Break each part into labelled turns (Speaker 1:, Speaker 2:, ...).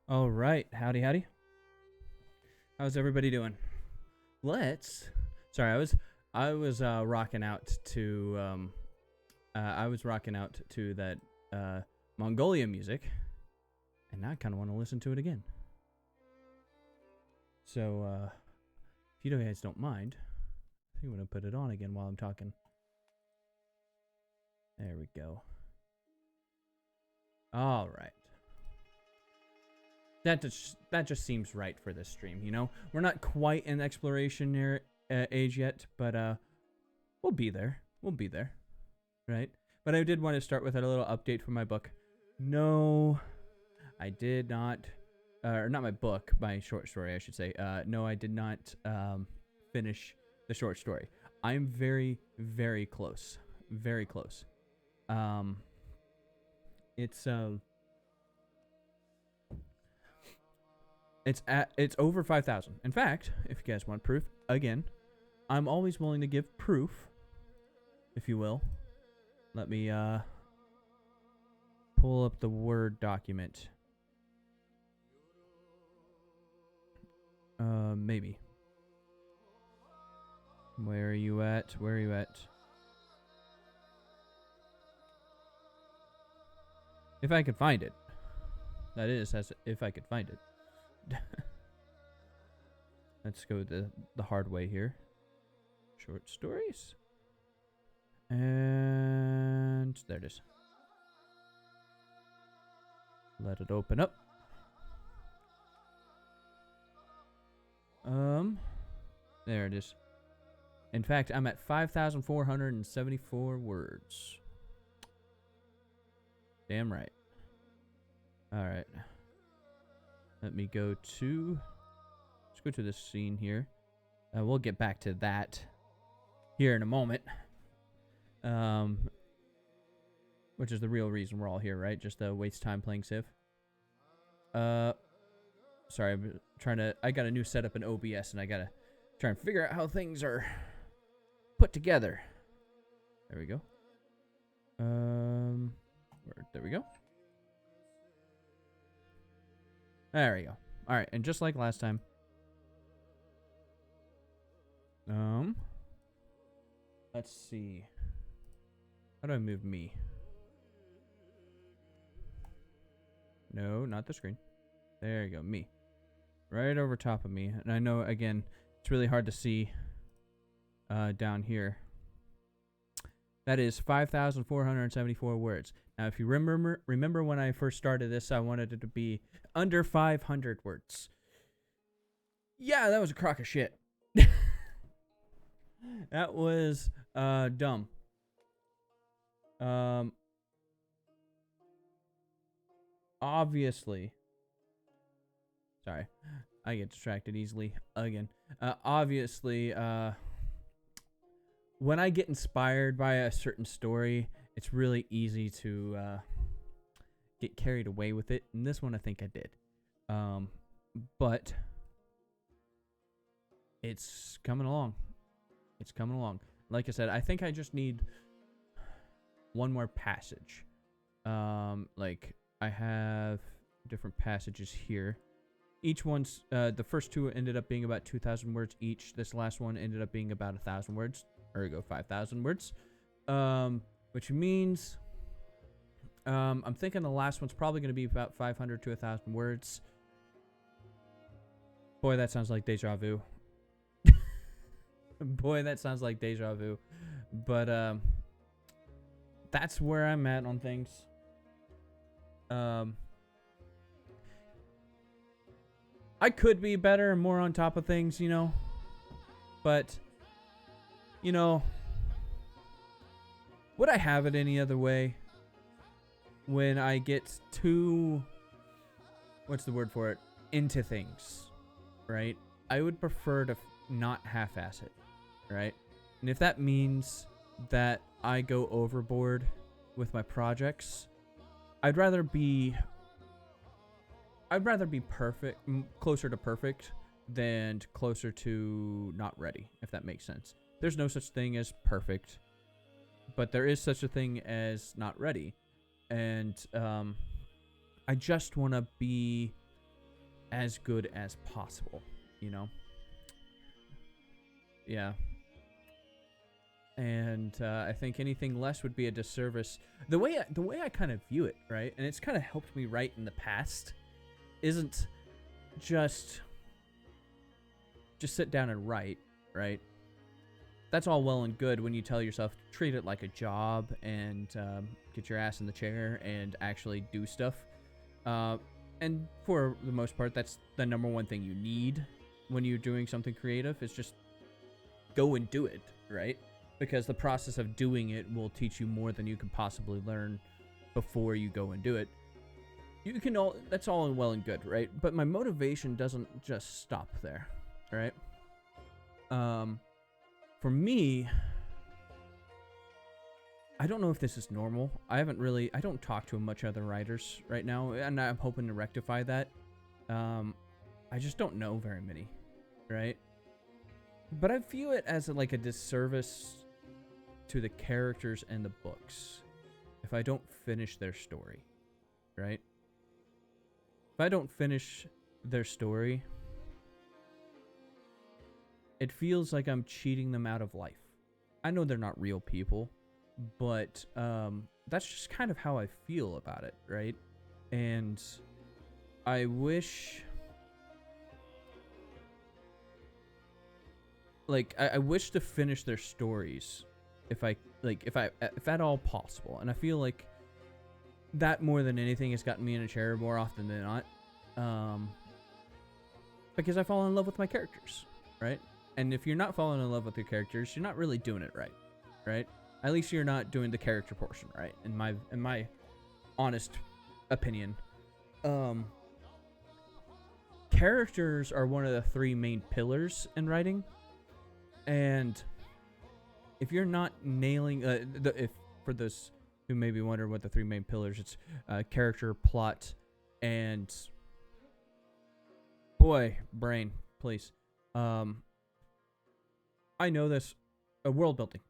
Speaker 1: All right, howdy, howdy. How's everybody doing? Sorry, I was rocking out to that Mongolia music, and now I kind of want to listen to it again. So, if you guys don't mind, I think I'm gonna put it on again while I'm talking. There we go. All right. That just seems right for this stream. We're not quite in exploration age yet, but we'll be there. We'll be there, right? But I did want to start with a little update from my book. No, I did not, or not my book, my short story, I should say. No, I did not finish the short story. I'm very, very close. Very close. It's over 5,000. In fact, if you guys want proof, again, I'm always willing to give proof, if you will. Let me pull up the Word document. Maybe. Where are you at? Where are you at? If I could find it. That is, if I could find it. Let's go the hard way here. Short stories. And there it is. Let it open up. There it is. In fact, I'm at 5,474 words. Damn right. Alright. Let me let's go to this scene here. We'll get back to that here in a moment. Which is the real reason we're all here, right? Just to waste time playing Civ. Sorry, I got a new setup in OBS and I gotta try and figure out how things are put together. There we go. There we go. There we go. Alright, and just like last time. Let's see. How do I move me? No, not the screen. There you go, me. Right over top of me. And I know, again, it's really hard to see down here. That is 5,474 words. Now, if you remember when I first started this, I wanted it to be under 500 words. Yeah, that was a crock of shit. That was dumb. Obviously. Sorry, I get distracted easily again. Obviously, when I get inspired by a certain story, it's really easy to get carried away with it. And this one, I think I did. But it's coming along. It's coming along. Like I said, I think I just need one more passage. Like I have different passages here. Each one's the first two ended up being about 2,000 words each. This last one ended up being about 1,000 words. Ergo 5,000 words. Which means I'm thinking the last one's probably going to be about 500 to 1,000 words. Boy, that sounds like deja vu. Boy, that sounds like deja vu. But that's where I'm at on things. I could be better and more on top of things, But, would I have it any other way? When I get too, what's the word for it? Into things, right? I would prefer to not half-ass it, right? And if that means that I go overboard with my projects, I'd rather be perfect, closer to perfect than closer to not ready, if that makes sense. There's no such thing as perfect, but there is such a thing as not ready. And I just want to be as good as possible, you know? Yeah. And I think anything less would be a disservice. The way I kind of view it, right, and it's kind of helped me write in the past, isn't just sit down and write, right? That's all well and good when you tell yourself treat it like a job and get your ass in the chair and actually do stuff. And for the most part, that's the number one thing you need when you're doing something creative, is just go and do it, right? Because the process of doing it will teach you more than you can possibly learn before you go and do it. You can all, that's all well and good, right? But my motivation doesn't just stop there, right? For me, I don't know if this is normal. I don't talk to much other writers right now, and I'm hoping to rectify that. I just don't know very many, right? But I view it as like a disservice to the characters and the books if I don't finish their story, right? If I don't finish their story, it feels like I'm cheating them out of life. I know they're not real people, but that's just kind of how I feel about it, right? And I wish, like, I wish to finish their stories if at all possible. And I feel like that more than anything has gotten me in a chair more often than not, because I fall in love with my characters, right? And if you're not falling in love with your characters, you're not really doing it right? At least you're not doing the character portion right, in my honest opinion. Characters are one of the three main pillars in writing, and if you're not nailing if for those who maybe wonder what the three main pillars, it's character, plot, and brain, please. I know this. World building.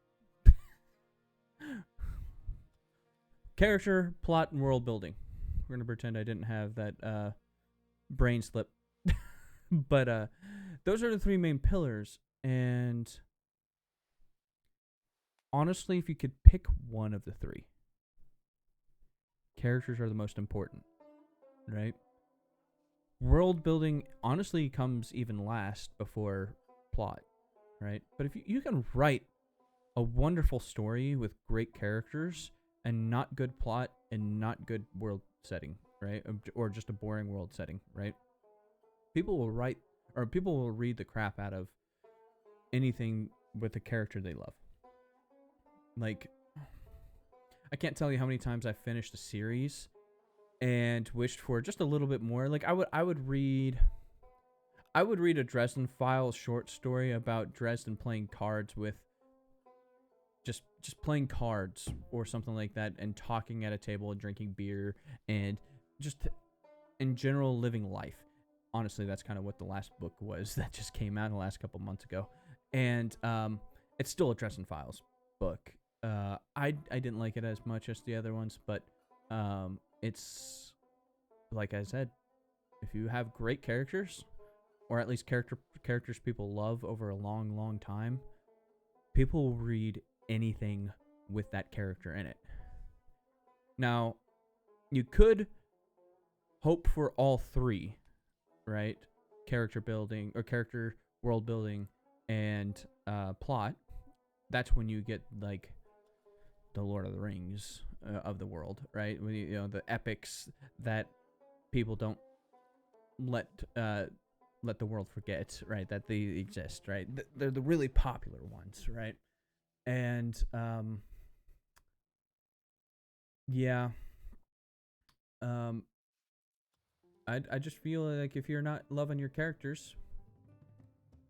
Speaker 1: Character, plot, and world building. We're going to pretend I didn't have that brain slip. But those are the three main pillars. And honestly, if you could pick one of the three, characters are the most important, right? World building honestly comes even last before plot, right? But if you can write a wonderful story with great characters and not good plot and not good world setting, right? Or just a boring world setting, right? People will read the crap out of anything with a character they love. Like, I can't tell you how many times I finished a series and wished for just a little bit more. Like, I would read a Dresden Files short story about Dresden playing cards with just playing cards or something like that, and talking at a table and drinking beer and just in general living life. Honestly, that's kind of what the last book was that just came out the last couple months ago. And it's still a Dresden Files book. I didn't like it as much as the other ones, but it's, like I said, if you have great characters, or at least characters people love over a long time, people will read anything with that character in it. Now, you could hope for all three, right? Character building, or character world building, and plot. That's when you get like the Lord of the Rings of the world, right? When the epics that people don't let the world forget, right? That they exist, right? They're the really popular ones, right? And yeah, I just feel like if you're not loving your characters,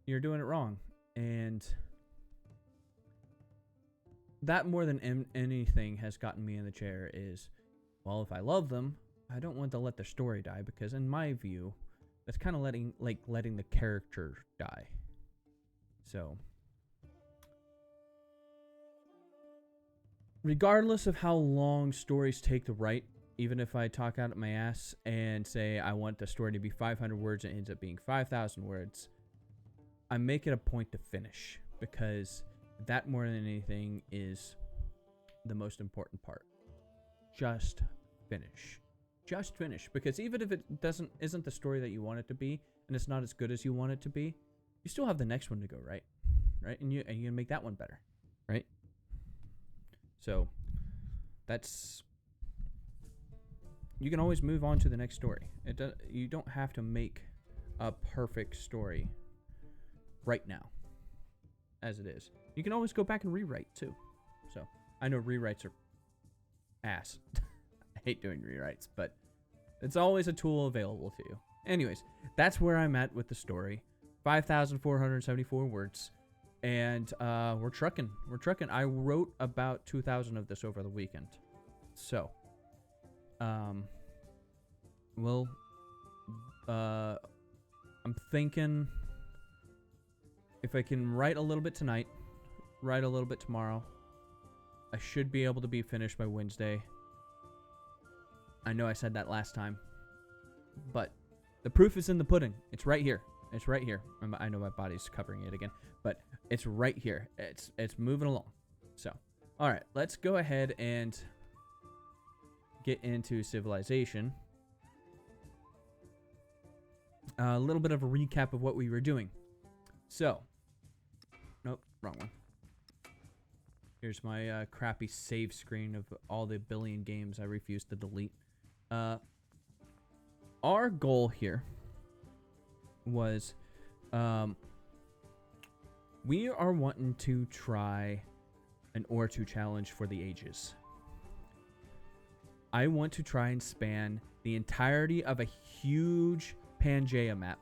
Speaker 1: you're doing it wrong. And that more than anything has gotten me in the chair is, well, if I love them, I don't want to let their story die, because in my view, that's kind of letting the character die. So, regardless of how long stories take to write, even if I talk out of my ass and say I want the story to be 500 words and it ends up being 5,000 words, I make it a point to finish, because that more than anything is the most important part. Just finish. Just finish. Because even if it isn't the story that you want it to be, and it's not as good as you want it to be, you still have the next one to go, right? Right? And you're gonna make that one better, right? So that's, you can always move on to the next story. You don't have to make a perfect story right now, as it is. You can always go back and rewrite too. So I know rewrites are ass. I hate doing rewrites, but it's always a tool available to you. Anyways, that's where I'm at with the story. 5,474 words. And we're trucking. I wrote about 2,000 of this over the weekend. So, well, I'm thinking if I can write a little bit tonight, write a little bit tomorrow, I should be able to be finished by Wednesday. I know I said that last time, but the proof is in the pudding. It's right here. It's right here. I know my body's covering it again, but it's right here. It's moving along. So, all right, let's go ahead and get into civilization. A little bit of a recap of what we were doing. So, nope, wrong one. Here's my crappy save screen of all the billion games I refuse to delete. Our goal here was, we are wanting to try an Ortoo challenge for the ages. I want to try and span the entirety of a huge Pangaea map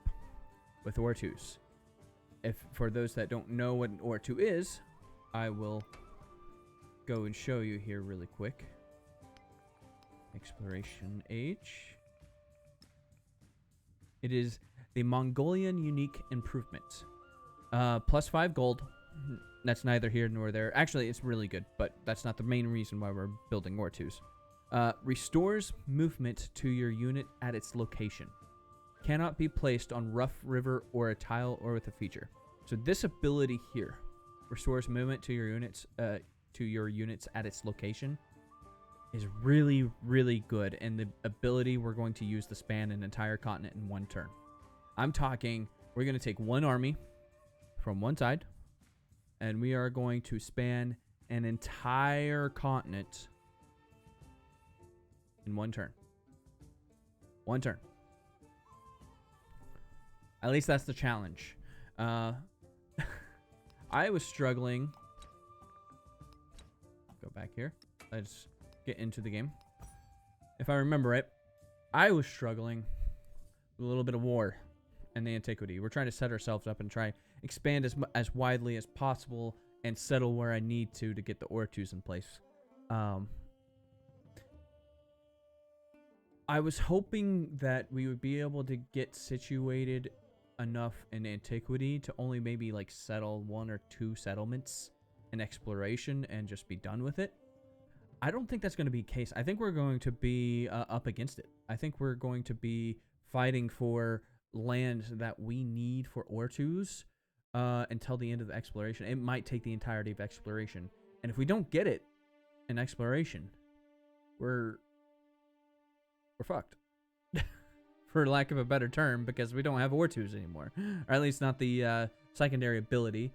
Speaker 1: with Ortoos. For those that don't know what an Ortoo is, I will go and show you here really quick. Exploration Age. It is the Mongolian Unique Improvement. +5 gold. That's neither here nor there. Actually, it's really good, but that's not the main reason why we're building Ortoos. Restores movement to your unit at its location. Cannot be placed on rough river or a tile or with a feature. So this ability here restores movement to your units at its location is really, really good. And the ability we're going to use to span an entire continent in one turn. I'm talking, we're going to take one army from one side, and we are going to span an entire continent in one turn. One turn. At least that's the challenge. I was struggling. Go back here. Let's get into the game. If I remember right, I was struggling with a little bit of war in the antiquity. We're trying to set ourselves up and try expand as widely as possible and settle where I need to get the Ortoos in place. I was hoping that we would be able to get situated enough in antiquity to only maybe like settle 1 or 2 settlements in exploration and just be done with it. I don't think that's going to be the case. I think we're going to be up against it. I think we're going to be fighting for land that we need for Ortoos until the end of the exploration. It might take the entirety of exploration. And if we don't get it in exploration, we're fucked. For lack of a better term, because we don't have Ortoos anymore. Or at least not the secondary ability,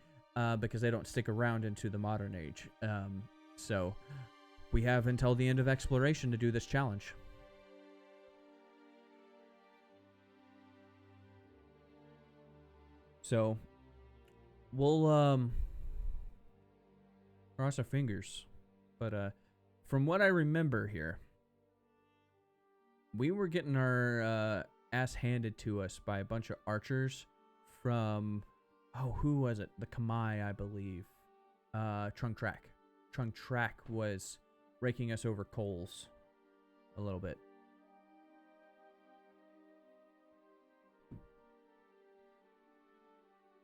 Speaker 1: because they don't stick around into the modern age. So we have until the end of exploration to do this challenge. So we'll cross our fingers. But from what I remember here, we were getting our ass handed to us by a bunch of archers from, oh, who was it? The Kamai, I believe. Trung Track. Trung Track was raking us over coals a little bit.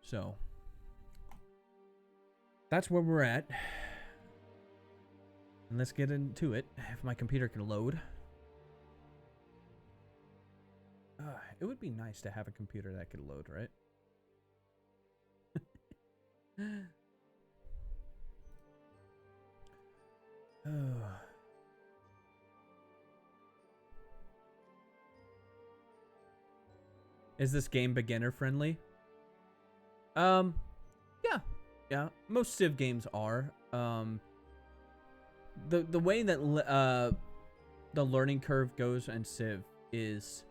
Speaker 1: So that's where we're at. And let's get into it. If my computer can load. It would be nice to have a computer that could load, right? Is this game beginner friendly? Yeah. Yeah, most Civ games are. The way that the learning curve goes in Civ is,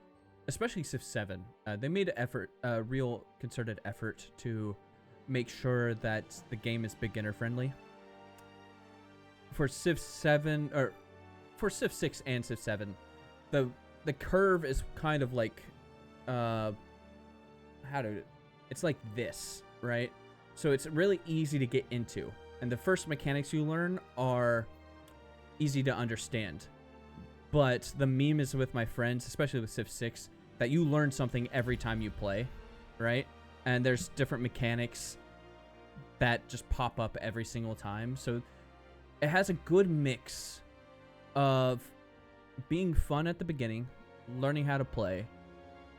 Speaker 1: especially Civ 7, they made an effort, a real concerted effort to make sure that the game is beginner friendly. For Civ 7, or for Civ 6 and Civ 7, the curve is kind of like, it's like this, right? So it's really easy to get into, and the first mechanics you learn are easy to understand. But the meme is with my friends, especially with Civ 6, that you learn something every time you play, right? And there's different mechanics that just pop up every single time. So it has a good mix of being fun at the beginning, learning how to play,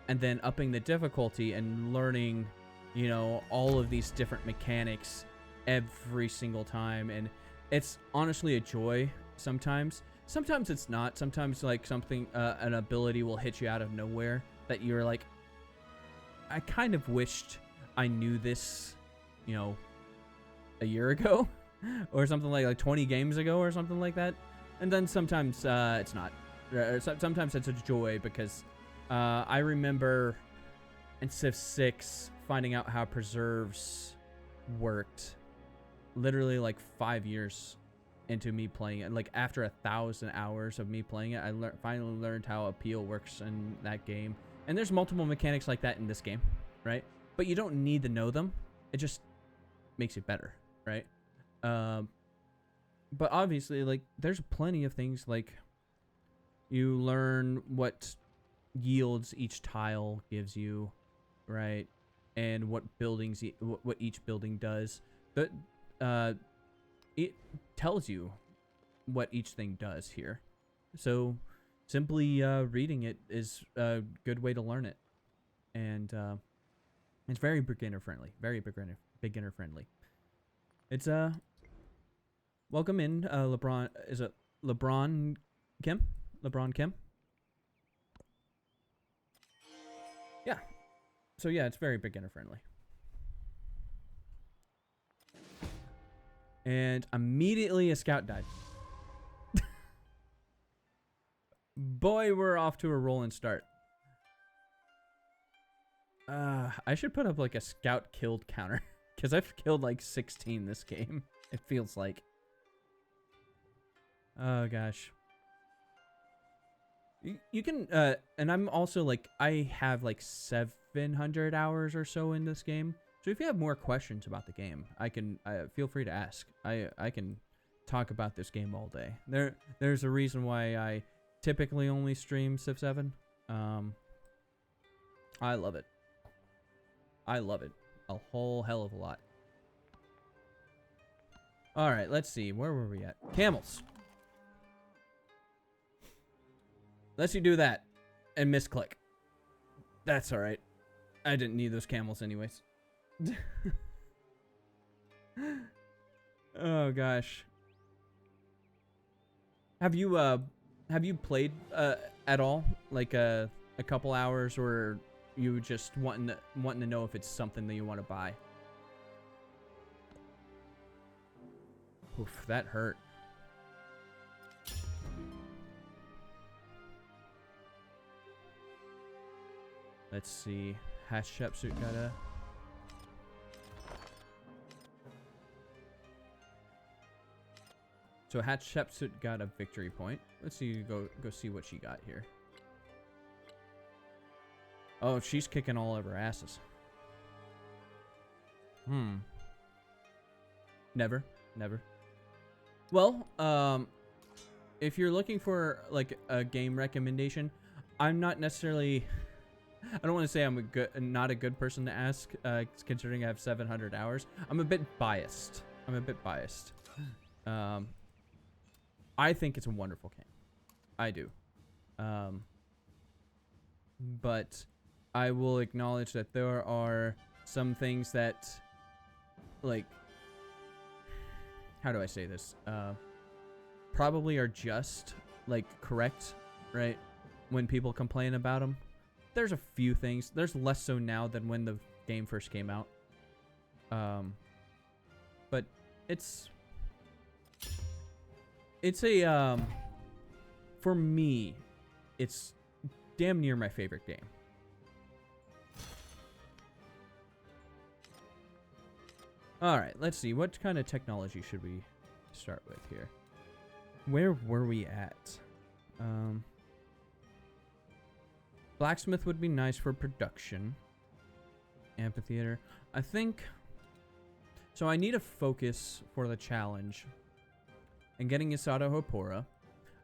Speaker 1: and then upping the difficulty and learning, you know, all of these different mechanics every single time. And it's honestly a joy sometimes. Sometimes it's not. Sometimes, like, something, an ability will hit you out of nowhere that you're like, I kind of wished I knew this, you know, a year ago or something, like 20 games ago or something like that. And then sometimes it's not. Sometimes it's a joy because I remember in Civ 6 finding out how preserves worked literally like 5 years into me playing it. Like after 1,000 hours of me playing it, I finally learned how appeal works in that game. And there's multiple mechanics like that in this game, right? But you don't need to know them. It just makes it better, right? But obviously, like, there's plenty of things, like, you learn what yields each tile gives you, right? And what buildings, what each building does. But it tells you what each thing does here. So simply reading it is a good way to learn it. And it's very beginner friendly. Very beginner friendly. It's welcome in, LeBron. Is it LeBron Kim? LeBron Kim? Yeah. So yeah, it's very beginner friendly. And immediately a scout died. Boy, we're off to a rolling start. I should put up like a scout killed counter. Because I've killed like 16 this game. It feels like. Oh gosh. You can, and I'm also like, I have like 700 hours or so in this game. So if you have more questions about the game, I can, feel free to ask. I can talk about this game all day. There's a reason why I typically only stream Civ 7. I love it. I love it a whole hell of a lot. All right, let's see. Where were we at? Camels. Lets you do that and misclick. That's all right. I didn't need those camels anyways. Oh gosh. Have you played at all? Like a couple hours, or you just wanting to know if it's something that you want to buy? Oof, that hurt. Let's see. Hatshepsut got a... So Hatshepsut got a victory point. Let's see. Go see what she got here. Oh, she's kicking all of her asses. Never. Well, if you're looking for like a game recommendation, I'm not necessarily... I don't want to say I'm not a good person to ask, considering I have 700 hours. I'm a bit biased. I think it's a wonderful game. I do. but I will acknowledge that there are some things that, like, how do I say this? Probably are just, like, correct, right? When people complain about them. There's a few things. There's less so now than when the game first came out. But it's a, for me, it's damn near my favorite game. Alright, let's see. What kind of technology should we start with here? Where were we at? Blacksmith would be nice for production. Amphitheater. I think... So I need a focus for the challenge. And getting Isado Hopora.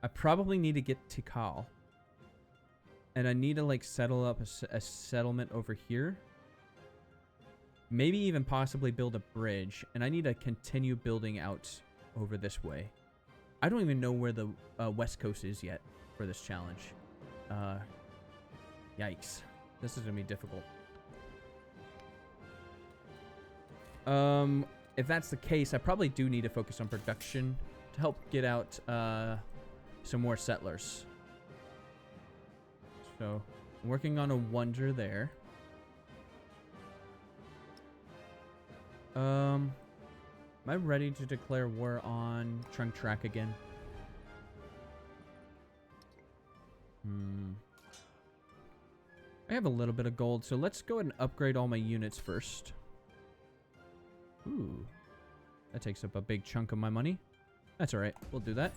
Speaker 1: I probably need to get Tikal. And I need to, like, settle up a settlement over here. Maybe even possibly build a bridge. And I need to continue building out over this way. I don't even know where the west coast is yet for this challenge. Yikes. This is going to be difficult. If that's the case, I probably do need to focus on production to help get out some more settlers. So, I'm working on a wonder there. Am I ready to declare war on Trunk Track again? I have a little bit of gold, so let's go ahead and upgrade all my units first. Ooh. That takes up a big chunk of my money. That's alright. We'll do that.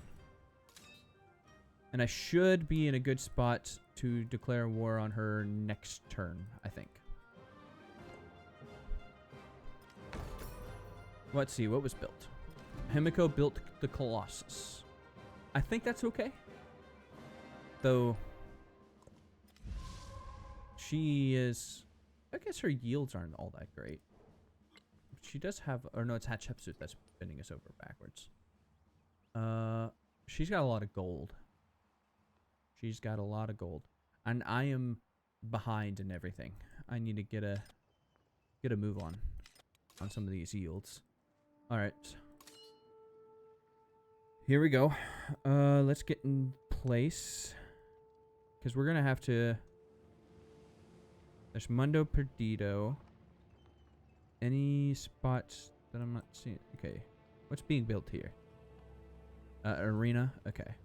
Speaker 1: And I should be in a good spot to declare war on her next turn, I think. Let's see. What was built? Himiko built the Colossus. I think that's okay. Though... She is... I guess her yields aren't all that great. She does have... Or no, it's Hatshepsut that's bending us over backwards. She's got a lot of gold. She's got a lot of gold. And I am behind in everything. I need to get a move on some of these yields. Alright. Here we go. Let's get in place. Because we're going to have to... There's Mundo Perdido. Any spots that I'm not seeing? Okay. What's being built here? Arena? Okay.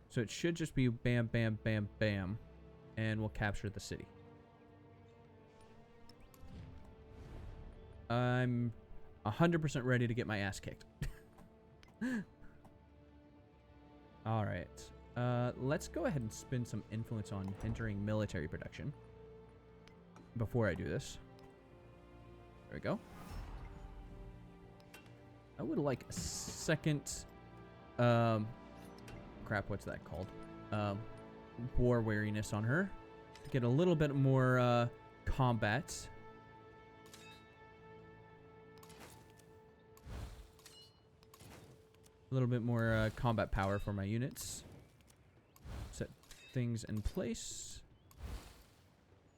Speaker 1: So it should just be bam, bam, bam, bam. And we'll capture the city. I'm 100% ready to get my ass kicked. Alright. Let's go ahead and spend some influence on hindering military production. Before I do this. There we go. I would like a second... crap, what's that called? War wariness on her. To get a little bit more combat. A little bit more combat power for my units. Set things in place.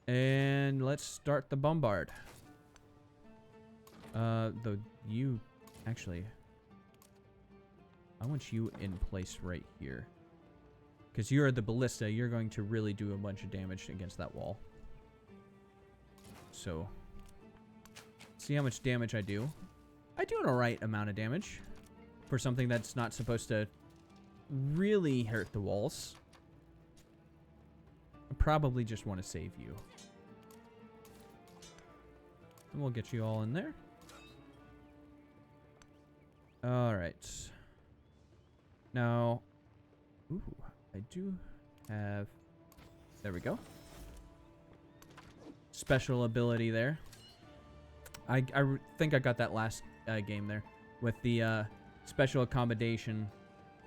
Speaker 1: And let's start the bombard. You... Actually... I want you in place right here. Because you're the ballista. You're going to really do a bunch of damage against that wall. So... See how much damage I do. I do an alright amount of damage. For something that's not supposed to really hurt the walls. I probably just want to save you. And we'll get you all in there. Alright. Now, ooh, I do have... There we go. Special ability there. I think I got that last game there. With the special accommodation.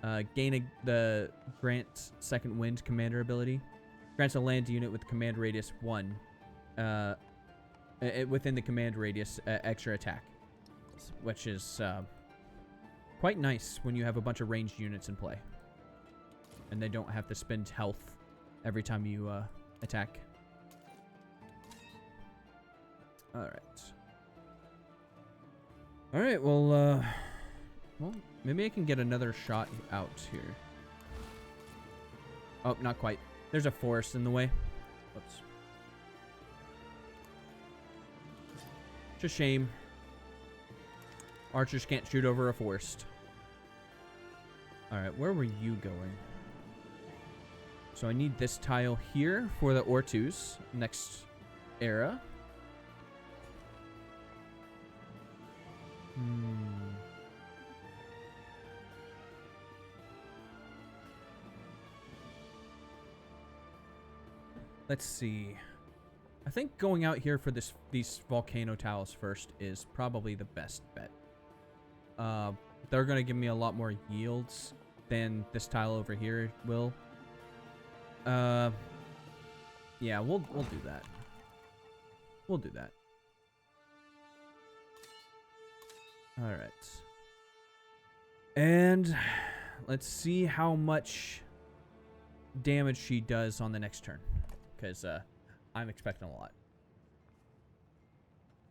Speaker 1: The grant second wind commander ability. Grants a land unit with command radius 1. Within the command radius, extra attack. Which is quite nice when you have a bunch of ranged units in play. And they don't have to spend health every time you attack. Alright. Alright, well, maybe I can get another shot out here. Oh, not quite. There's a forest in the way. Whoops. It's a shame. Archers can't shoot over a forest. Alright, where were you going? So I need this tile here for the Ortoos next era. Let's see. I think going out here for these volcano tiles first is probably the best bet. They're gonna give me a lot more yields than this tile over here will. Yeah, we'll do that. We'll do that. All right. And let's see how much damage she does on the next turn, because I'm expecting a lot.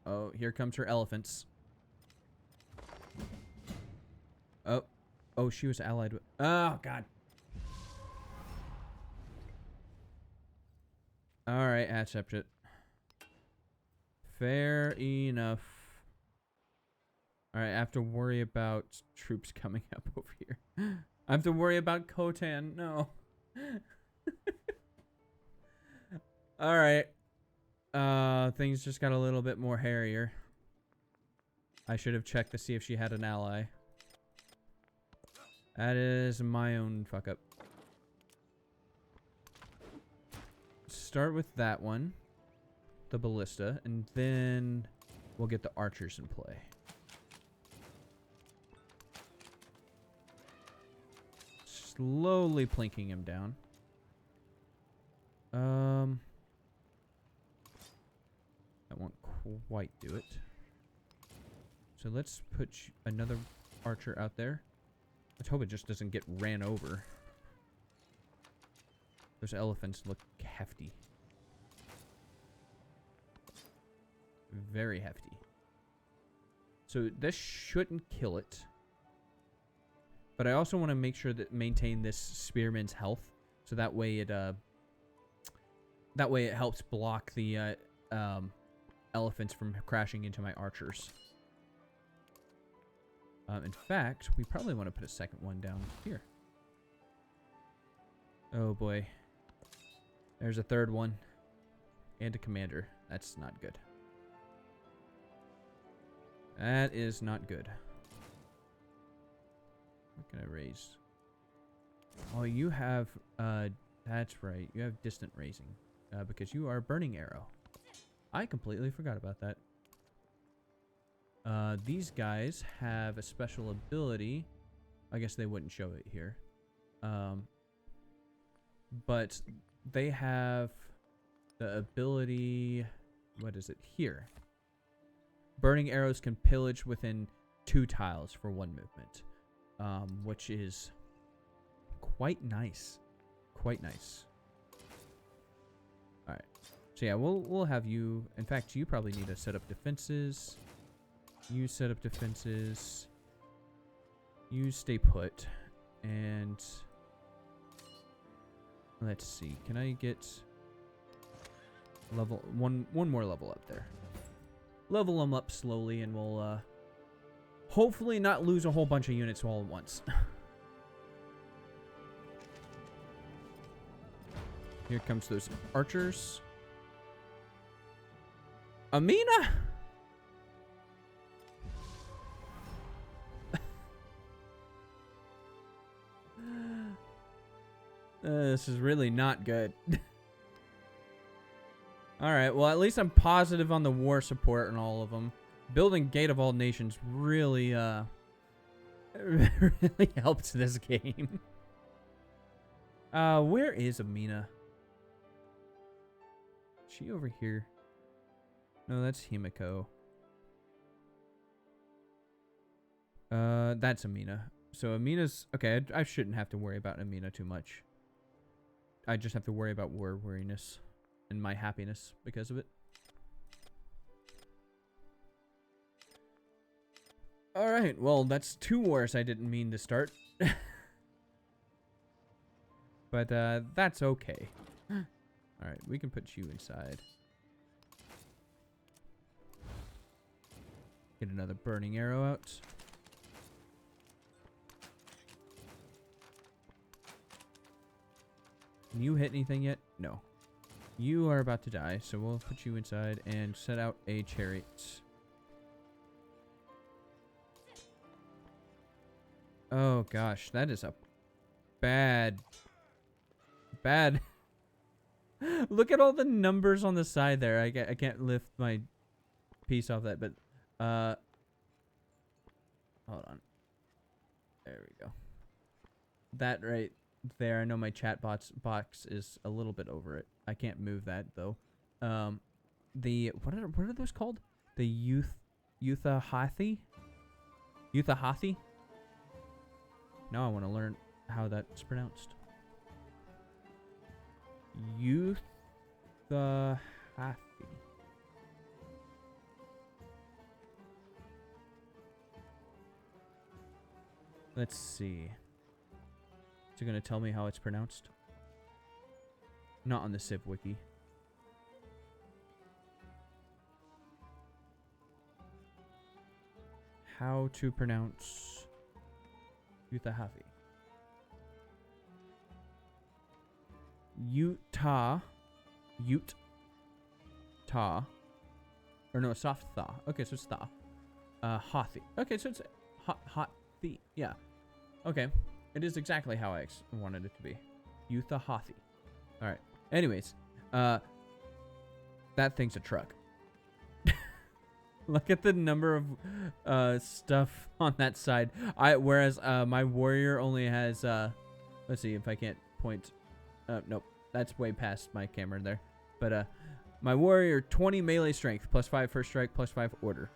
Speaker 1: Oh, here comes her elephants. Oh, she was allied with... Oh, God. Alright, accept it. Fair enough. Alright, I have to worry about troops coming up over here. I have to worry about Khotan. No. Alright. Things just got a little bit more hairier. I should have checked to see if she had an ally. That is my own fuck up. Start with that one. The ballista. And then we'll get the archers in play. Slowly plinking him down. That won't quite do it. So let's put another archer out there. Let's hope it just doesn't get ran over. Those elephants look hefty. Very hefty. So this shouldn't kill it. But I also want to make sure that maintain this spearman's health. So that way it helps block the elephants from crashing into my archers. In fact, we probably want to put a second one down here. Oh boy. There's a third one. And a commander. That's not good. That is not good. What can I raise? Oh, you have, that's right. You have distant raising. Because you are burning arrow. I completely forgot about that. These guys have a special ability. I guess they wouldn't show it here. But they have the ability... What is it? Here. Burning arrows can pillage within 2 tiles for 1 movement. Which is quite nice. Quite nice. Alright. So yeah, we'll have you... In fact, you probably need to set up defenses. You set up defenses. You stay put. And... Let's see. Can I get... Level... One more level up there. Level them up slowly and we'll, hopefully not lose a whole bunch of units all at once. Here comes those archers. Amina! This is really not good. Alright, well at least I'm positive on the war support and all of them. Building Gate of All Nations really, really helped this game. Where is Amina? Is she over here? No, that's Himiko. That's Amina. So Amina's... Okay, I shouldn't have to worry about Amina too much. I just have to worry about war weariness. And my happiness because of it. Alright, well, that's 2 wars I didn't mean to start. But, that's okay. Alright, we can put you inside. Get another burning arrow out. Can you hit anything yet? No. You are about to die, so we'll put you inside and set out a chariot. Oh gosh, that is a bad... Look at all the numbers on the side there. I can't lift my piece off that, but hold on. There we go. That right there. I know my chat box is a little bit over it. I can't move that though. The what are those called? The Yuthahathi? Yuthahathi? Now I want to learn how that's pronounced. Yuthahathi. Let's see. Is it going to tell me how it's pronounced? Not on the Civ Wiki. How to pronounce Yuthahathi. Utah. Or no, soft tha. Okay, so it's tha. Hathi. Okay, so it's Hathi. Yeah. Okay. It is exactly how I wanted it to be. Yuthahathi. Alright. Anyways. That thing's a truck. Look at the number of stuff on that side. Whereas my warrior only has let's see if I can't point. Nope. That's way past my camera there. But my warrior 20 melee strength, +5 first strike, +5 order.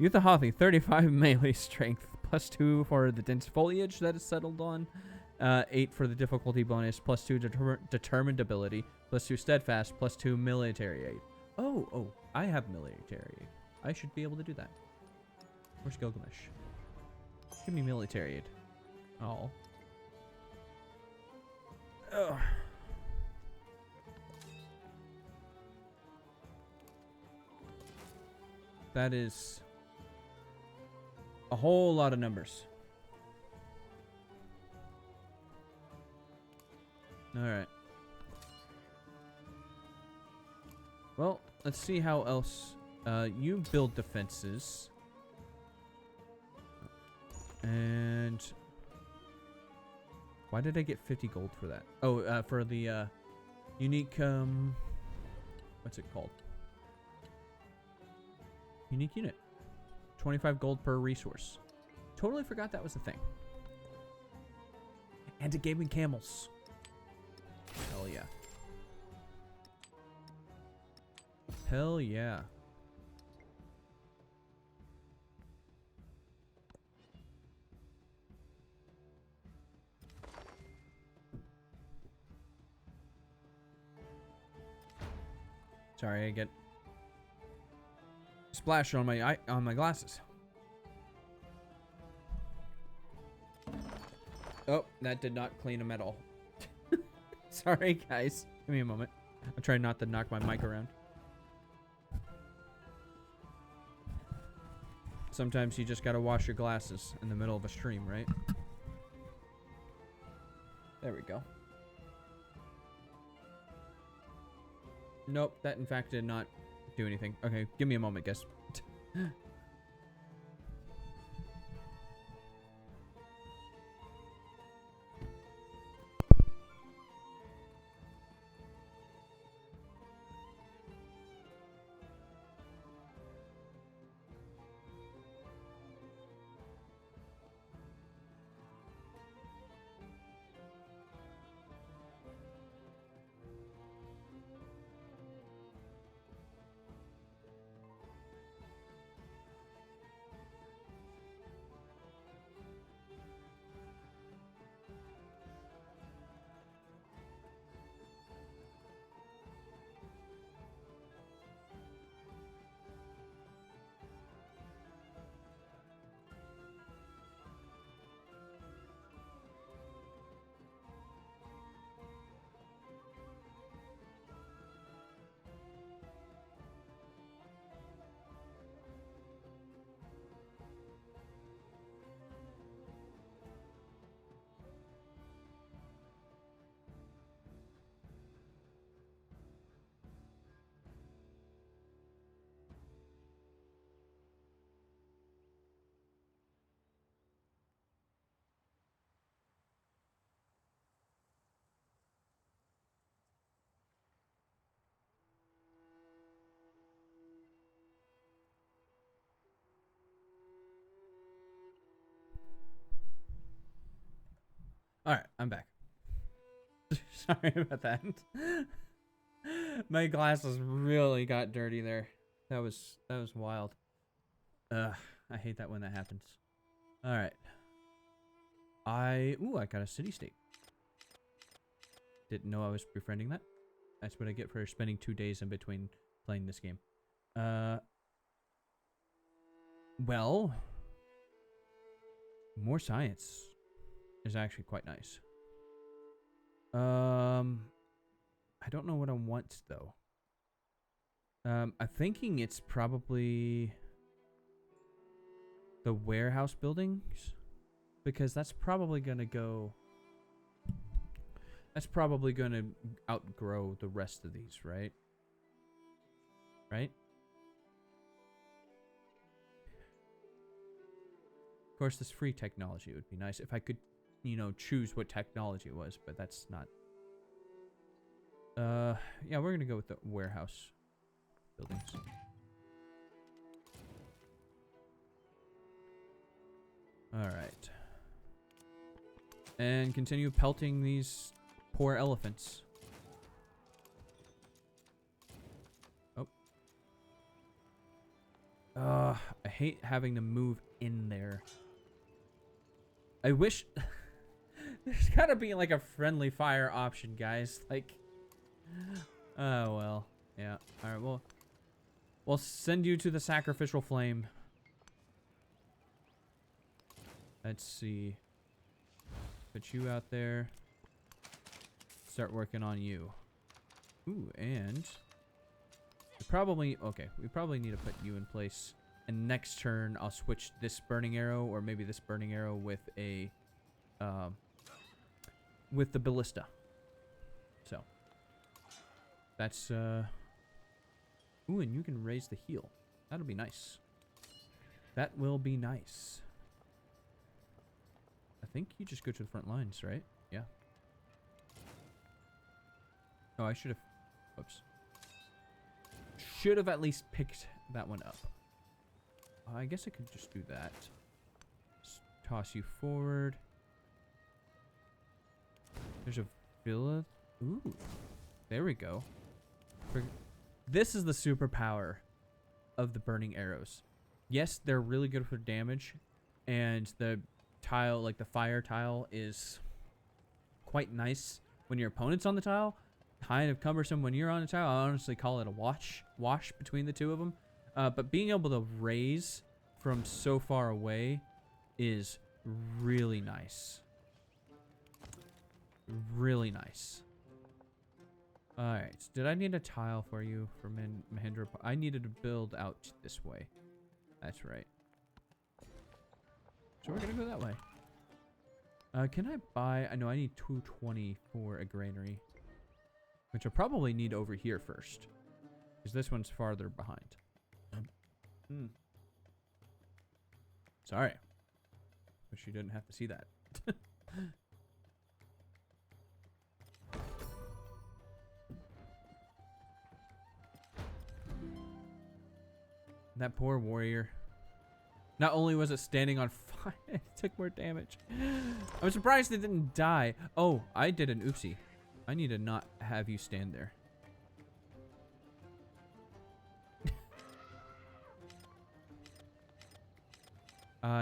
Speaker 1: Yuthahathi 35 melee strength, +2 for the dense foliage that is settled on. 8 for the difficulty bonus, +2 determined ability, +2 steadfast, +2 military aid. Oh, I have military aid. I should be able to do that. Where's Gilgamesh? Give me military aid. Oh. Ugh. That is a whole lot of numbers. Alright. Well, let's see how else. You build defenses. And why did I get 50 gold for that? Oh, for the unique, what's it called? Unique unit. 25 gold per resource. Totally forgot that was a thing. And it gave me camels. Hell yeah. Hell yeah. Sorry, I get splash on my glasses. Oh, that did not clean them at all. Sorry, guys. Give me a moment. I'll try not to knock my mic around. Sometimes you just gotta wash your glasses in the middle of a stream, right? There we go. Nope, that in fact did not do anything. Okay, give me a moment, guys. Alright, I'm back. Sorry about that. My glasses really got dirty there. That was wild. I hate that when that happens. Alright. I got a city-state. Didn't know I was befriending that. That's what I get for spending 2 days in between playing this game. Well, more science is actually quite nice. I don't know what I want though. I'm thinking it's probably the warehouse buildings, because that's probably gonna go. That's probably gonna outgrow the rest of these, right? Right? Of course, this free technology would be nice if I could, you know, choose what technology it was, but that's not. Yeah, we're gonna go with the warehouse buildings. Alright. And continue pelting these poor elephants. Oh. I hate having to move in there. I wish... There's gotta be like a friendly fire option, guys. Like... Oh, well. Yeah. Alright, well... We'll send you to the sacrificial flame. Let's see. Put you out there. Start working on you. Ooh, and... We probably... Okay, we probably need to put you in place. And next turn, I'll switch this burning arrow, or maybe this burning arrow with a... with the ballista. So. That's, Ooh, and you can raise the heal. That'll be nice. That will be nice. I think you just go to the front lines, right? Yeah. Oh, I should have... Whoops. Should have at least picked that one up. I guess I could just do that. Just toss you forward. There's a villa. Ooh. There we go. This is the superpower of the burning arrows. Yes, they're really good for damage. And the tile, like the fire tile, is quite nice when your opponent's on the tile. Kind of cumbersome when you're on the tile. I honestly call it a wash between the two of them. But being able to raise from so far away is really nice. Really nice. Alright, did I need a tile for you for Mahindra? I needed to build out this way. That's right. So we're gonna go that way. Can I buy... I know I need 220 for a granary. Which I'll probably need over here first. Because this one's farther behind. Sorry. Wish you didn't have to see that. That poor warrior. Not only was it standing on fire, it took more damage. I'm surprised it didn't die. Oh, I did an oopsie. I need to not have you stand there.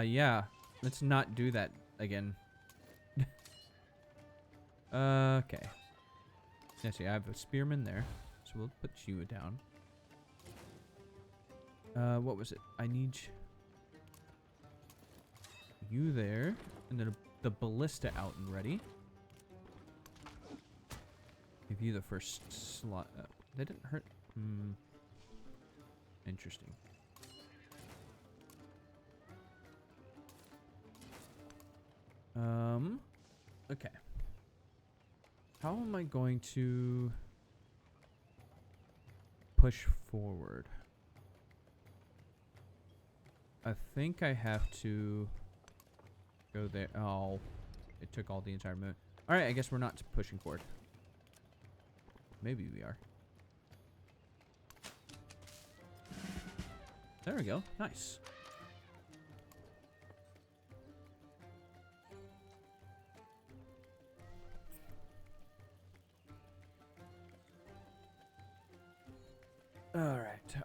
Speaker 1: Yeah. Let's not do that again. Okay. Yeah, see, I have a spearman there. So we'll put you down. What was it? I need you there. And then the ballista out and ready. Give you the first slot. That didn't hurt. Interesting. Okay. How am I going to push forward? I think I have to go there. Oh, it took all the entire moon. All right, I guess we're not pushing forward. Maybe we are. There we go. Nice.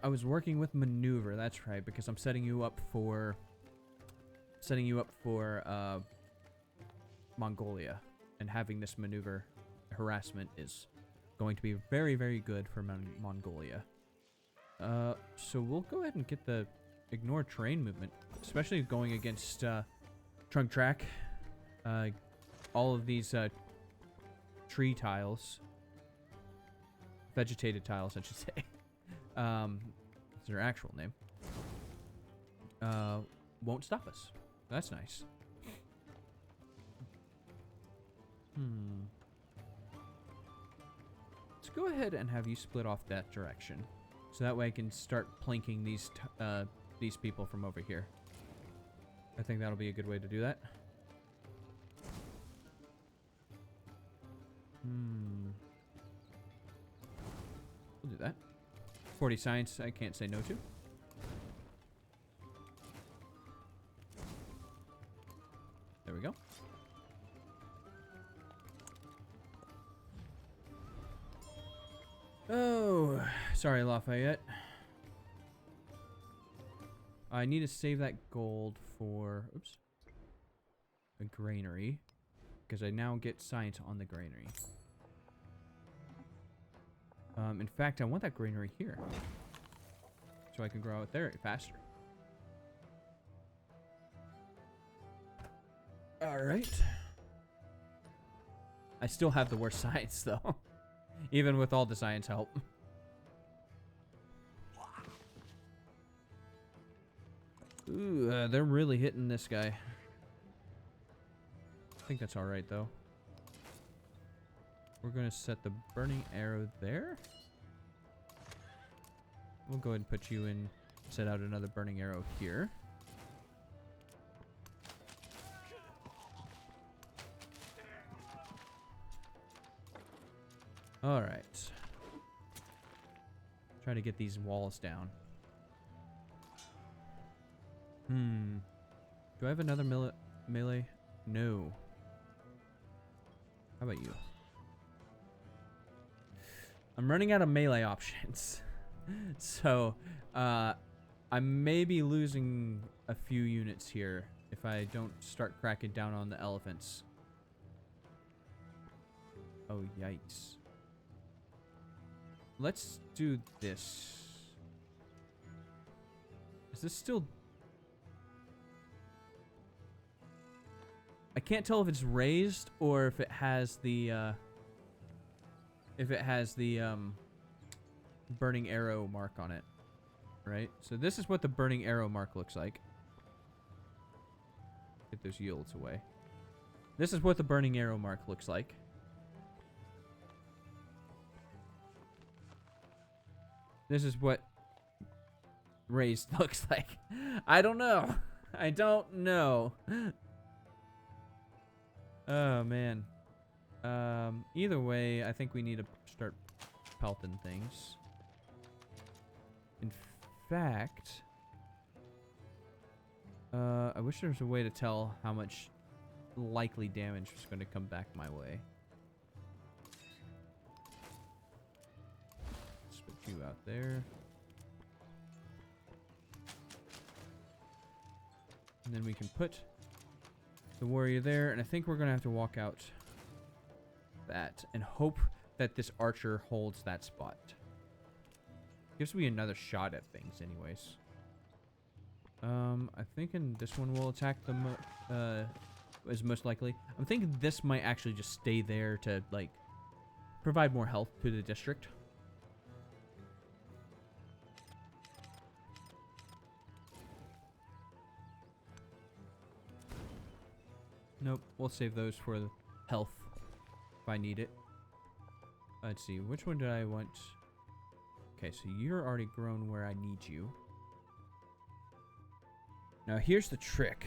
Speaker 1: I was working with maneuver. That's right, because I'm setting you up for Mongolia, and having this maneuver harassment is going to be very, very good for Mongolia. So we'll go ahead and get the ignore terrain movement, especially going against trunk track. All of these tree tiles, vegetated tiles, I should say. It's their actual name. Won't stop us. That's nice. Let's go ahead and have you split off that direction, so that way I can start planking these people from over here. I think that'll be a good way to do that. We'll do that. 40 science, I can't say no to. There we go. Oh, sorry, Lafayette. I need to save that gold for, oops, a granary, because I now get science on the granary. In fact, I want that granary here, so I can grow out there faster. All right. I still have the worst science, though. Even with all the science help. Ooh, they're really hitting this guy. I think that's alright, though. We're going to set the burning arrow there. We'll go ahead and put you in, set out another burning arrow here. Alright. Try to get these walls down. Do I have another melee? No. How about you? I'm running out of melee options. So, I may be losing a few units here if I don't start cracking down on the elephants. Oh, yikes. Let's do this. Is this still... I can't tell if it's raised or if it has the burning arrow mark on it, right? So this is what the burning arrow mark looks like. Get those yields away. This is what the burning arrow mark looks like. This is what raised looks like. I don't know. I don't know. Oh, man. Either way, I think we need to start pelting things. In fact, I wish there was a way to tell how much likely damage was going to come back my way. Let's put you out there. And then we can put the warrior there, and I think we're gonna have to walk out that and hope that this archer holds that spot. Gives me another shot at things anyways. I think in this one we'll attack them is most likely. I'm thinking this might actually just stay there to like provide more health to the district. Nope, we'll save those for the health if I need it. Let's see, which one did I want? Okay, so you're already grown where I need you. Now here's the trick.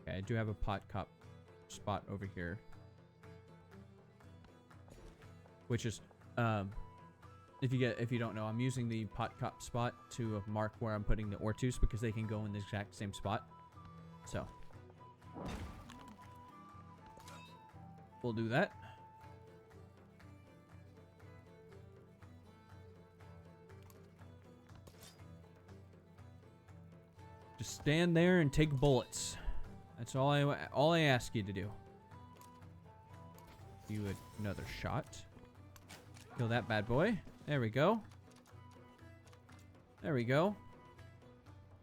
Speaker 1: Okay, I do have a pot cop spot over here. Which is, if you don't know, I'm using the pot cop spot to mark where I'm putting the Ortoos because they can go in the exact same spot. So we'll do that. Stand there and take bullets. That's all I ask you to do. You another shot. Kill that bad boy. There we go. There we go.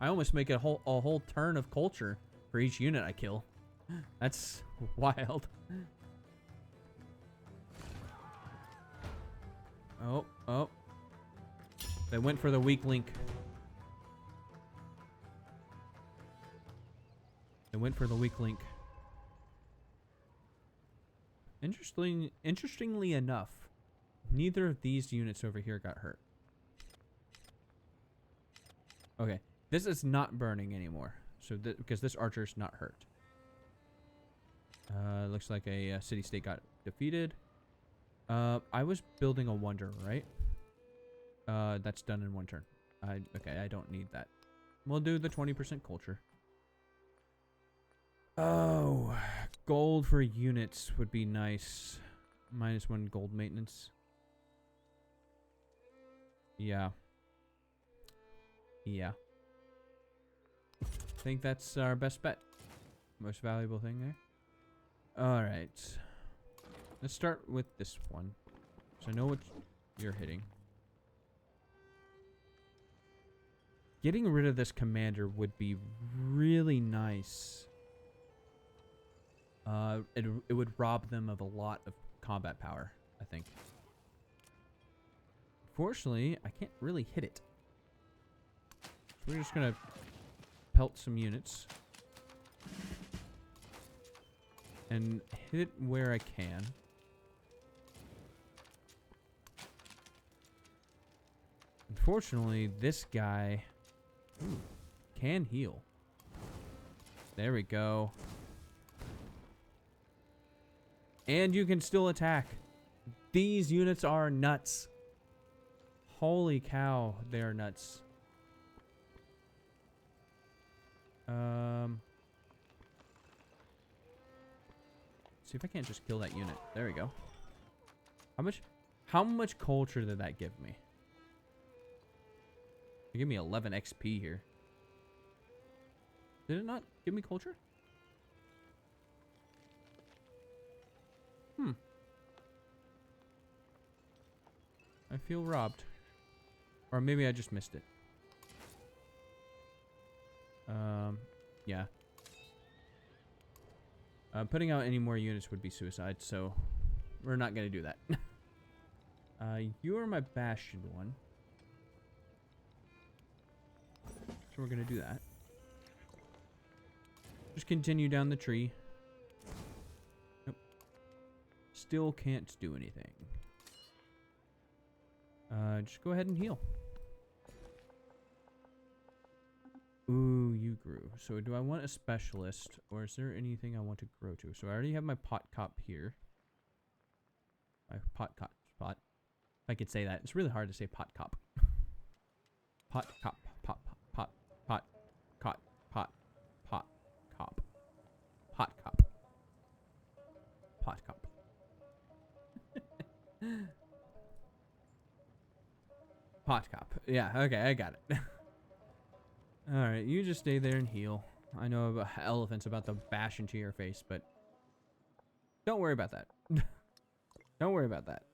Speaker 1: I almost make a whole turn of culture for each unit I kill. That's wild. Oh, oh. They went for the weak link. They went for the weak link. Interestingly enough, neither of these units over here got hurt. Okay, this is not burning anymore. So because this archer's not hurt. Looks like a city-state got defeated. I was building a wonder, right? That's done in one turn. Okay, I don't need that. We'll do the 20% culture. Oh, gold for units would be nice. -1 gold maintenance. Yeah. Yeah. I think that's our best bet. Most valuable thing there. Alright. Let's start with this one. So I know what you're hitting. Getting rid of this commander would be really nice. It would rob them of a lot of combat power, I think. Fortunately, I can't really hit it. So we're just gonna pelt some units. And hit it where I can. Unfortunately, this guy can heal. There we go. And you can still attack. These units are nuts. Holy cow, they are nuts. See if I can't just kill that unit. There we go. How much culture did that give me? It gave me 11 XP here. Did it not give me culture? I feel robbed. Or maybe I just missed it. Yeah. Putting out any more units would be suicide, so we're not going to do that. You are my bastion one. So we're going to do that. Just continue down the tree. Nope. Still can't do anything. Just go ahead and heal. Ooh, you grew. So do I want a specialist, or is there anything I want to grow to? So I already have my pot cop here. My pot cop spot. If I could say that. It's really hard to say pot cop. Pot cop. Pot cop. Pot cop. Pot cop. Pot cop. Pot cop. Yeah, okay, I got it. Alright, you just stay there and heal. I know about elephants about to bash into your face, but don't worry about that. Don't worry about that.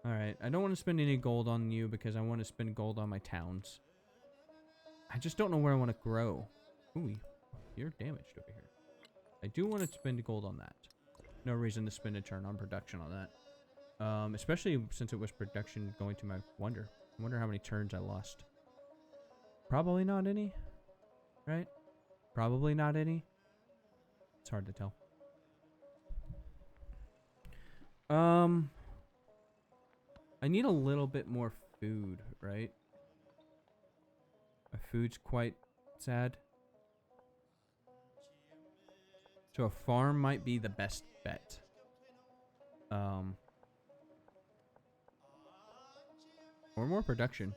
Speaker 1: Alright, I don't want to spend any gold on you because I want to spend gold on my towns. I just don't know where I want to grow. Ooh, you're damaged over here. I do want to spend gold on that. No reason to spend a turn on production on that. Especially since it was production going to my wonder. I wonder how many turns I lost. Probably not any. Right? Probably not any. It's hard to tell. I need a little bit more food, right? My food's quite sad. So a farm might be the best bet. Or more production.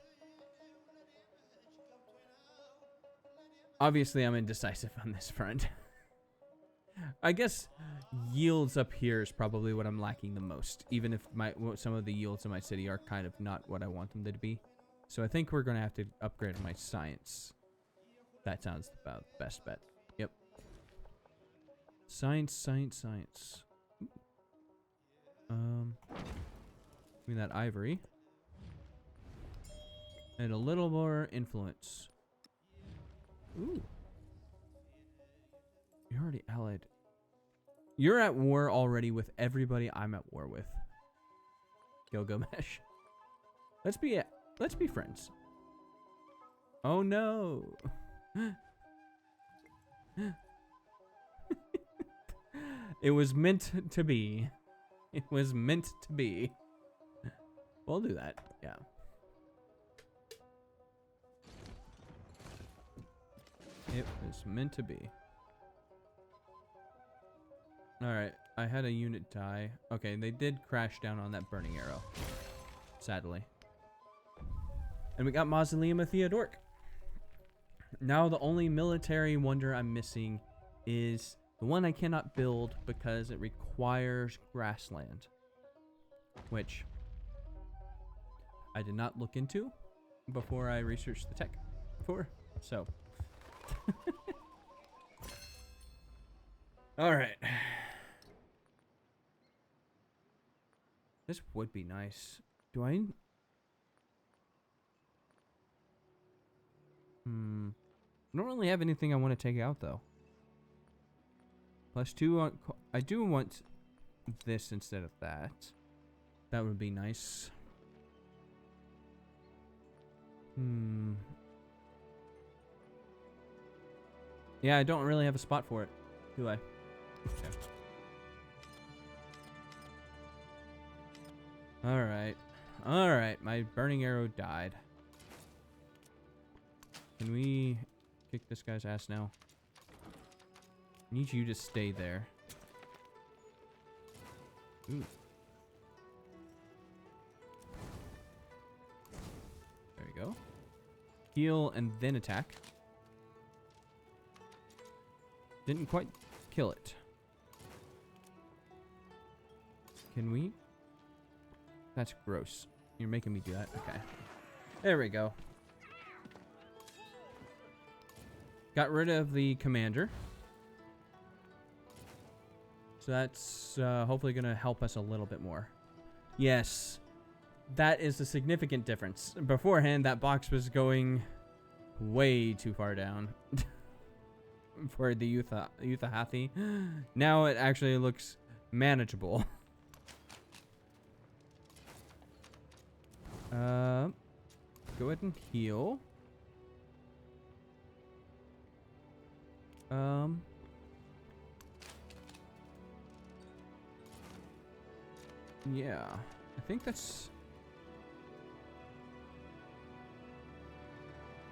Speaker 1: Obviously, I'm indecisive on this front. I guess yields up here is probably what I'm lacking the most. Even if some of the yields in my city are kind of not what I want them to be. So I think we're going to have to upgrade my science. That sounds about the best bet. Yep. Science, science, science. Give me that ivory. And a little more influence. Ooh. You're already allied. You're at war already with everybody I'm at war with. Gilgamesh. Let's be friends. Oh no. It was meant to be. It was meant to be. We'll do that. Yeah. It was meant to be. Alright, I had a unit die. Okay, they did crash down on that burning arrow. Sadly. And we got Mausoleum of Theodoric. Now the only military wonder I'm missing is the one I cannot build because it requires grassland. Which I did not look into before I researched the tech for. So. Alright. This would be nice. Do I... I don't really have anything I want to take out, though. +2 on... I do want this instead of that. That would be nice. Yeah, I don't really have a spot for it, do I? Okay. Alright. Alright, my burning arrow died. Can we kick this guy's ass now? I need you to stay there. Ooh. There we go. Heal and then attack. Didn't quite kill it. Can we? That's gross. You're making me do that. Okay. There we go. Got rid of the commander. So that's hopefully going to help us a little bit more. Yes. That is a significant difference. Beforehand, that box was going way too far down. For the Yuthahathi. Now it actually looks manageable. Go ahead and heal. Yeah, I think that's...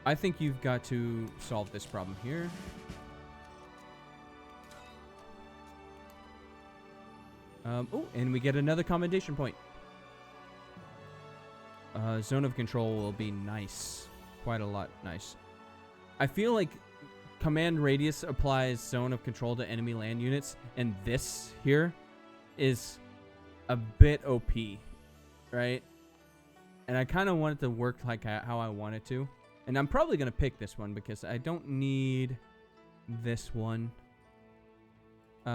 Speaker 1: I think you've got to solve this problem here. Oh, and we get another commendation point. Zone of control will be nice. Quite a lot nice. I feel like command radius applies zone of control to enemy land units, and this here is a bit OP, right? And I kind of want it to work like how I want it to. And I'm probably going to pick this one because I don't need this one.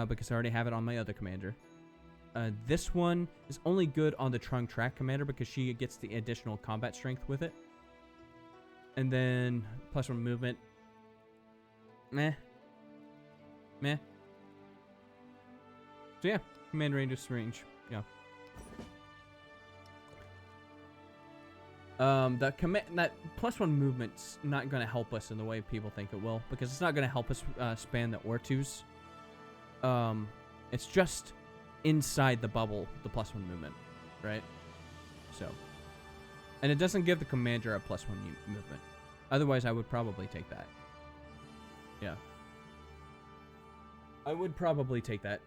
Speaker 1: Because I already have it on my other commander. This one is only good on the Trung Track commander because she gets the additional combat strength with it. And then +1 movement. Meh. Meh. So yeah, command radius range. Yeah. That +1 movement's not going to help us in the way people think it will, because it's not going to help us span the Ortoos. It's just inside the bubble, the +1 movement, right? So, and it doesn't give the commander a +1 movement. Otherwise, I would probably take that. Yeah, I would probably take that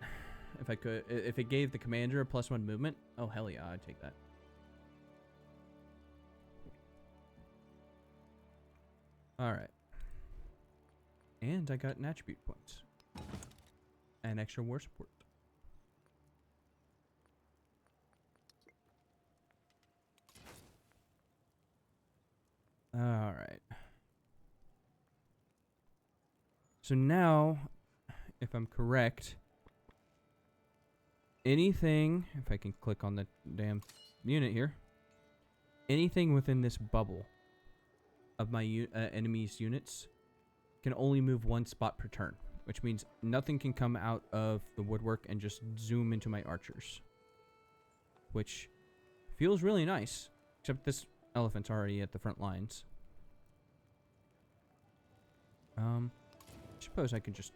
Speaker 1: if I could. If it gave the commander a +1 movement, oh hell yeah, I'd take that. All right, and I got an attribute points and extra war support. Alright. So now, if I'm correct, anything, if I can click on the damn unit here, anything within this bubble of my enemy's units can only move one spot per turn, which means nothing can come out of the woodwork and just zoom into my archers, which feels really nice, except this elephant's already at the front lines. I suppose I could just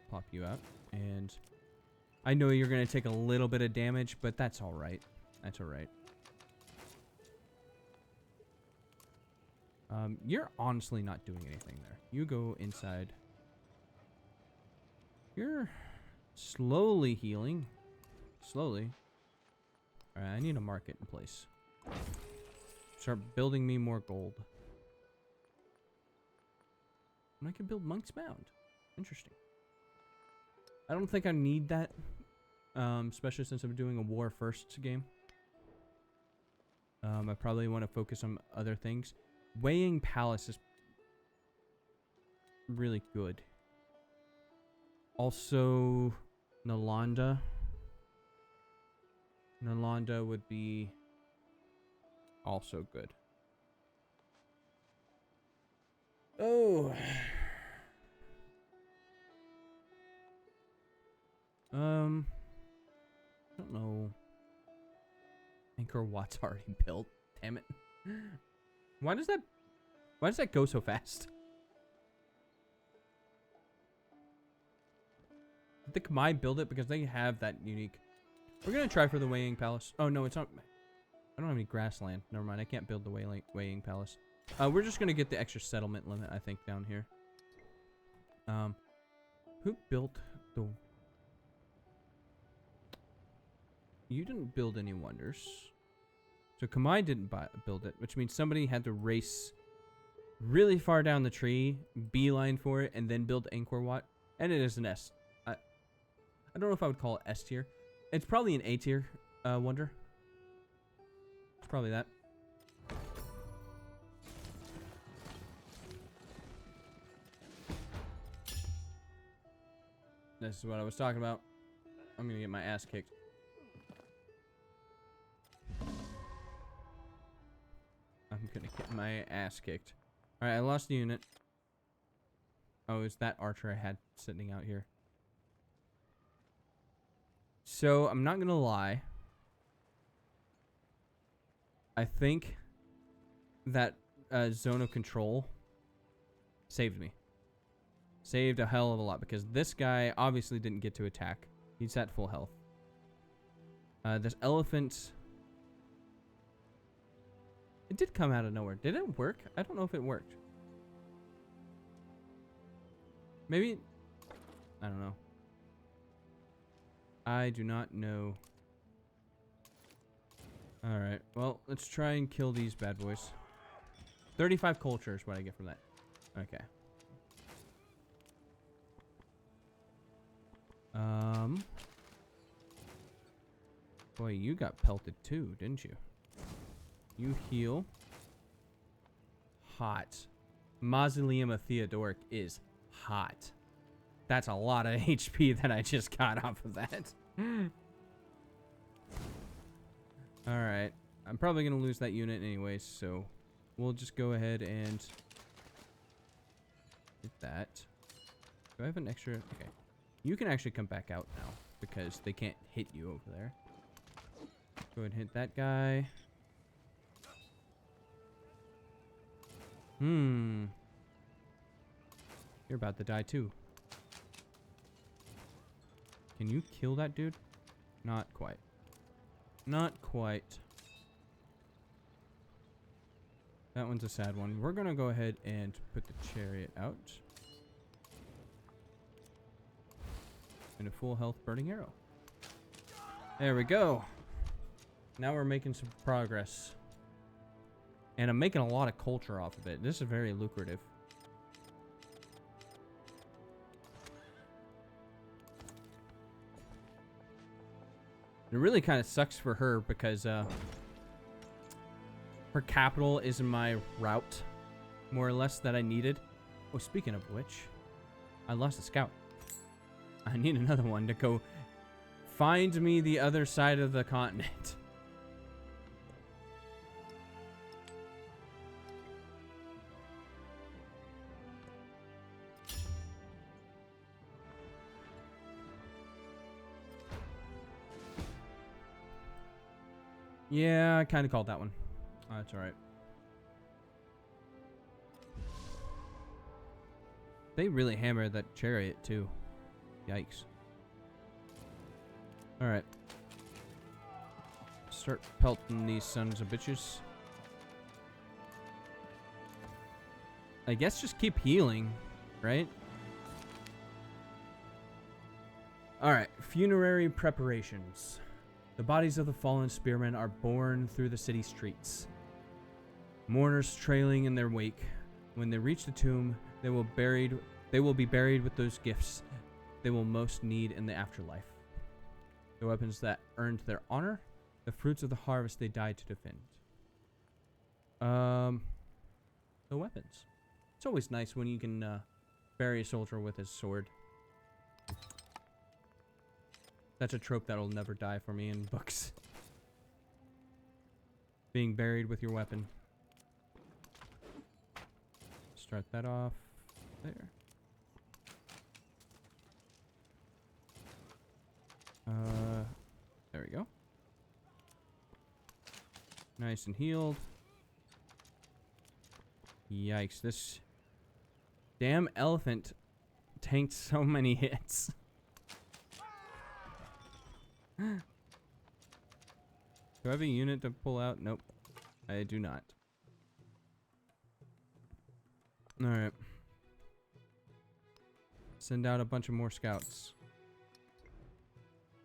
Speaker 1: plop you out, and I know you're going to take a little bit of damage, but that's alright. That's alright. You're honestly not doing anything there. You go inside. You're slowly healing. Slowly. Alright, I need a market in place. Start building me more gold. And I can build Monk's Mound. Interesting. I don't think I need that. Especially since I'm doing a war first game. I probably want to focus on other things. Weighing Palace is really good. Also, Nalanda. Nalanda would be also good. Oh. I don't know. Angkor Wat's already built. Damn it. Why does that go so fast? I think Mai build it because they have that unique. We're gonna try for the Weighing Palace. Oh no, it's not. I don't have any grassland. Never mind. I can't build the Weighing Palace. We're just gonna get the extra settlement limit, I think, down here. Who built the? You didn't build any wonders. So Kamai didn't build it, which means somebody had to race really far down the tree, beeline for it, and then build Angkor Wat. And it is an S. I don't know if I would call it S tier. It's probably an A tier wonder. It's probably that. This is what I was talking about. I'm gonna get my ass kicked. I'm gonna get my ass kicked. Alright, I lost the unit. Oh, it's that archer I had sitting out here. So, I'm not gonna lie. I think that zone of control saved me. Saved a hell of a lot, because this guy obviously didn't get to attack. He's at full health. This elephant... It did come out of nowhere. Did it work? I don't know if it worked. Maybe... I don't know. I do not know. Alright, well, let's try and kill these bad boys. 35 culture is what I get from that. Okay. Boy, you got pelted too, didn't you? You heal. Hot. Mausoleum of Theodoric is hot. That's a lot of HP that I just got off of that. Alright. I'm probably going to lose that unit anyways, so we'll just go ahead and hit that. Do I have an extra? Okay. You can actually come back out now because they can't hit you over there. Go ahead and hit that guy. You're about to die too. Can you kill that dude? Not quite. Not quite. That one's a sad one. We're gonna go ahead and put the chariot out. And a full health burning arrow. There we go. Now we're making some progress. And I'm making a lot of culture off of it. This is very lucrative. It really kind of sucks for her because Her capital is in my route, more or less, that I needed. Oh, speaking of which, I lost a scout. I need another one to go find me the other side of the continent. Yeah, I kind of called that one. Oh, that's alright. They really hammered that chariot, too. Yikes. Alright. Start pelting these sons of bitches. I guess just keep healing, right? Alright, funerary preparations. The bodies of the fallen spearmen are borne through the city streets, mourners trailing in their wake. When they reach the tomb, they will be buried with those gifts they will most need in the afterlife. The weapons that earned their honor, the fruits of the harvest they died to defend. The weapons. It's always nice when you can bury a soldier with his sword. That's a trope that'll never die for me in books. Being buried with your weapon. Start that off there. There we go. Nice and healed. Yikes, this damn elephant tanked so many hits. Do I have a unit to pull out? Nope. I do not. Alright. Send out a bunch of more scouts.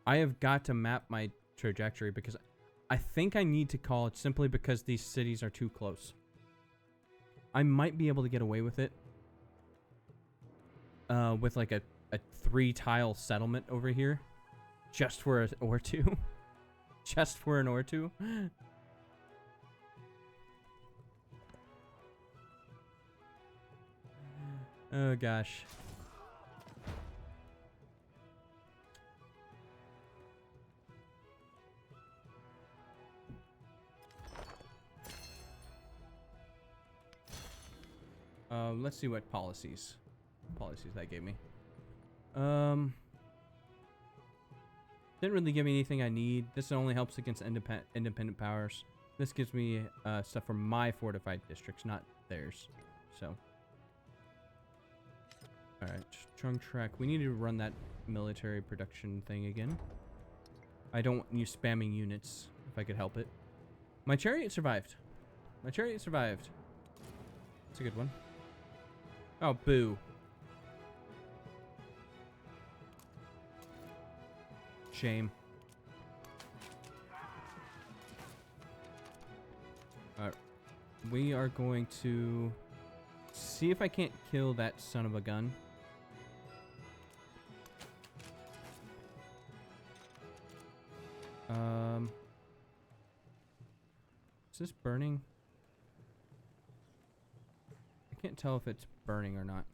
Speaker 1: I have got to map my trajectory because I think I need to call it simply because these cities are too close. I might be able to get away with it. With like a 3-tile settlement over here. Just for an Ortoo. Just for an Ortoo. Oh gosh. Let's see what policies that gave me. Didn't really give me anything I need. This only helps against independent powers. This gives me stuff for my fortified districts, not theirs. So, all right, strong track. We need to run that military production thing again. I don't want you spamming units if I could help it. My chariot survived. My chariot survived. That's a good one. Oh, boo. Shame. Alright. We are going to see if I can't kill that son of a gun. Is this burning? I can't tell if it's burning or not.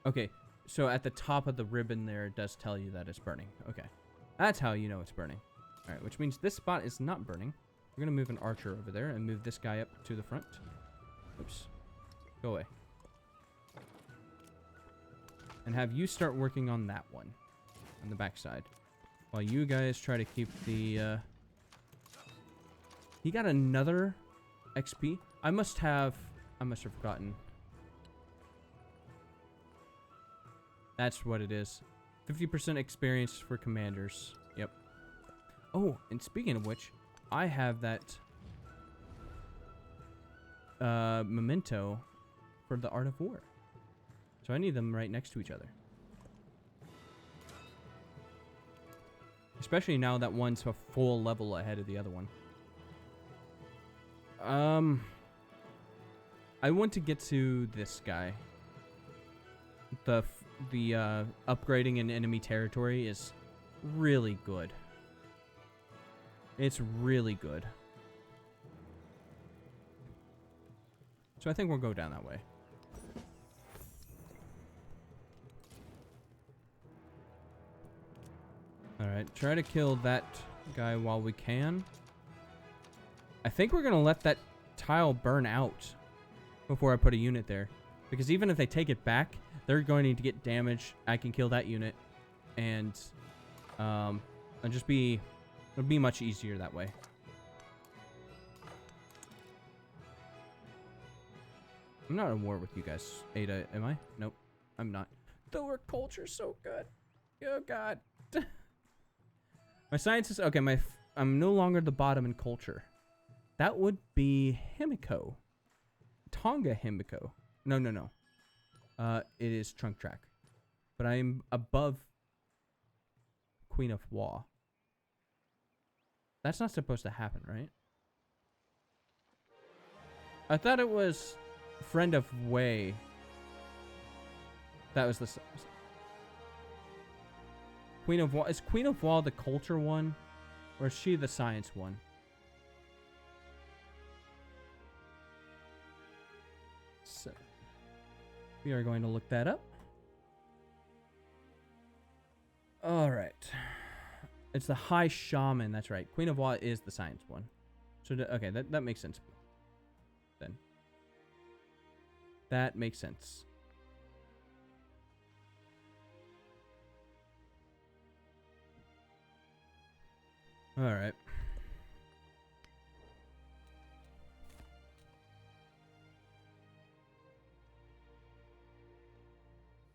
Speaker 1: Okay, so at the top of the ribbon there, it does tell you that it's burning. Okay, that's how you know it's burning. All right, which means this spot is not burning. We're going to move an archer over there and move this guy up to the front. Oops. Go away. And have you start working on that one. On the backside. While you guys try to keep the... He got another XP? I must have forgotten. That's what it is. 50% experience for commanders. Yep. Oh, and speaking of which, I have that memento for the Art of War. So I need them right next to each other. Especially now that one's a full level ahead of the other one. I want to get to this guy. The upgrading in enemy territory is really good. It's really good. So I think we'll go down that way. Alright, try to kill that guy while we can. I think we're going to let that tile burn out before I put a unit there. Because even if they take it back, they're going to get damaged. I can kill that unit. And it'll be much easier that way. I'm not at war with you guys, Ada, am I? Nope, I'm not. Though our culture's so good. Oh, God. My science is... Okay, I'm no longer the bottom in culture. That would be Himiko. Tonga Himiko. No. It is Trunk Track. But I'm above Queen of Wa. That's not supposed to happen, right? I thought it was Friend of Wei. That was the... Queen of Wa. Is Queen of Wa the culture one? Or is she the science one? So, we are going to look that up. Alright. It's the High Shaman, that's right. Queen of Wa is the science one. So, okay, that makes sense. Then. That makes sense. Alright.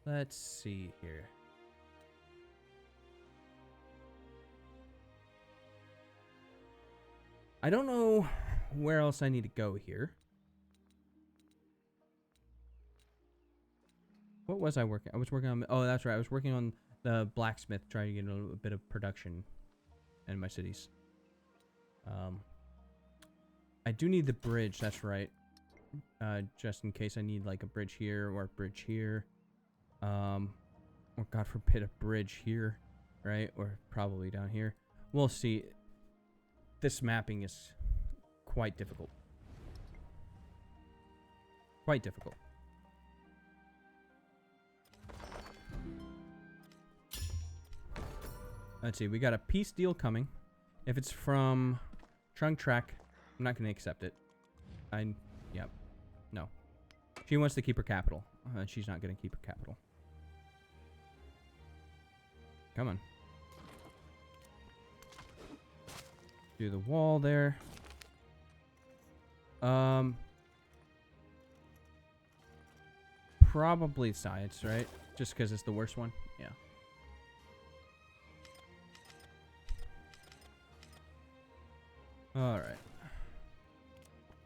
Speaker 1: Let's see here. I don't know where else I need to go here. What was I working? I was working on... Oh, that's right. I was working on the blacksmith, trying to get a bit of production in my cities. I do need the bridge. That's right. Just in case I need like a bridge here or a bridge here. Or God forbid a bridge here, right? Or probably down here. We'll see. This mapping is quite difficult. Quite difficult. Let's see. We got a peace deal coming. If it's from Trunk Track, I'm not going to accept it. Yep. No. She wants to keep her capital. She's not going to keep her capital. Come on. Do the wall there. Probably science, right? Just because it's the worst one? Yeah. Alright.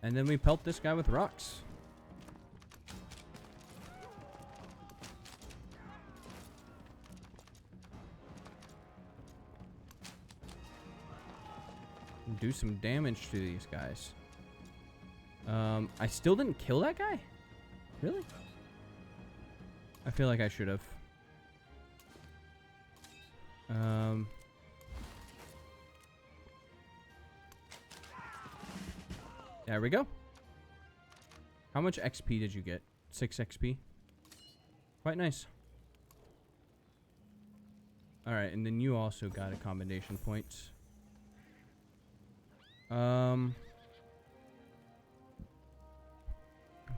Speaker 1: And then we pelt this guy with rocks. Do some damage to these guys. I still didn't kill that guy? Really? I feel like I should have. There we go. How much XP did you get? 6 XP? Quite nice. Alright, and then you also got a commendation point.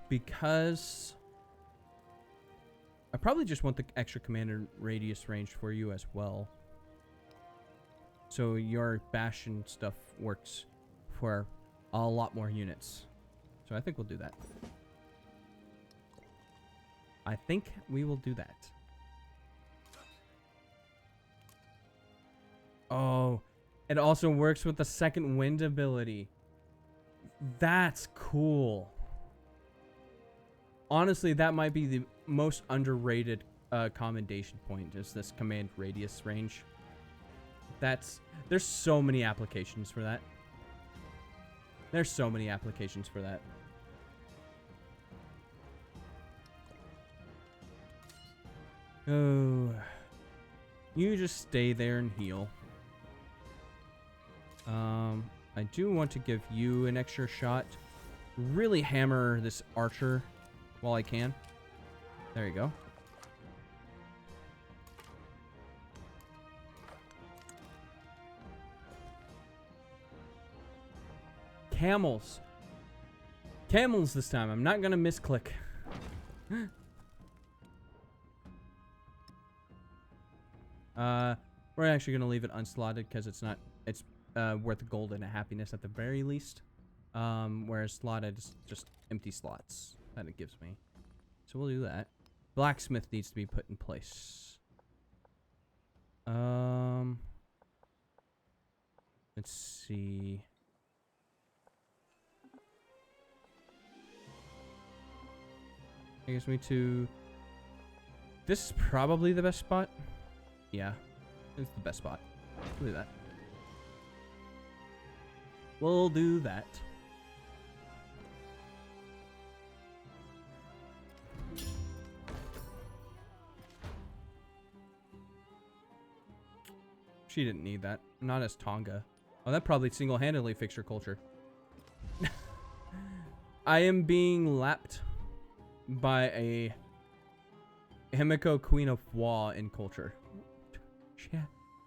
Speaker 1: Because I probably just want the extra commander radius range for you as well. So your Bastion stuff works for a lot more units. So I think we'll do that. I think we will do that. Oh, it also works with the second wind ability. That's cool. Honestly, that might be the most underrated commendation point, is this command radius range. There's so many applications for that. There's so many applications for that. Oh. You just stay there and heal. I do want to give you an extra shot. Really hammer this archer while I can. There you go. Camels. Camels this time. I'm not gonna misclick. We're actually gonna leave it unslotted because it's not. It's worth a gold and a happiness at the very least. Whereas slotted is just empty slots that it gives me. So we'll do that. Blacksmith needs to be put in place. Let's see. I guess me to. This is probably the best spot. Yeah, it's the best spot. We'll do that. We'll do that. She didn't need that. Not as Tonga. Oh, that probably single-handedly fixed your culture. I am being lapped by a Himiko Queen of Wa in culture.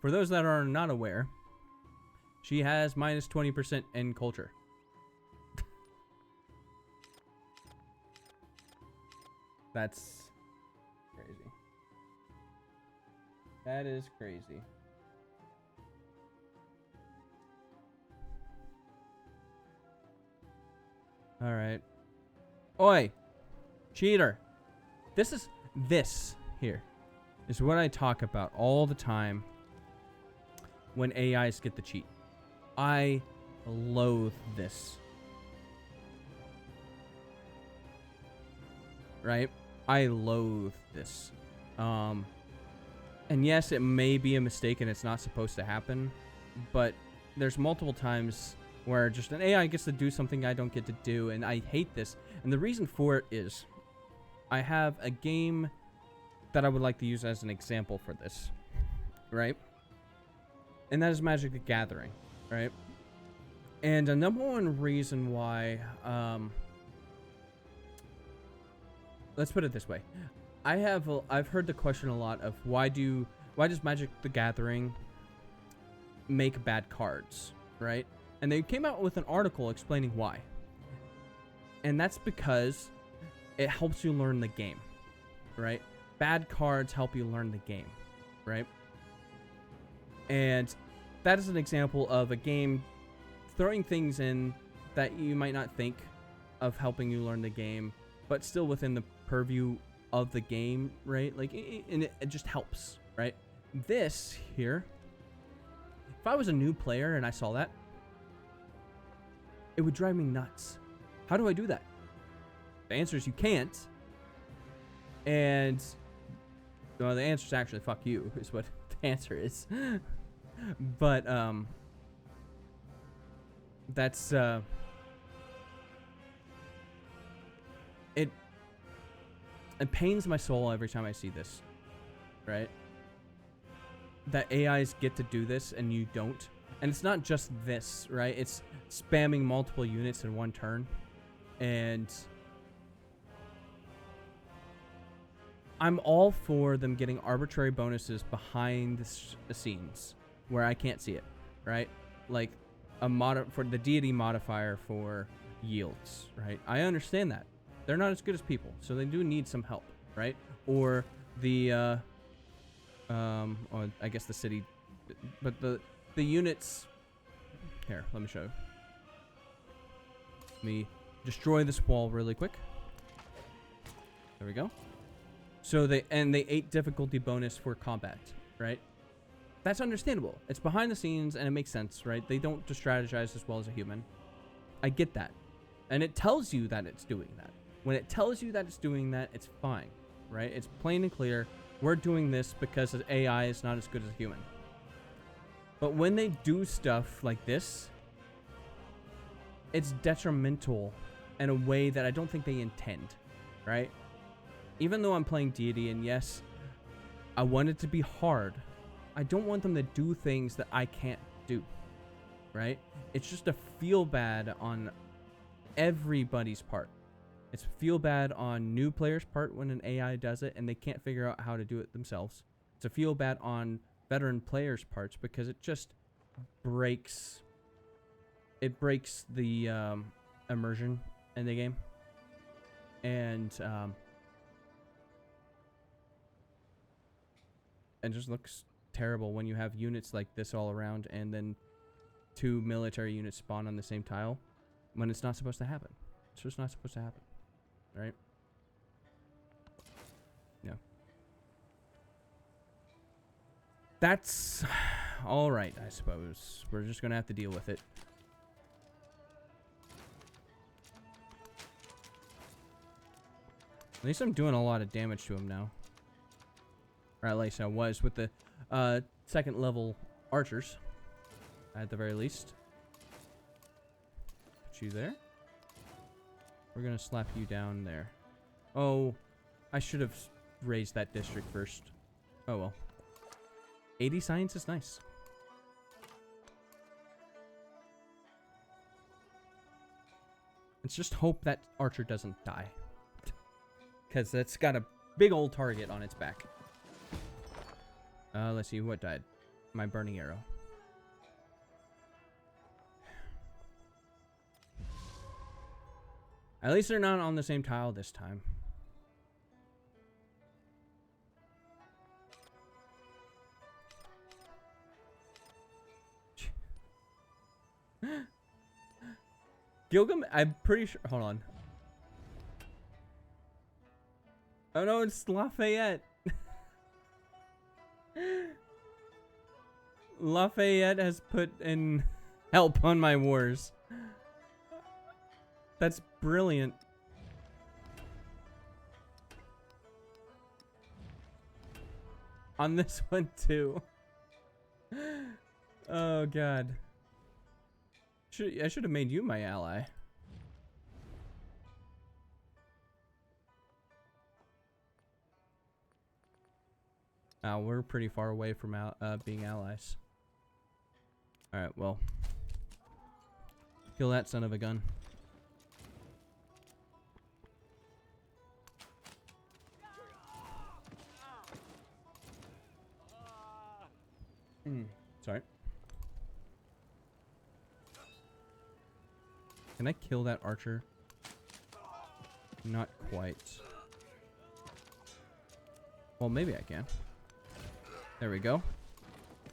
Speaker 1: For those that are not aware, she has minus 20% in culture. That's crazy. That is crazy. All right. Oi, cheater. This here is what I talk about all the time when AIs get the cheat. I loathe this. Right? I loathe this. And yes, it may be a mistake and it's not supposed to happen, but there's multiple times where just an AI gets to do something I don't get to do, and I hate this. And the reason for it is I have a game that I would like to use as an example for this, right? And that is Magic the Gathering, right? And the number one reason why, let's put it this way. I've heard the question a lot of why does Magic the Gathering make bad cards, right? And they came out with an article explaining why. And that's because it helps you learn the game, right? Bad cards help you learn the game, right? And that is an example of a game throwing things in that you might not think of helping you learn the game, but still within the purview of the game, right? Like, and it just helps, right? This here, if I was a new player and I saw that, it would drive me nuts. How do I do that? The answer is you can't. And well, the answer is actually fuck you, is what the answer is. But that's it pains my soul every time I see this, right? That AIs get to do this and you don't. And it's not just this, right? It's spamming multiple units in one turn. And I'm all for them getting arbitrary bonuses behind the scenes where I can't see it, right? Like for the deity modifier for yields, right? I understand that. They're not as good as people, so they do need some help, right? Or the or I guess the city, but the units. Here, let me show you. Let me destroy this wall really quick. There we go. So they 8 difficulty bonus for combat, right? That's understandable. It's behind the scenes and it makes sense, right? They don't just strategize as well as a human. I get that. And it tells you that it's doing that. When it tells you that it's doing that, it's fine, right? It's plain and clear. We're doing this because the AI is not as good as a human. But when they do stuff like this, it's detrimental in a way that I don't think they intend, right? Even though I'm playing deity, and yes, I want it to be hard, I don't want them to do things that I can't do, right? It's just a feel bad on everybody's part. It's feel bad on new players' part when an AI does it and they can't figure out how to do it themselves. It's a feel bad on veteran players' parts because it just breaks the immersion in the game. And it just looks terrible when you have units like this all around and then 2 military units spawn on the same tile when it's not supposed to happen. It's just not supposed to happen, right? No. That's all right, I suppose. We're just gonna have to deal with it. At least I'm doing a lot of damage to him now. Or at least I was with the second level archers. At the very least. Put you there. We're gonna slap you down there. Oh, I should have raised that district first. Oh well. 80 science is nice. Let's just hope that archer doesn't die. Because that's got a big old target on its back. Let's see what died. My burning arrow. At least they're not on the same tile this time. Gilgam, I'm pretty sure. Hold on. Oh no, it's Lafayette. Lafayette has put in help on my wars. That's brilliant. On this one too. Oh god. I should have made you my ally. We're pretty far away from being allies. Alright, well. Kill that son of a gun. Sorry. Can I kill that archer? Not quite. Well, maybe I can. There we go.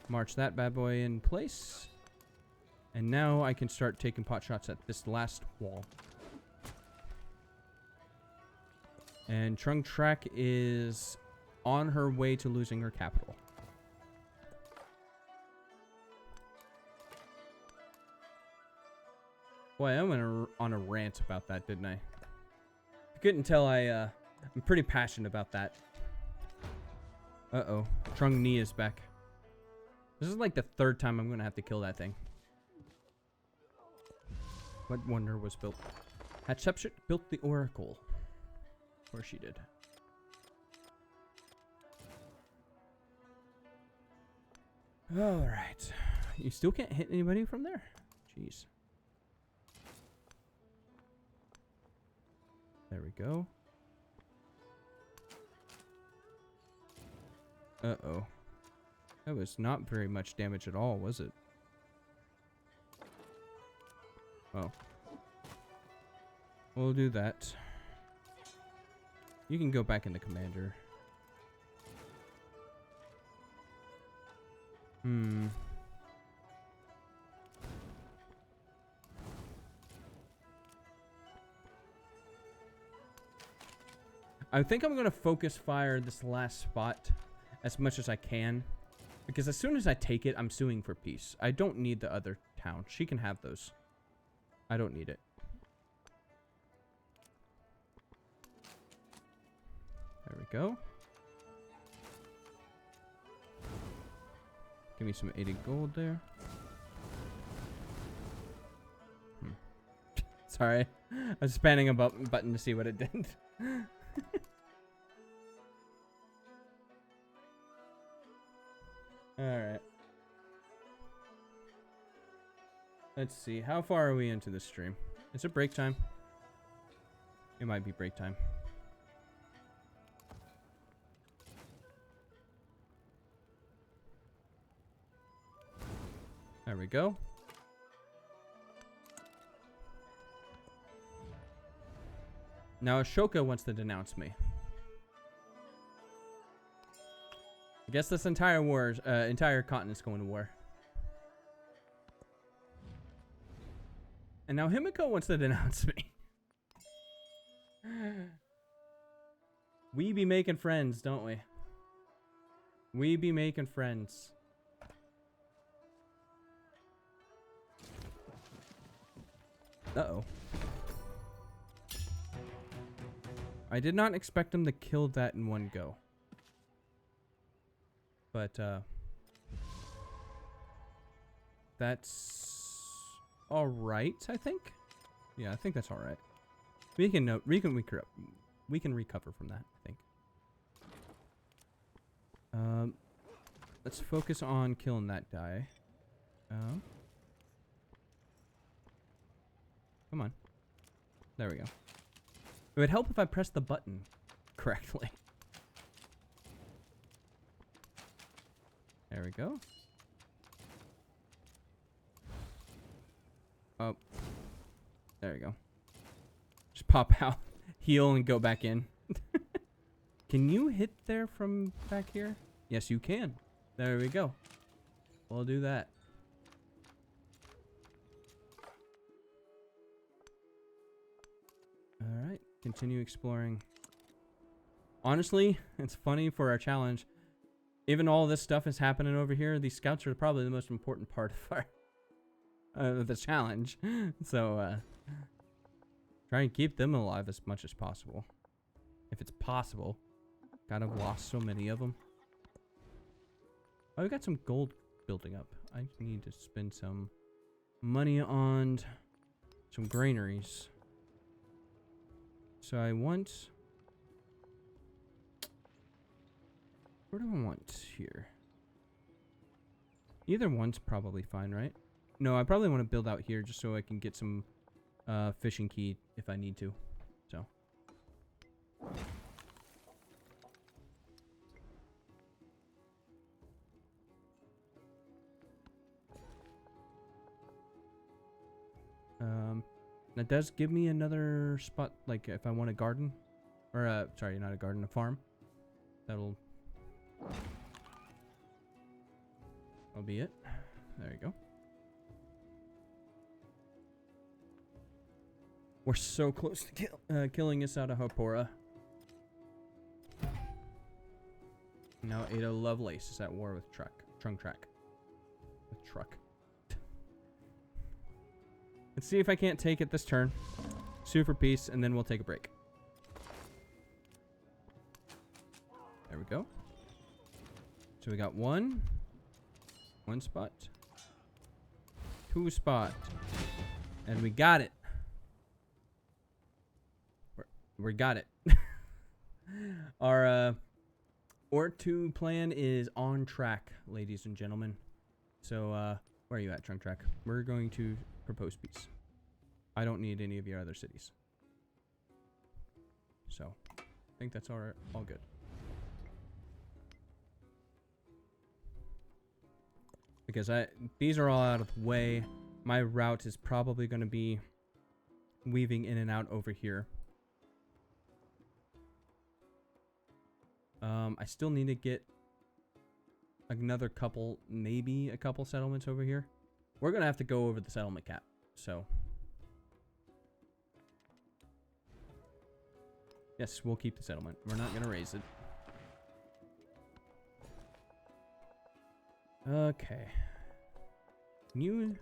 Speaker 1: March that bad boy in place. And now I can start taking pot shots at this last wall. And Trung Trak is on her way to losing her capital. Boy, I went on a rant about that, didn't I? You couldn't tell I'm pretty passionate about that. Uh-oh. Trung Ni is back. This is like the 3rd time I'm going to have to kill that thing. What wonder was built? Hatshepsut built the oracle. Or she did. Alright. You still can't hit anybody from there? Jeez. There we go. Uh-oh. That was not very much damage at all, was it? Oh. We'll do that. You can go back in the commander. I think I'm going to focus fire this last spot as much as I can. Because as soon as I take it, I'm suing for peace. I don't need the other town. She can have those. I don't need it. There we go. Give me some 80 gold there. Sorry. I was spanning a button to see what it did. Alright. Let's see. How far are we into this stream? Is it break time? It might be break time. There we go. Now Ashoka wants to denounce me. I guess this entire continent's going to war. And now Himiko wants to denounce me. We be making friends, don't we? We be making friends. Uh-oh. I did not expect them to kill that in one go. But, that's alright, I think? Yeah, I think that's alright. We can recover from that, I think. Let's focus on killing that guy. Come on. There we go. It would help if I pressed the button correctly. There we go. Oh. There we go. Just pop out, heal, and go back in. Can you hit there from back here? Yes, you can. There we go. We'll do that. Alright, continue exploring. Honestly, it's funny for our challenge. Even all this stuff is happening over here, these scouts are probably the most important part of our the challenge. So try and keep them alive as much as possible. If it's possible. God, I've lost so many of them. Oh, we got some gold building up. I need to spend some money on some granaries. So I want... Where do I want here? Either one's probably fine, right? No, I probably want to build out here just so I can get some fishing key if I need to. So. That does give me another spot, like if I want a garden. Or, sorry, not a garden, a farm. That'll be it. There you go. We're so close to killing us out of Hapora. Now Ada Lovelace is at war with Trunk Track. With Truck. Let's see if I can't take it this turn. Sue for peace, and then we'll take a break. There we go. So we got one spot, 2 spot, and we got it. We got it. Our Ortoo plan is on track, ladies and gentlemen. So where are you at, Trunk Track? We're going to propose peace. I don't need any of your other cities. So I think that's all good. Because these are all out of the way. My route is probably going to be weaving in and out over here. I still need to get another couple, maybe a couple settlements over here. We're going to have to go over the settlement cap. So yes, we'll keep the settlement. We're not going to raise it. Okay. You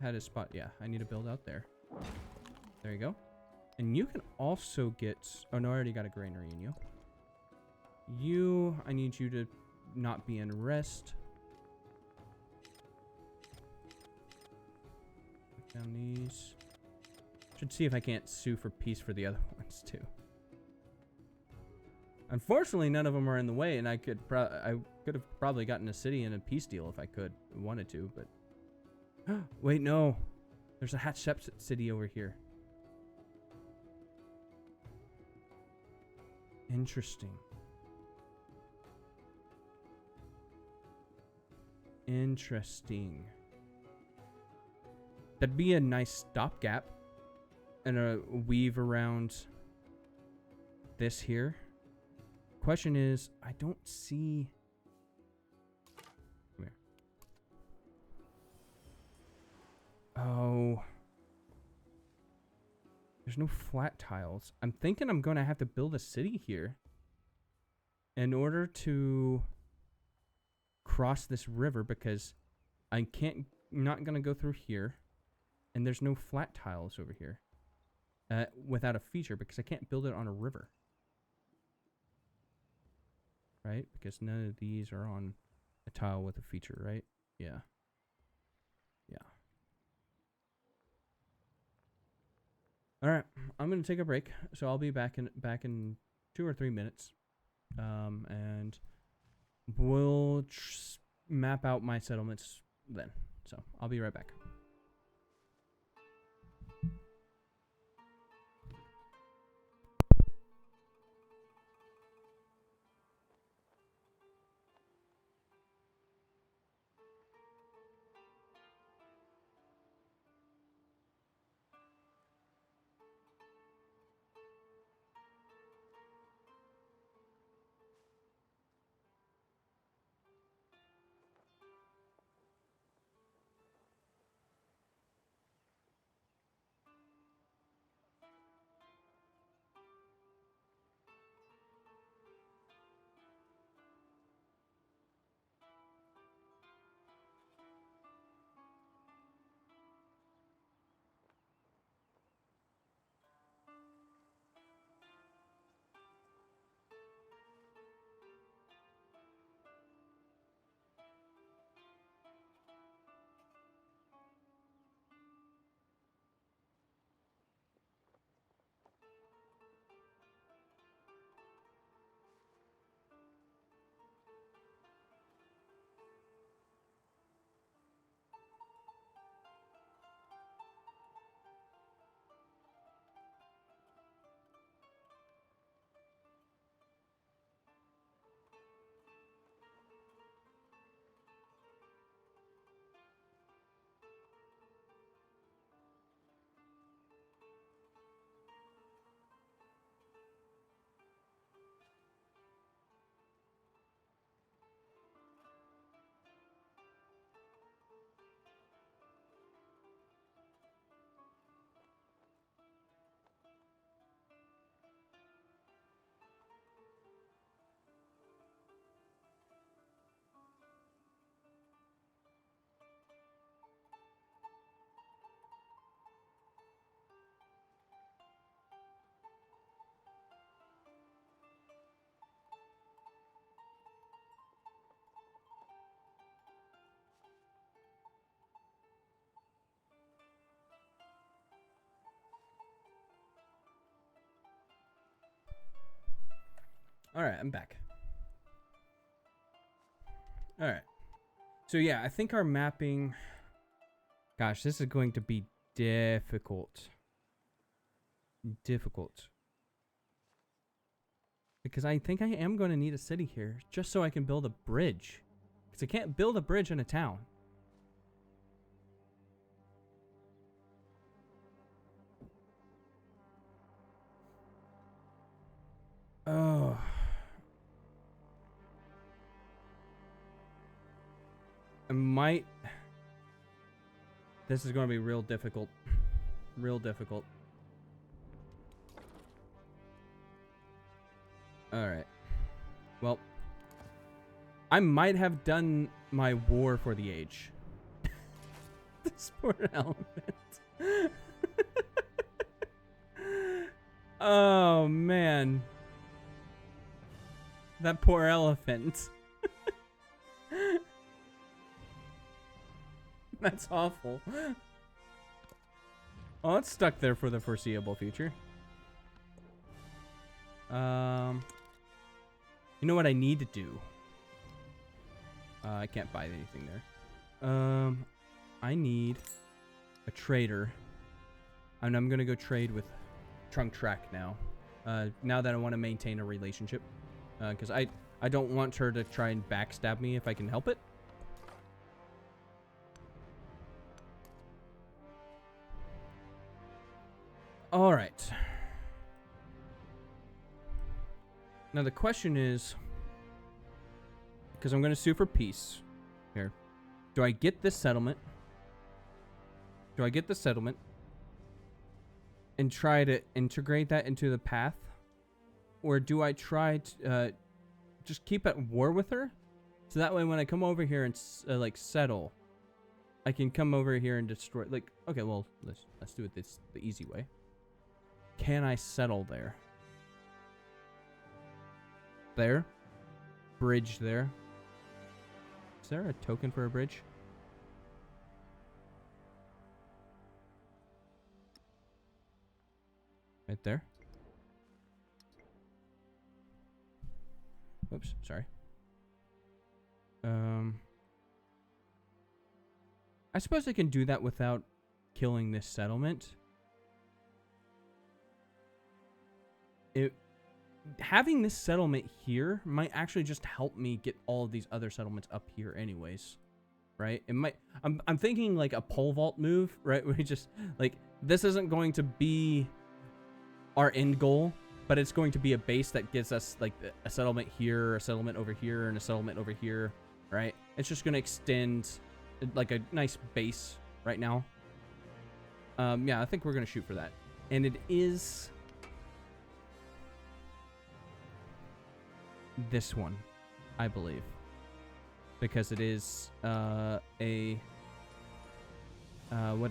Speaker 1: had a spot. Yeah, I need to build out there. There you go. And you can also get... Oh, no, I already got a granary in you. I need you to not be in rest. Put down these. Should see if I can't sue for peace for the other ones, too. Unfortunately, none of them are in the way, and I could have probably gotten a city and a peace deal if I wanted to, but... Wait, no. There's a Hatshepsut city over here. Interesting. Interesting. That'd be a nice stopgap. And a weave around this here. Question is, I don't see... Come here. Oh. There's no flat tiles. I'm thinking I'm going to have to build a city here in order to cross this river, because I can't, not going to go through here, and there's no flat tiles over here without a feature, because I can't build it on a river. Right? Because none of these are on a tile with a feature, right? Yeah. Yeah. All right, I'm gonna take a break, so I'll be back in 2 or 3 minutes, and we'll map out my settlements then. So I'll be right back. All right, I'm back. All right. So yeah, I think our mapping... Gosh, this is going to be difficult. Difficult. Because I think I am going to need a city here, just so I can build a bridge. Because I can't build a bridge in a town. Oh... I might... This is going to be real difficult. Real difficult. Alright. Well, I might have done my war for the age. The sport element. Oh, man. That poor elephant. That's awful. Oh, it's stuck there for the foreseeable future. You know what I need to do? I can't buy anything there. I need a trader. And I'm gonna go trade with Trunk Track now. Now that I want to maintain a relationship. Because I don't want her to try and backstab me if I can help it. Alright. Now the question is, because I'm going to sue for peace here. Do I get this settlement? Do I get the settlement and try to integrate that into the path? Or do I try to just keep at war with her? So that way when I come over here and like settle, I can come over here and destroy, like, okay, well, let's do it the easy way. Can I settle there? There. Bridge there. Is there a token for a bridge? Right there. Oops, sorry. I suppose I can do that without killing this settlement. Having this settlement here might actually just help me get all of these other settlements up here anyways, right? It might, I'm thinking like a pole vault move, right? Where we just, like, this isn't going to be our end goal, but it's going to be a base that gives us like a settlement here, a settlement over here, and a settlement over here, right? It's just going to extend like a nice base right now. Yeah, I think we're going to shoot for that. And it is this one, I believe, because it is what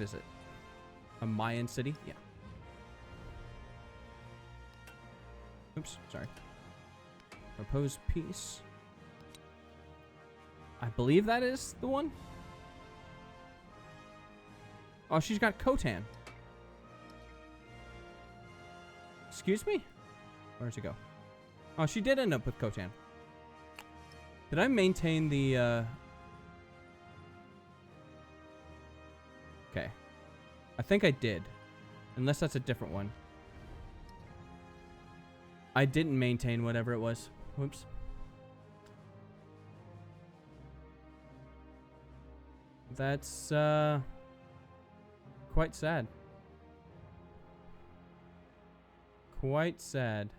Speaker 1: is it? A Mayan city? Yeah. Oops, sorry. Propose peace. I believe that is the one. Oh, she's got Khotan. Excuse me? Where's it go? Oh, she did end up with Khotan. Did I maintain the, Okay. I think I did. Unless that's a different one. I didn't maintain whatever it was. Whoops. That's, quite sad. Quite sad.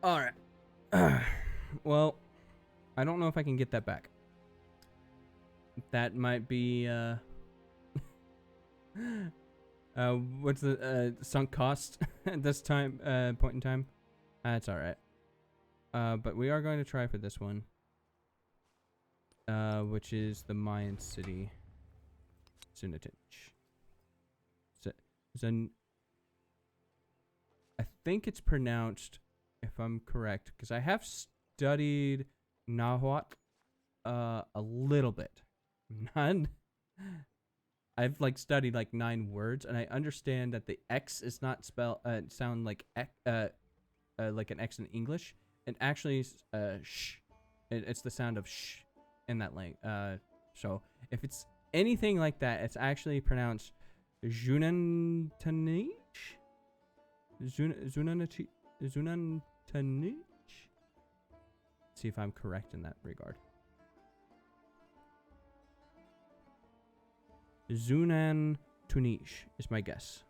Speaker 1: Alright. Well, I don't know if I can get that back. That might be, what's the, sunk cost at this time, point in time? That's alright. But we are going to try for this one. Which is the Mayan city. Zunatich. I think it's pronounced, if I'm correct, because I have studied Nahuatl a little bit. None. I've like studied like 9 words, and I understand that the X is not sound like like an X in English. It actually is sh. It's the sound of sh in that language. So if it's anything like that, it's actually pronounced Zunantanich. Zunantanich. See if I'm correct in that regard. Zunantanich is my guess.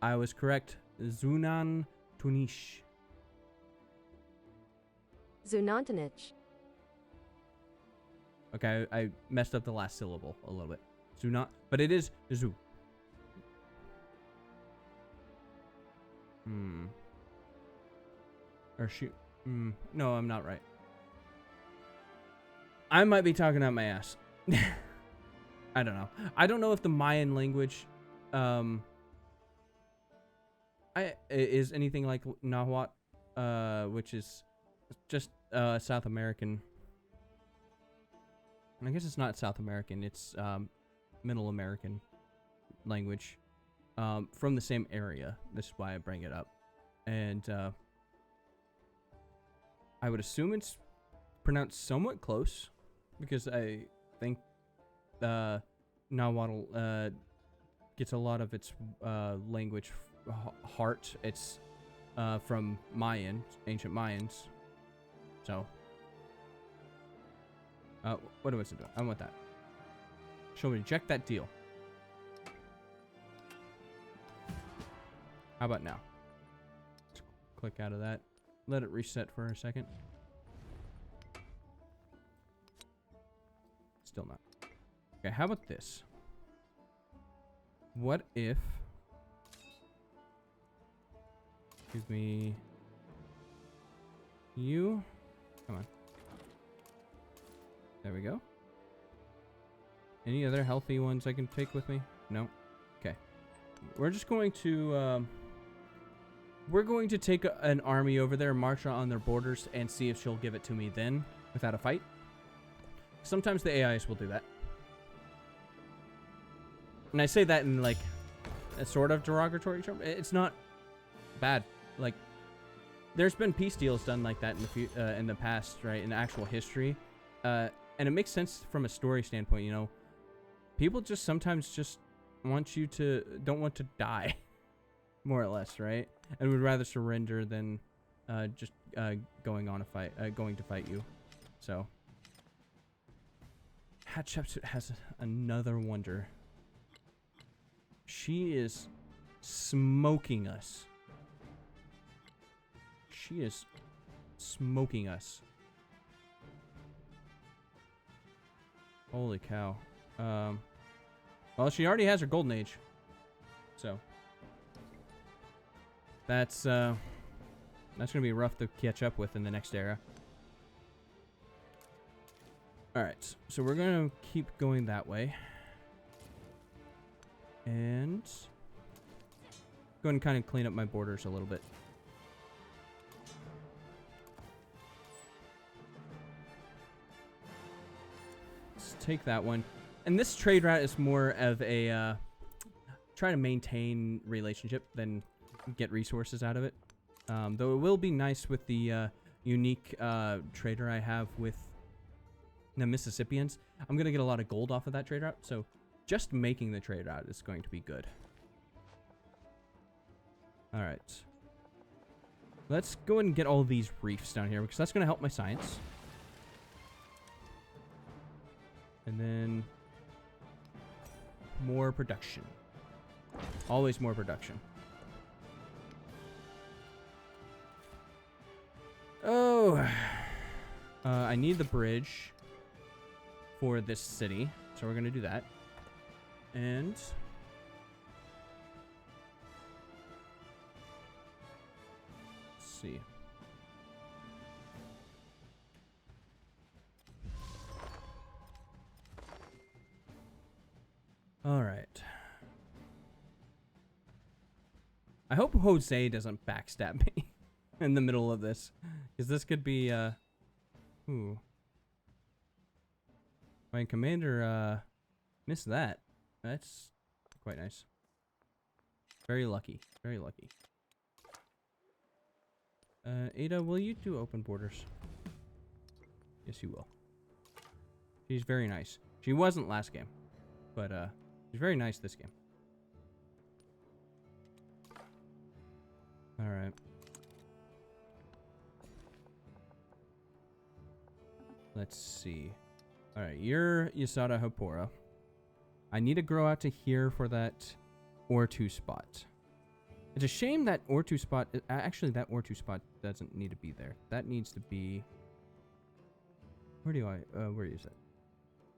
Speaker 1: I was correct. Zunantanich.
Speaker 2: Zunantanich.
Speaker 1: Okay, I messed up the last syllable a little bit. But it is Zu. Or shoot. No, I'm not right. I might be talking out my ass. I don't know. I don't know if the Mayan language, is anything like Nahuatl, which is just South American. I guess it's not South American. It's Middle American. language from the same area. This is why I bring it up. And I would assume it's pronounced somewhat close, because I think Nahuatl gets a lot of its language heart. It's from Mayans, ancient Mayans. So, what do I do? I want that. She'll reject that deal. How about now? Let's click out of that. Let it reset for a second. Still not. Okay, how about this? What if... Give me... You? Come on. There we go. Any other healthy ones I can take with me? No? Okay. We're just going to... we're going to take an army over there, march on their borders, and see if she'll give it to me then, without a fight. Sometimes the AIs will do that. And I say that in, like, a sort of derogatory term. It's not bad. Like, there's been peace deals done like that in the past, right? In actual history. And it makes sense from a story standpoint, you know. People just sometimes just don't want to die. More or less, right? And would rather surrender than just going to fight you. So Hatshepsut has another wonder. She is smoking us. She is smoking us. Holy cow. Well, she already has her golden age. So that's gonna be rough to catch up with in the next era. Alright, so we're gonna keep going that way. And go and kind of clean up my borders a little bit. Let's take that one. And this trade route is more of a try to maintain relationship than get resources out of it. Though it will be nice with the unique trader I have with the Mississippians. I'm going to get a lot of gold off of that trade route, so just making the trade route is going to be good. Alright. Let's go and get all these reefs down here, because that's going to help my science. And then more production. Always more production. Oh, I need the bridge for this city, so we're gonna do that. And let's see. All right. I hope Jose doesn't backstab me in the middle of this, because this could be ooh. My commander missed that. That's quite nice. Very lucky. Very lucky. Ada, will you do open borders? Yes, you will. She's very nice. She wasn't last game, but she's very nice this game. All right. Let's see. All right, you're Yasada Hapora. I need to grow out to here for that Ortoo spot. It's a shame that Ortoo spot... Actually, that Ortoo spot doesn't need to be there. That needs to be... Where is it?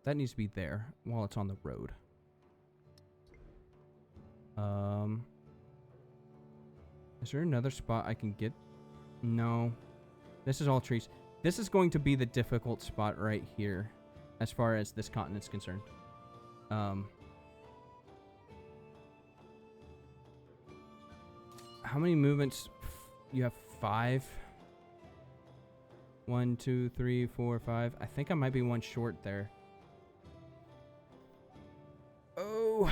Speaker 1: That needs to be there while it's on the road. Is there another spot I can get? No. This is all trees. This is going to be the difficult spot right here, as far as this continent's concerned. How many movements? You have 5? 1, 2, 3, 4, 5. I think I might be one short there. Oh.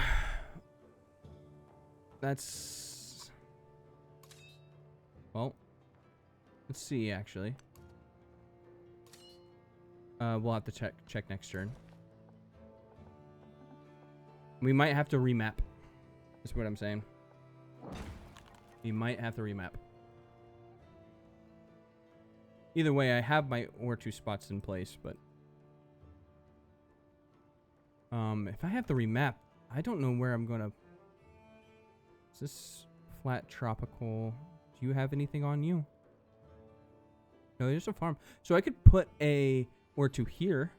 Speaker 1: That's... Well, let's see, actually. We'll have to check next turn. We might have to remap. That's what I'm saying. We might have to remap. Either way, I have my Ortoo spots in place, but... if I have to remap, I don't know where I'm gonna... Is this flat tropical? Do you have anything on you? No, there's a farm. So I could put a Ortoo here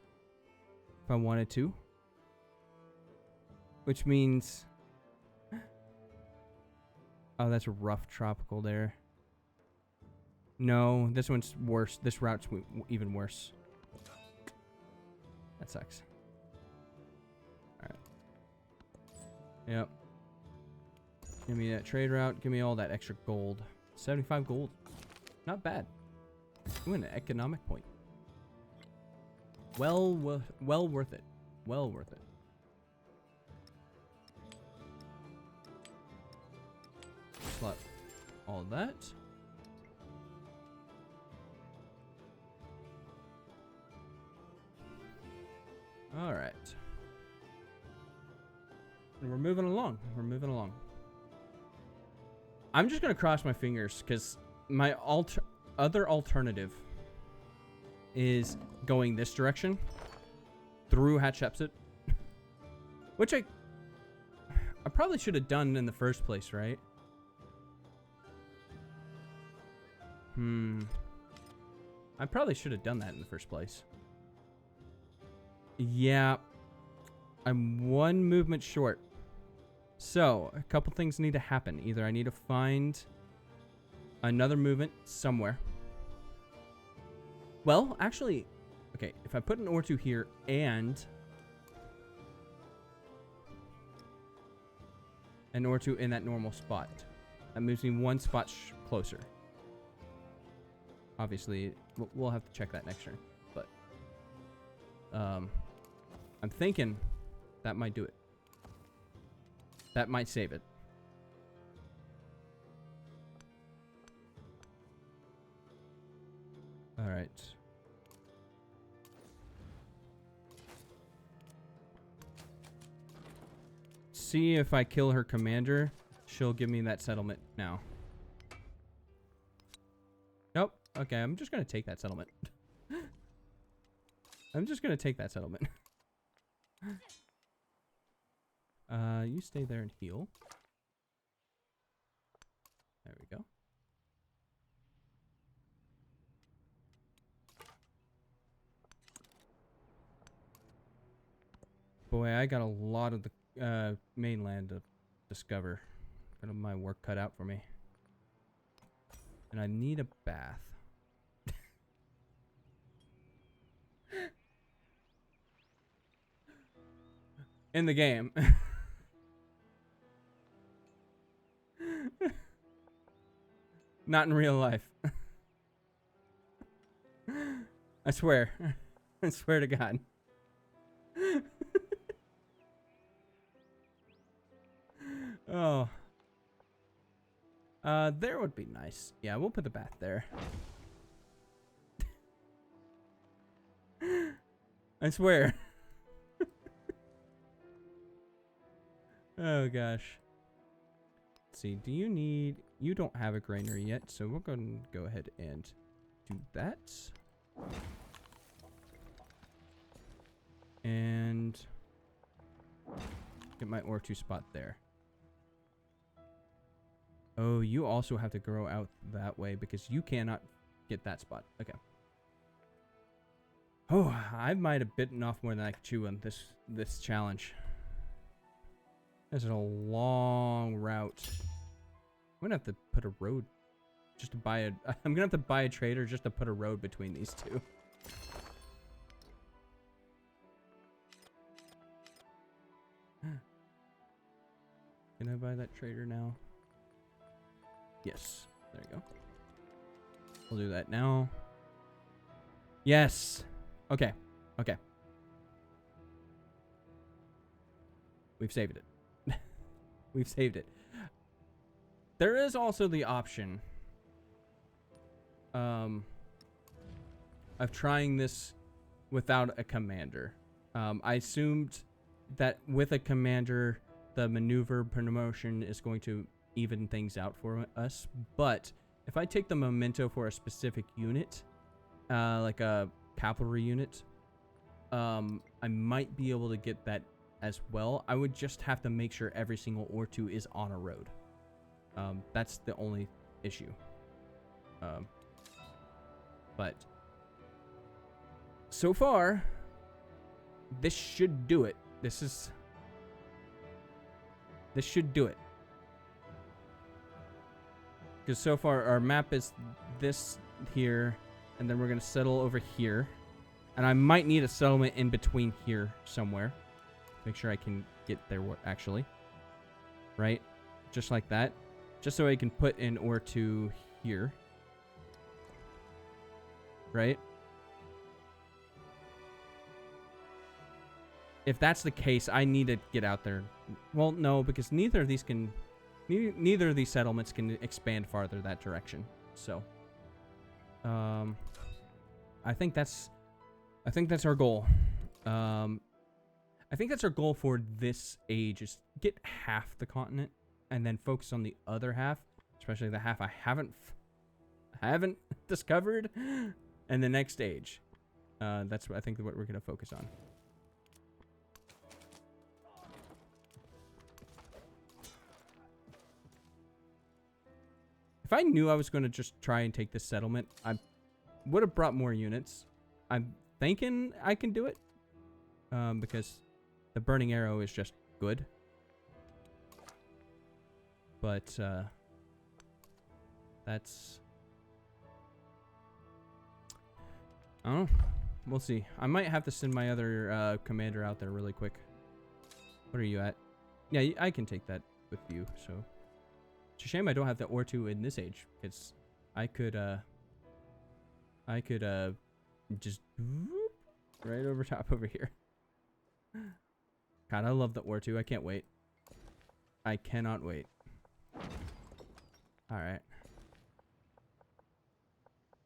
Speaker 1: if I wanted to. Which means... Oh, that's a rough tropical there. No, this one's worse. This route's even worse. That sucks. Alright. Yep. Give me that trade route. Give me all that extra gold. 75 gold. Not bad. Ooh, an economic point. Well worth it. Well worth it. Slot all that. All right. And we're moving along. We're moving along. I'm just going to cross my fingers because my other alternative is going this direction through Hatshepsut, which I probably should have done in the first place, right? I probably should have done that in the first place. Yeah. I'm one movement short. So, a couple things need to happen. Either I need to find another movement somewhere. Well, actually, okay, if I put an Ortoo here and an Ortoo in that normal spot, that moves me one spot closer. Obviously, we'll have to check that next turn, but I'm thinking that might do it. That might save it. All right. See if I kill her commander, she'll give me that settlement now. Nope. Okay, I'm just going to take that settlement. I'm just going to take that settlement. You stay there and heal. There we go. Boy, I got a lot of the mainland to discover. Got my work cut out for me. And I need a bath. In the game. Not in real life. I swear. I swear to God. Oh. There would be nice. Yeah, we'll put the bath there. I swear. Oh gosh. Let's see, do you need... You don't have a granary yet, so we're going to go ahead and do that. And get my Ortoo spot there. Oh, you also have to grow out that way because you cannot get that spot. Okay. Oh, I might have bitten off more than I could chew on this challenge. This is a long route. I'm gonna have to put a road just to buy a... I'm gonna have to buy a trader just to put a road between these two. Can I buy that trader now? Yes. There you go. We'll do that now. Yes. Okay. Okay. We've saved it. We've saved it. There is also the option of trying this without a commander. I assumed that with a commander, the maneuver promotion is going to even things out for us. But if I take the memento for a specific unit, like a cavalry unit, I might be able to get that as well. I would just have to make sure every single Ortoo is on a road. That's the only issue. But so far, this should do it. This should do it. Because so far our map is this here, and then we're going to settle over here. And I might need a settlement in between here somewhere. Make sure I can get there actually. Right? Just like that. Just so I can put an Ortoo here. Right? If that's the case, I need to get out there. Well, no, because neither of these settlements can expand farther that direction. So, I think that's our goal. I think that's our goal for this age, is get half the continent and then focus on the other half, especially the half I haven't discovered, and the next age. That's what I think what we're gonna focus on. If I knew I was going to just try and take this settlement, I would have brought more units. I'm thinking I can do it. Because the burning arrow is just good. But, that's... I don't know. We'll see. I might have to send my other commander out there really quick. What are you at? Yeah, I can take that with you, so... It's a shame I don't have the Ortoo in this age, because I could just right over top over here. God, I love the Ortoo. I can't wait. I cannot wait. All right.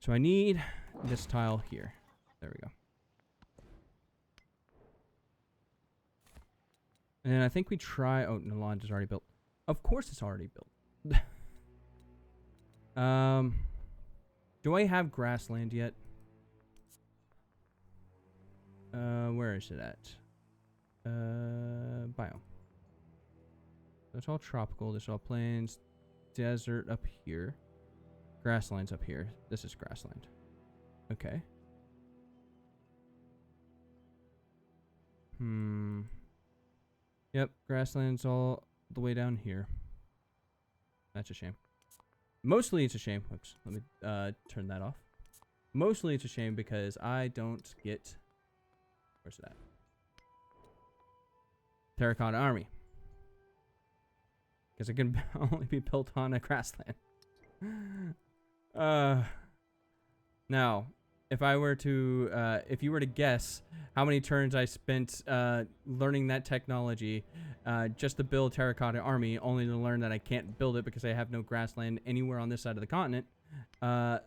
Speaker 1: So I need this tile here. There we go. And I think we try... Oh, Naland is already built. Of course it's already built. Do I have grassland yet? Where is it at? Biome. That's all tropical. This is all plains. Desert up here. Grasslands up here. This is grassland. Okay. Yep, grassland's all the way down here. That's a shame. Mostly it's a shame. Whoops. Let me turn that off. Mostly it's a shame because I don't get... Where's that? Terracotta Army. Because it can only be built on a grassland. Now, if I were to... if you were to guess how many turns I spent learning that technology just to build Terracotta Army, only to learn that I can't build it because I have no grassland anywhere on this side of the continent, the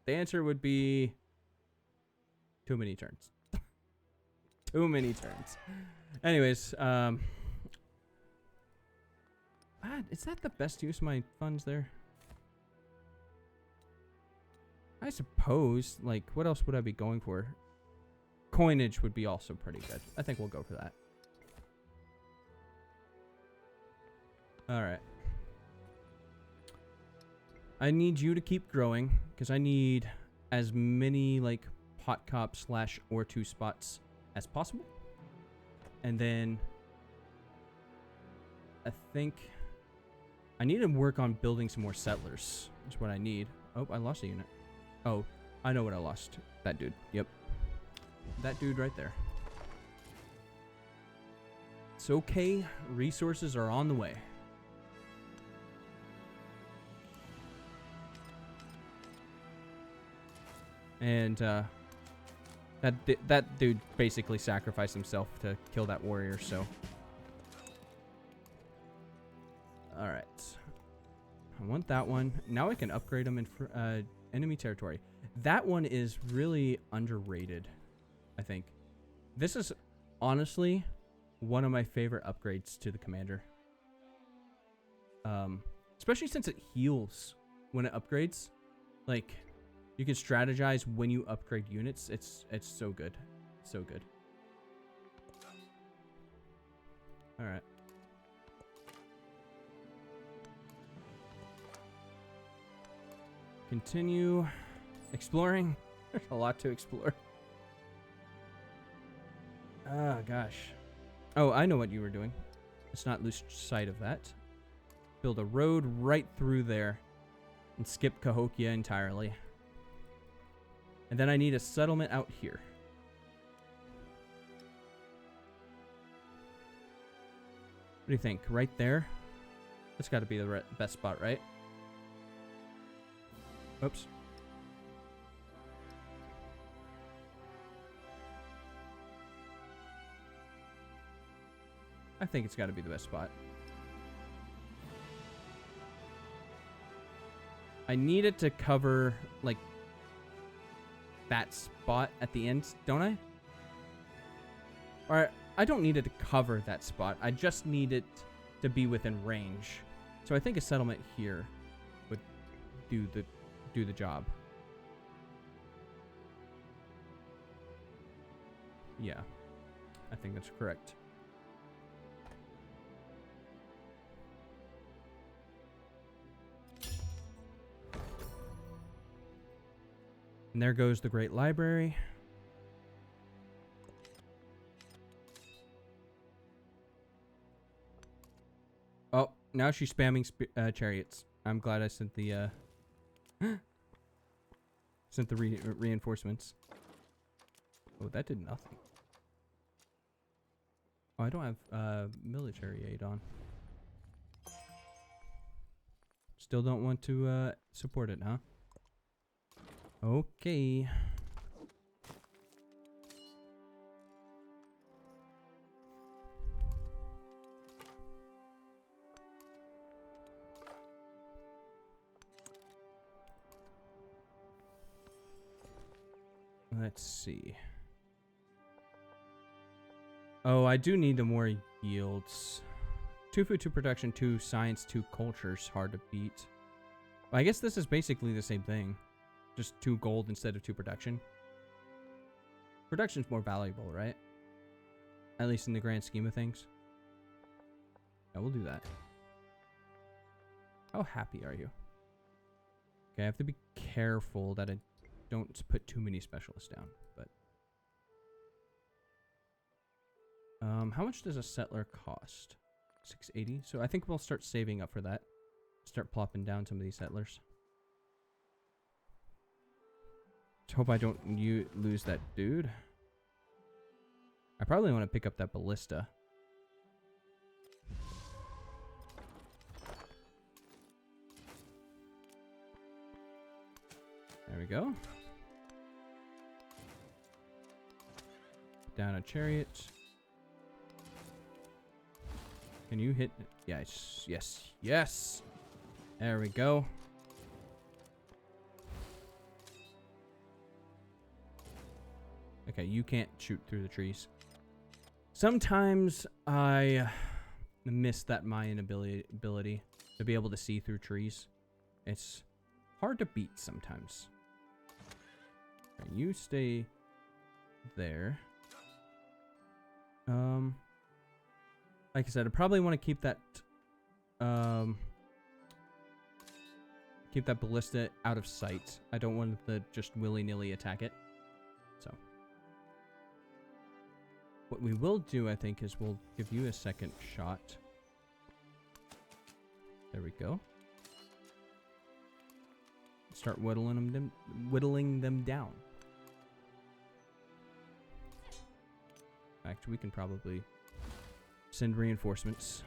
Speaker 1: answer would be too many turns. Too many turns. Anyways, is that the best use of my funds there? I suppose. Like, what else would I be going for? Coinage would be also pretty good. I think we'll go for that. Alright. I need you to keep growing, because I need as many, like, pot cop / Ortoo spots as possible. And then I think I need to work on building some more settlers. That's what I need. Oh, I lost a unit. Oh, I know what I lost. That dude. Yep. That dude right there. It's okay. Resources are on the way. And that dude basically sacrificed himself to kill that warrior, so. Alright. I want that one. Now I can upgrade them in enemy territory. That one is really underrated, I think. This is honestly one of my favorite upgrades to the commander. Especially since it heals when it upgrades. Like, you can strategize when you upgrade units. It's so good. So good. Alright. Continue exploring. There's a lot to explore. Ah, gosh. Oh, I know what you were doing. Let's not lose sight of that. Build a road right through there and skip Cahokia entirely. And then I need a settlement out here. What do you think? Right there? That's got to be the best spot, right? Oops. I think it's got to be the best spot. I need it to cover, like, that spot at the end, don't I? Or, I don't need it to cover that spot. I just need it to be within range. So I think a settlement here would do the job. Yeah, I think that's correct. And there goes the Great Library. Oh, now she's spamming chariots. I'm glad I sent the reinforcements. Oh, that did nothing. Oh, I don't have military aid on. Still don't want to support it, huh? Okay. Let's see. Oh, I do need the more yields. 2 food, 2 production, 2 science, 2 cultures. Hard to beat. Well, I guess this is basically the same thing. Just 2 gold instead of 2 production. Production's more valuable, right? At least in the grand scheme of things. Yeah, we'll do that. How happy are you? Okay, I have to be careful that I don't put too many specialists down, but... how much does a settler cost? 680? So I think we'll start saving up for that. Start plopping down some of these settlers. Let's hope I don't lose that dude. I probably want to pick up that ballista. There we go. Down a chariot. Can you hit? Yes, yes, yes. There we go. Okay, you can't shoot through the trees. Sometimes I miss that Mayan ability to be able to see through trees. It's hard to beat sometimes. Okay, you stay there. Like I said, I probably want to keep that ballista out of sight. I don't want to just willy-nilly attack it. So what we will do, I think, is we'll give you a second shot. There we go. Start whittling them down. In fact, we can probably send reinforcements.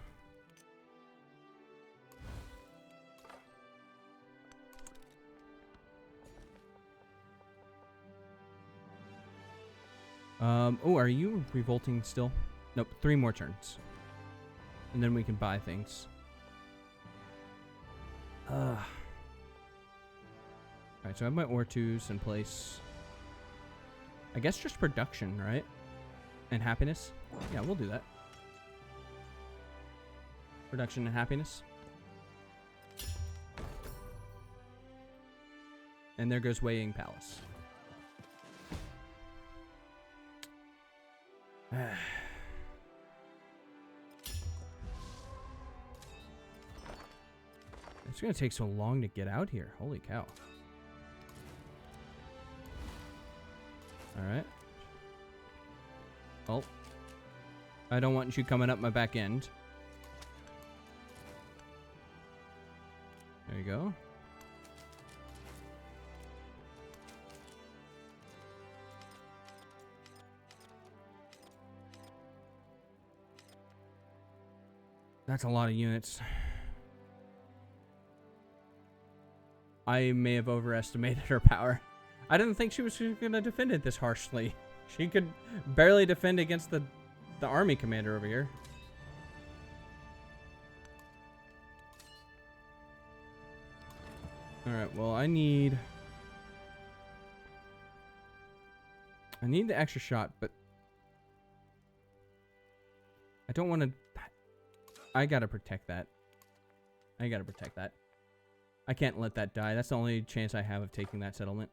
Speaker 1: Oh, are you revolting still? Nope, 3 more turns. And then we can buy things. Alright, so I have my Ortoos in place. I guess just production, right? And happiness? Yeah, we'll do that. Production and happiness. And there goes Weighing Palace. It's gonna take so long to get out here. Holy cow. Alright. Oh. I don't want you coming up my back end. There you go. That's a lot of units. I may have overestimated her power. I didn't think she was going to defend it this harshly. She could barely defend against the army commander over here. Alright, well, I need the extra shot, but I don't want to... I gotta protect that. I gotta protect that. I can't let that die. That's the only chance I have of taking that settlement.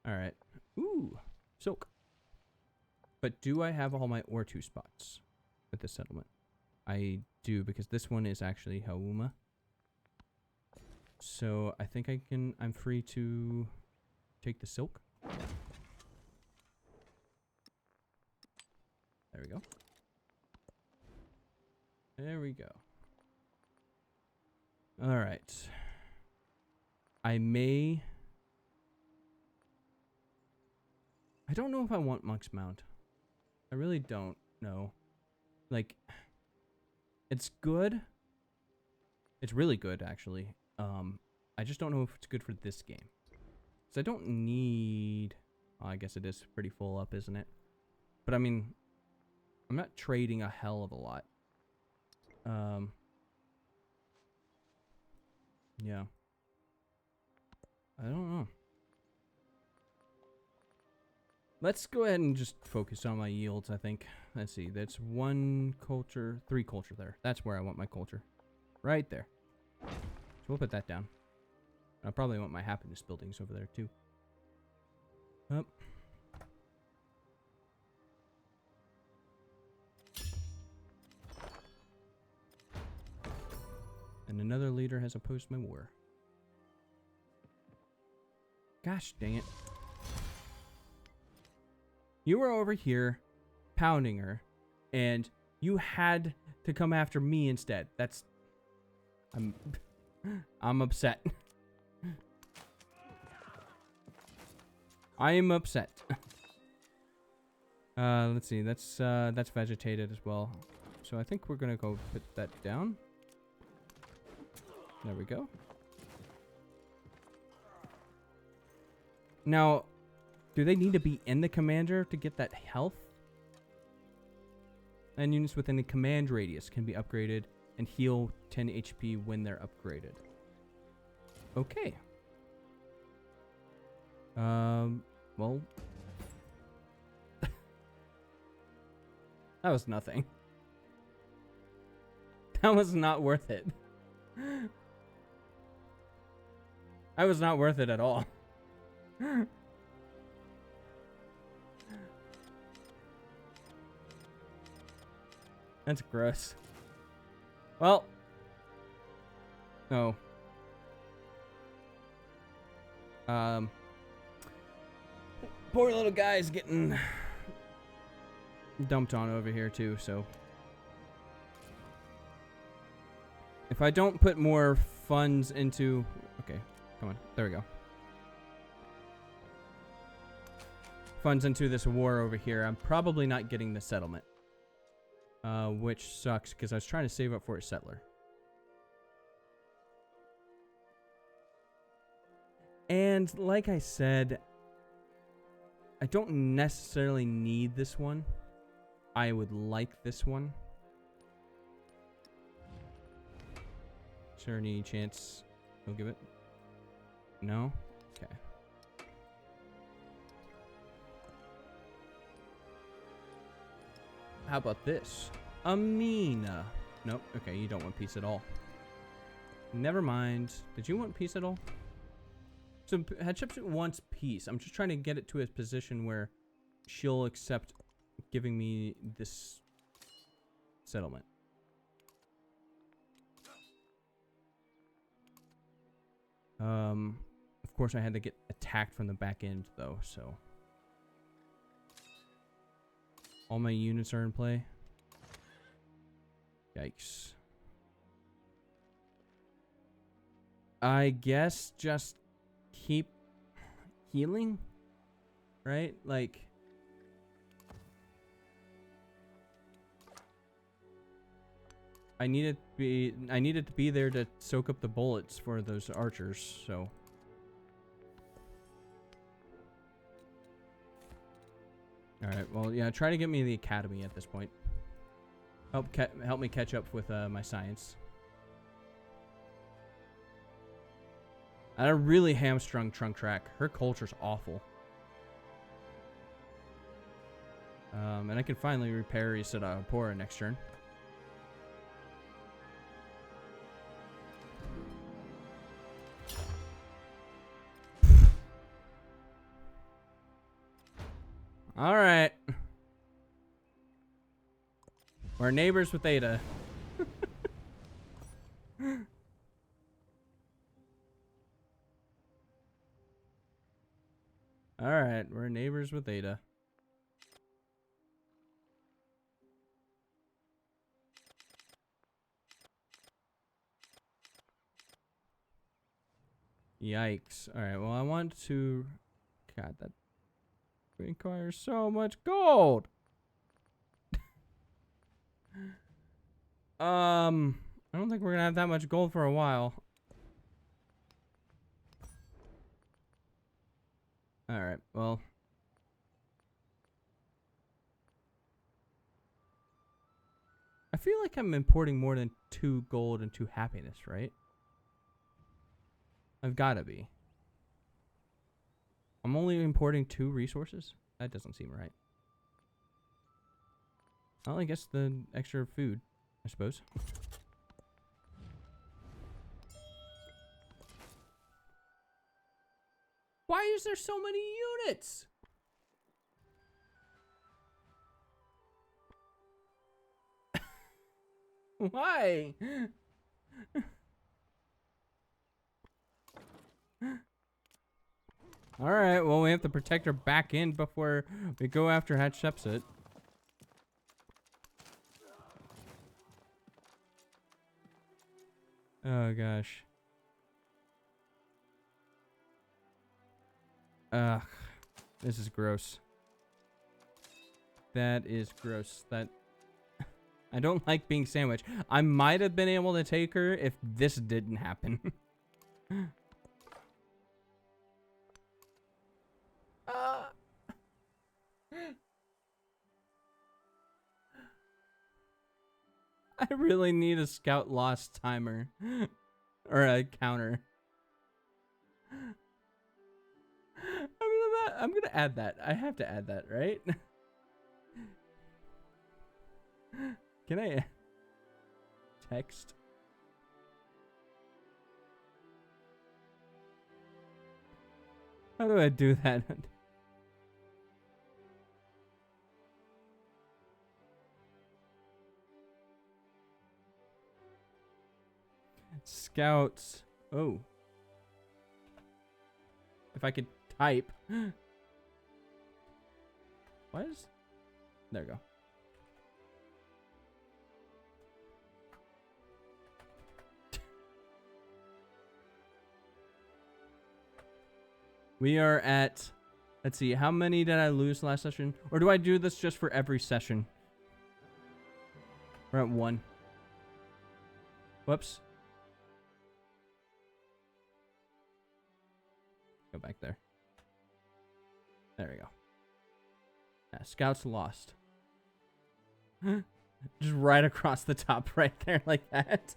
Speaker 1: Alright. Ooh. Silk. But do I have all my Ortu spots with this settlement? I do, because this one is actually Hauma. So I think I'm free to take the silk. There we go. There we go. All right. I don't know if I want Monk's Mount. I really don't know. Like, it's good. It's really good, actually. I just don't know if it's good for this game. So I don't need... Oh, I guess it is pretty full up, isn't it? But I mean, I'm not trading a hell of a lot. Yeah. I don't know. Let's go ahead and just focus on my yields, I think. Let's see. That's 1 culture, 3 culture there. That's where I want my culture. Right there. So we'll put that down. I probably want my happiness buildings over there, too. Up. And another leader has opposed my war. Gosh dang it. You were over here pounding her, and you had to come after me instead. That's... I'm upset. I am upset. Let's see. That's vegetated as well. So I think we're gonna go put that down. There we go. Now, do they need to be in the commander to get that health? And units within the command radius can be upgraded and heal 10 HP when they're upgraded. Okay. Well. That was nothing. That was not worth it. That was not worth it at all. That's gross. Well. No. Poor little guy's getting dumped on over here too, so. If I don't put more funds into... Okay, come on. There we go. Funds into this war over here, I'm probably not getting the settlement. Which sucks, because I was trying to save up for a settler. And like I said, I don't necessarily need this one. I would like this one. Is there any chance he'll give it? No? Okay. How about this? Amina. Nope. Okay, you don't want peace at all. Never mind. Did you want peace at all? So Hatshepsut wants peace. I'm just trying to get it to a position where she'll accept giving me this settlement. Of course I had to get attacked from the back end though, so all my units are in play. Yikes. I guess just keep healing, right? Like, I needed to be there to soak up the bullets for those archers, so. Alright, well, yeah, try to get me the academy at this point. Help me catch up with my science. I really hamstrung Trunk Track. Her culture's awful. And I can finally repair Isadapora next turn. All right. We're neighbors with Ada. All right, we're neighbors with Ada. Yikes. All right, well, I want to... God, that requires so much gold. I don't think we're gonna have that much gold for a while. All right, well. I feel like I'm importing more than 2 gold and 2 happiness, right? I've gotta be. I'm only importing 2 resources? That doesn't seem right. Well, I guess the extra food, I suppose. Why is there so many units? Why? Alright, well, we have to protect her back in before we go after Hatshepsut. Oh, gosh. Ugh. This is gross. That is gross. That... I don't like being sandwiched. I might have been able to take her if this didn't happen. I really need a scout loss timer. Or a counter. I'm gonna add that. I have to add that, right? Can I text? How do I do that? Scouts. Oh. If I could type. What is? There we go. We are at, let's see, how many did I lose last session? Or do I do this just for every session? We're at 1. Whoops. Go back there. There we go. Yeah, scouts lost. Just right across the top right there like that.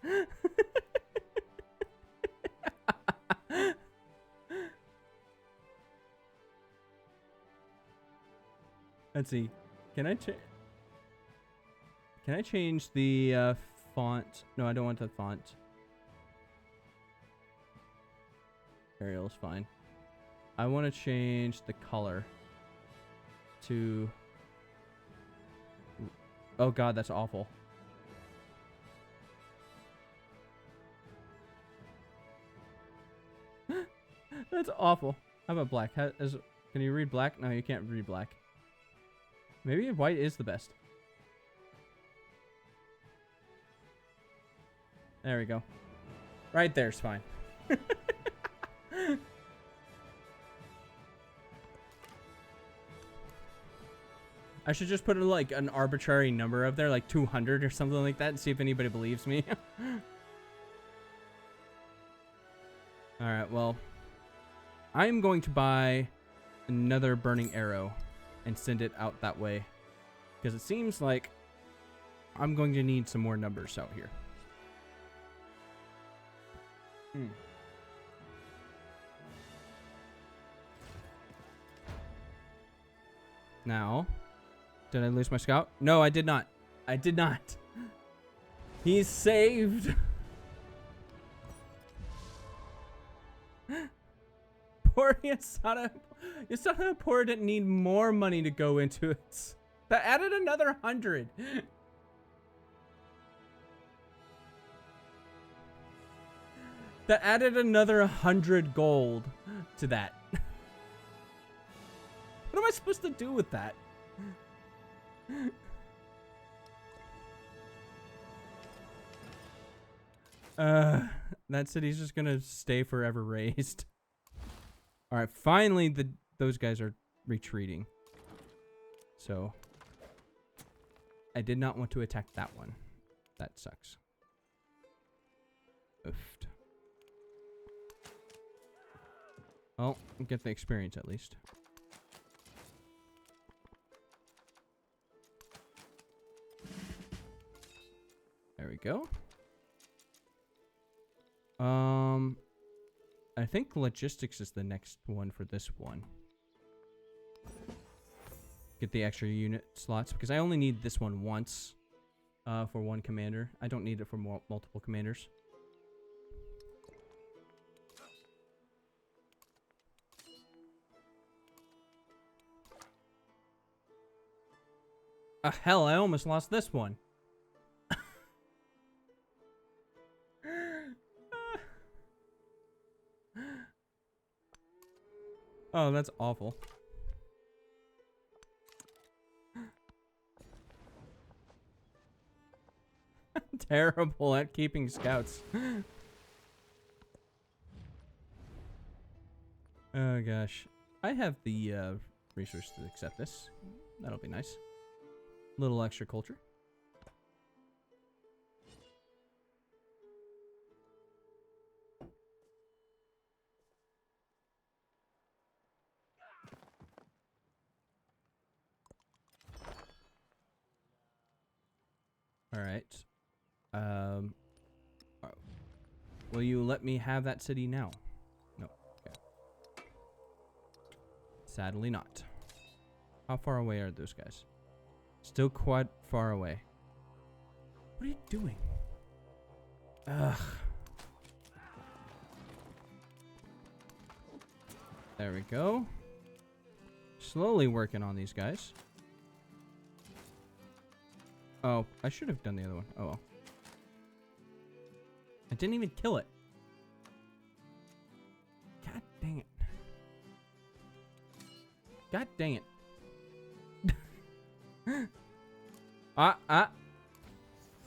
Speaker 1: Let's see. Can I change the font? No, I don't want the font. Arial is fine. I want to change the color to... Oh god, that's awful. That's awful. How about black? Can you read black? No, you can't read black. Maybe white is the best. There we go. Right there's fine. I should just put like an arbitrary number up there, like 200 or something like that, and see if anybody believes me. Alright, well, I'm going to buy another burning arrow and send it out that way, because it seems like I'm going to need some more numbers out here. Now, did I lose my scout? No, I did not. I did not. He's saved. Poor Yasada. Yasada Poor didn't need more money to go into it. That added another 100. That added another 100 gold to that. What am I supposed to do with that? That city's just gonna stay forever raised. All right, finally those guys are retreating. So I did not want to attack that one. That sucks. Oofed. Well, get the experience at least. There we go. I think logistics is the next one for this one. Get the extra unit slots, because I only need this one once for one commander. I don't need it for multiple commanders. Hell, I almost lost this one. Oh, that's awful. Terrible at keeping scouts. Oh gosh. I have the resource to accept this. That'll be nice. Little extra culture. All right. Will you let me have that city now? No. Okay. Sadly not. How far away are those guys? Still quite far away. What are you doing? Ugh. There we go. Slowly working on these guys. Oh, I should have done the other one. Oh well. I didn't even kill it. God dang it. God dang it.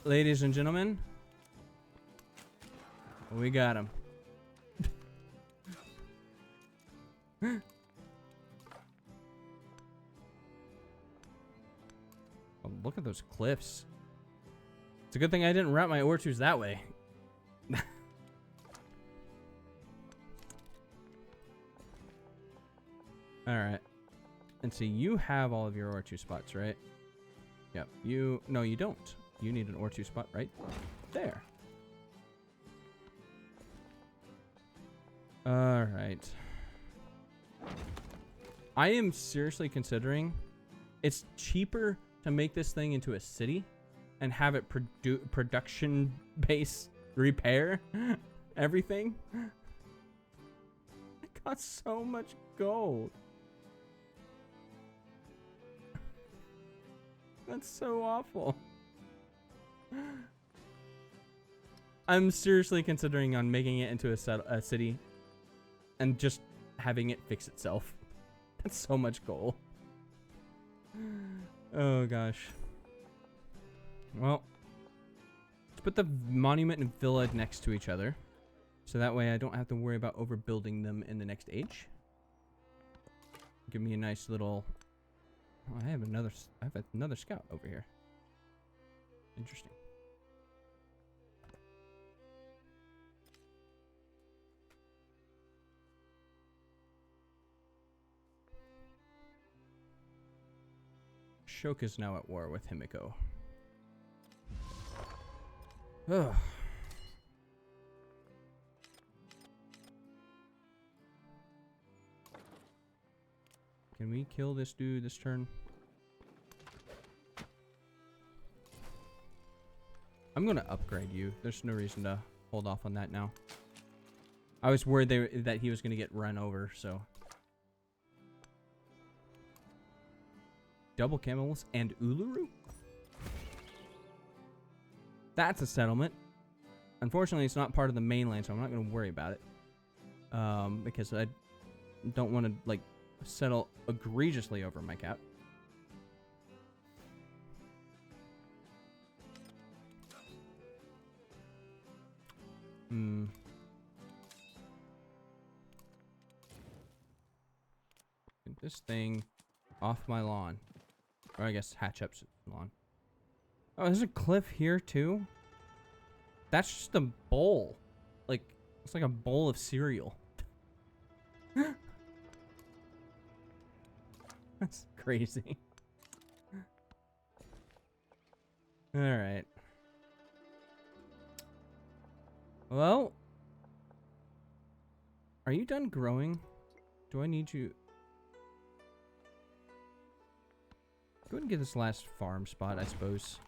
Speaker 1: Ladies and gentlemen. We got him. Oh, look at those cliffs. It's a good thing I didn't route my Ortoos that way. Alright. And see, you have all of your Ortoo spots, right? Yep. No, you don't. You need an Ortoo spot right there. Alright. I am seriously considering it's cheaper to make this thing into a city and have it production base repair everything. It costs so much gold. That's so awful. I'm seriously considering on making it into a city and just having it fix itself. That's so much gold. Oh gosh. Well, let's put the monument and villa next to each other, so that way I don't have to worry about overbuilding them in the next age. Give me a nice little. Oh, I have another scout over here. Interesting. Shoka's now at war with Himiko. Ugh. Can we kill this dude this turn? I'm gonna upgrade you. There's no reason to hold off on that now. I was worried that he was gonna get run over, so. Double camels and Uluru? That's a settlement. Unfortunately, it's not part of the mainland, so I'm not going to worry about it. Because I don't want to, like, settle egregiously over my cap. Get this thing off my lawn. Or I guess Hatchup's lawn. Oh, there's a cliff here too? That's just a bowl. Like, it's like a bowl of cereal. That's crazy. Alright. Well. Are you done growing? Do I need you? Go ahead and get this last farm spot, I suppose.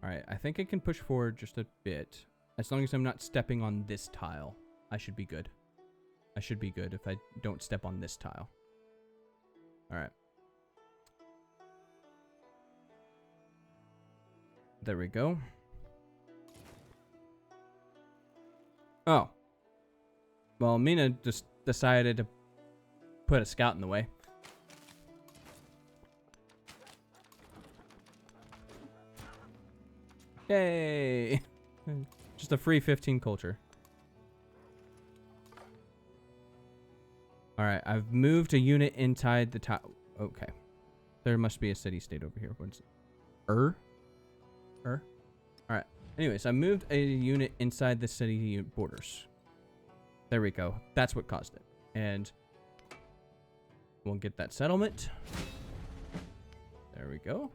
Speaker 1: Alright, I think I can push forward just a bit. As long as I'm not stepping on this tile, I should be good. I should be good if I don't step on this tile. Alright. There we go. Oh. Well, Mina just decided to put a scout in the way. Yay! Just a free 15 culture. Alright, I've moved a unit inside the top. Okay. There must be a city-state over here. What's it? Alright. Anyways, I moved a unit inside the city borders. There we go. That's what caused it. And we'll get that settlement. There we go.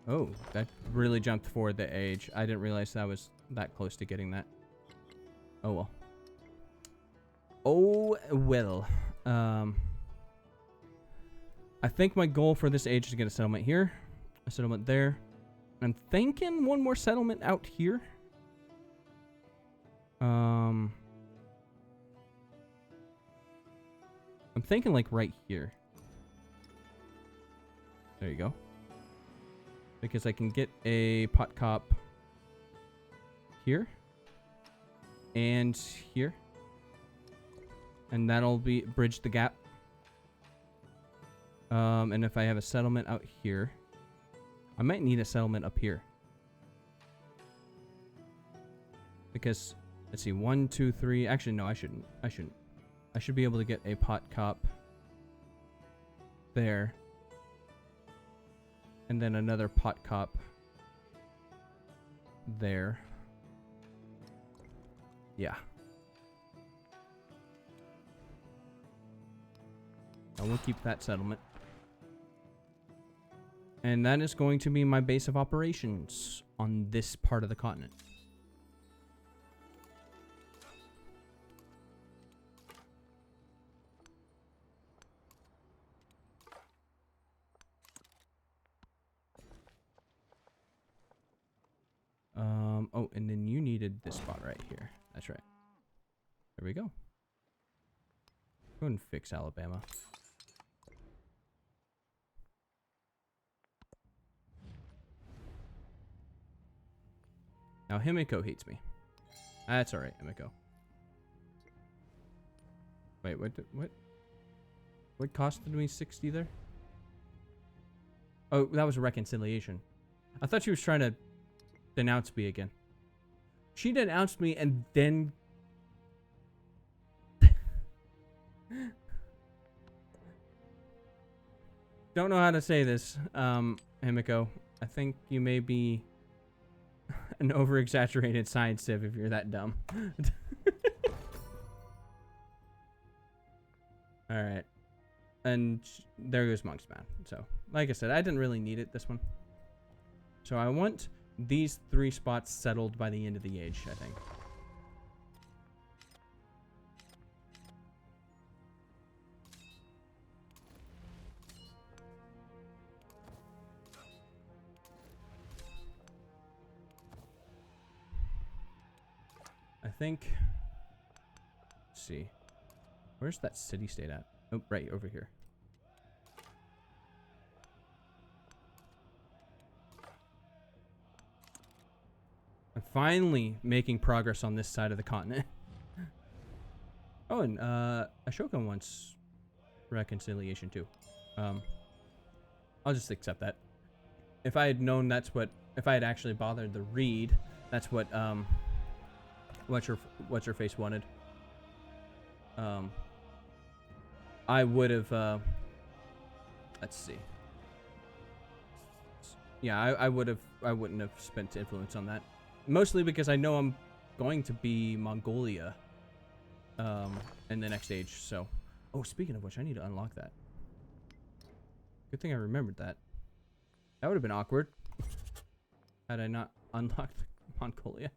Speaker 1: Oh, that really jumped forward the age. I didn't realize that was that close to getting that. Oh well. Oh well. I think my goal for this age is to get a settlement here, a settlement there. I'm thinking one more settlement out here. I'm thinking like right here. There you go. Because I can get a pot cop here and here, and that'll be bridge the gap. And if I have a settlement out here, I might need a settlement up here. Because let's see, 1, 2, 3. Actually, no, I shouldn't. I should be able to get a pot cop there. And then another pot cop there. Yeah. I will keep that settlement. And that is going to be my base of operations on this part of the continent. Oh, and then you needed this spot right here. That's right. There we go. Go and fix Alabama. Now Himiko hates me. That's alright, Himiko. Wait, what costed me 60 there? Oh, that was a reconciliation. I thought she was trying to denounce me again. She denounced me and then... Don't know how to say this, Himiko. I think you may be an over-exaggerated science civ if you're that dumb. Alright. And there goes Monksman. So, like I said, I didn't really need it, this one. So I want these 3 spots settled by the end of the age, I think. Let's see. Where's that city-state at? Oh, right, over here. I'm finally making progress on this side of the continent. Oh, and Ashoka wants reconciliation too. I'll just accept that. If I had known that's what, if I had actually bothered to read, that's what what's her face wanted. I would have. Let's see. Yeah, I wouldn't have spent influence on that. Mostly because I know I'm going to be Mongolia in the next age, so. Oh, speaking of which, I need to unlock that. Good thing I remembered that. That would have been awkward had I not unlocked Mongolia.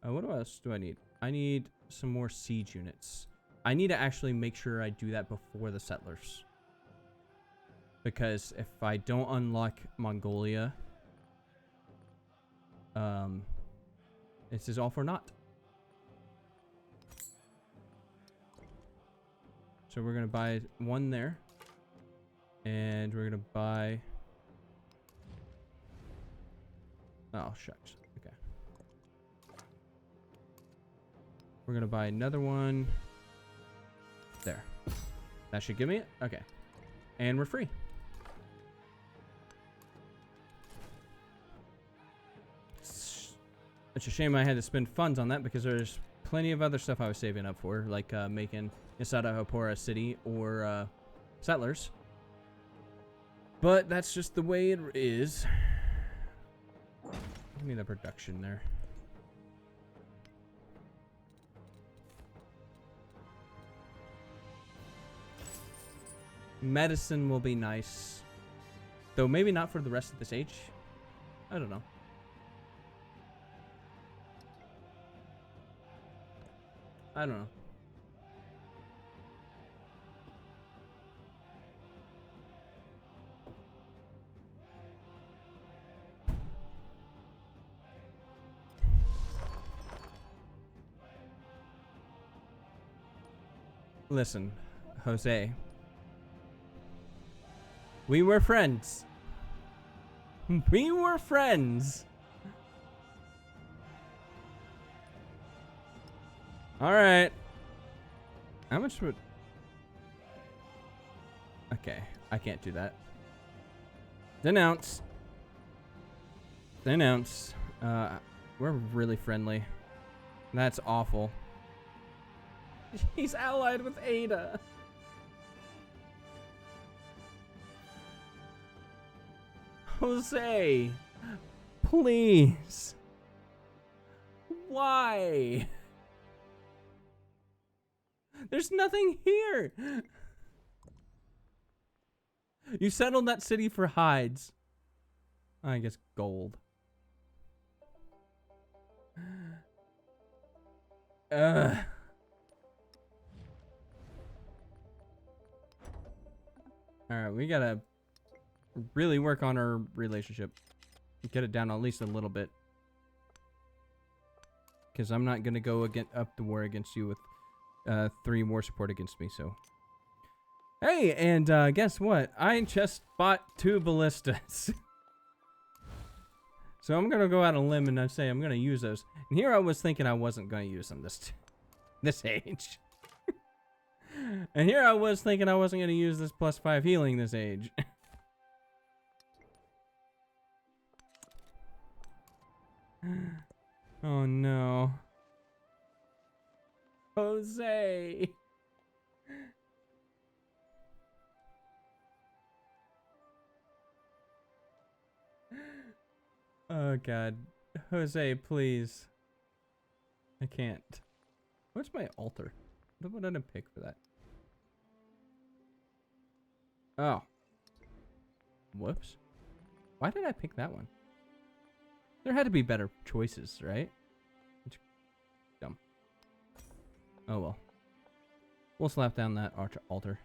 Speaker 1: What else do I need? I need some more siege units. I need to actually make sure I do that before the settlers. Because if I don't unlock Mongolia, this is all for naught. So we're gonna buy one there, and we're gonna buy. Oh shucks. Okay. We're gonna buy another one. There. That should give me it. Okay. And we're free. It's a shame I had to spend funds on that because there's plenty of other stuff I was saving up for, like making Isada Hapora a city or settlers. But that's just the way it is. Give me the production there. Medicine will be nice. Though maybe not for the rest of this age. I don't know. I don't know. Listen, Jose. We were friends. We were friends. Alright. How much would... Okay, I can't do that. Denounce. Denounce. We're really friendly. That's awful. He's allied with Ada. Jose. Please. Why? There's nothing here. You settled that city for hides. I guess gold. Ugh. Alright, we gotta really work on our relationship. Get it down at least a little bit. Because I'm not gonna go up the war against you with 3 war support against me, so. Hey, and guess what? I just bought 2 ballistas. So I'm gonna go out on a limb and say I'm gonna use those. And here I was thinking I wasn't gonna use them this age. And here I was thinking I wasn't gonna use this +5 healing this age. Oh no. Jose. Oh god. Jose, please. I can't. What's my altar? What did I pick for that? Oh. Whoops. Why did I pick that one? There had to be better choices, right? It's dumb. Oh well. We'll slap down that altar.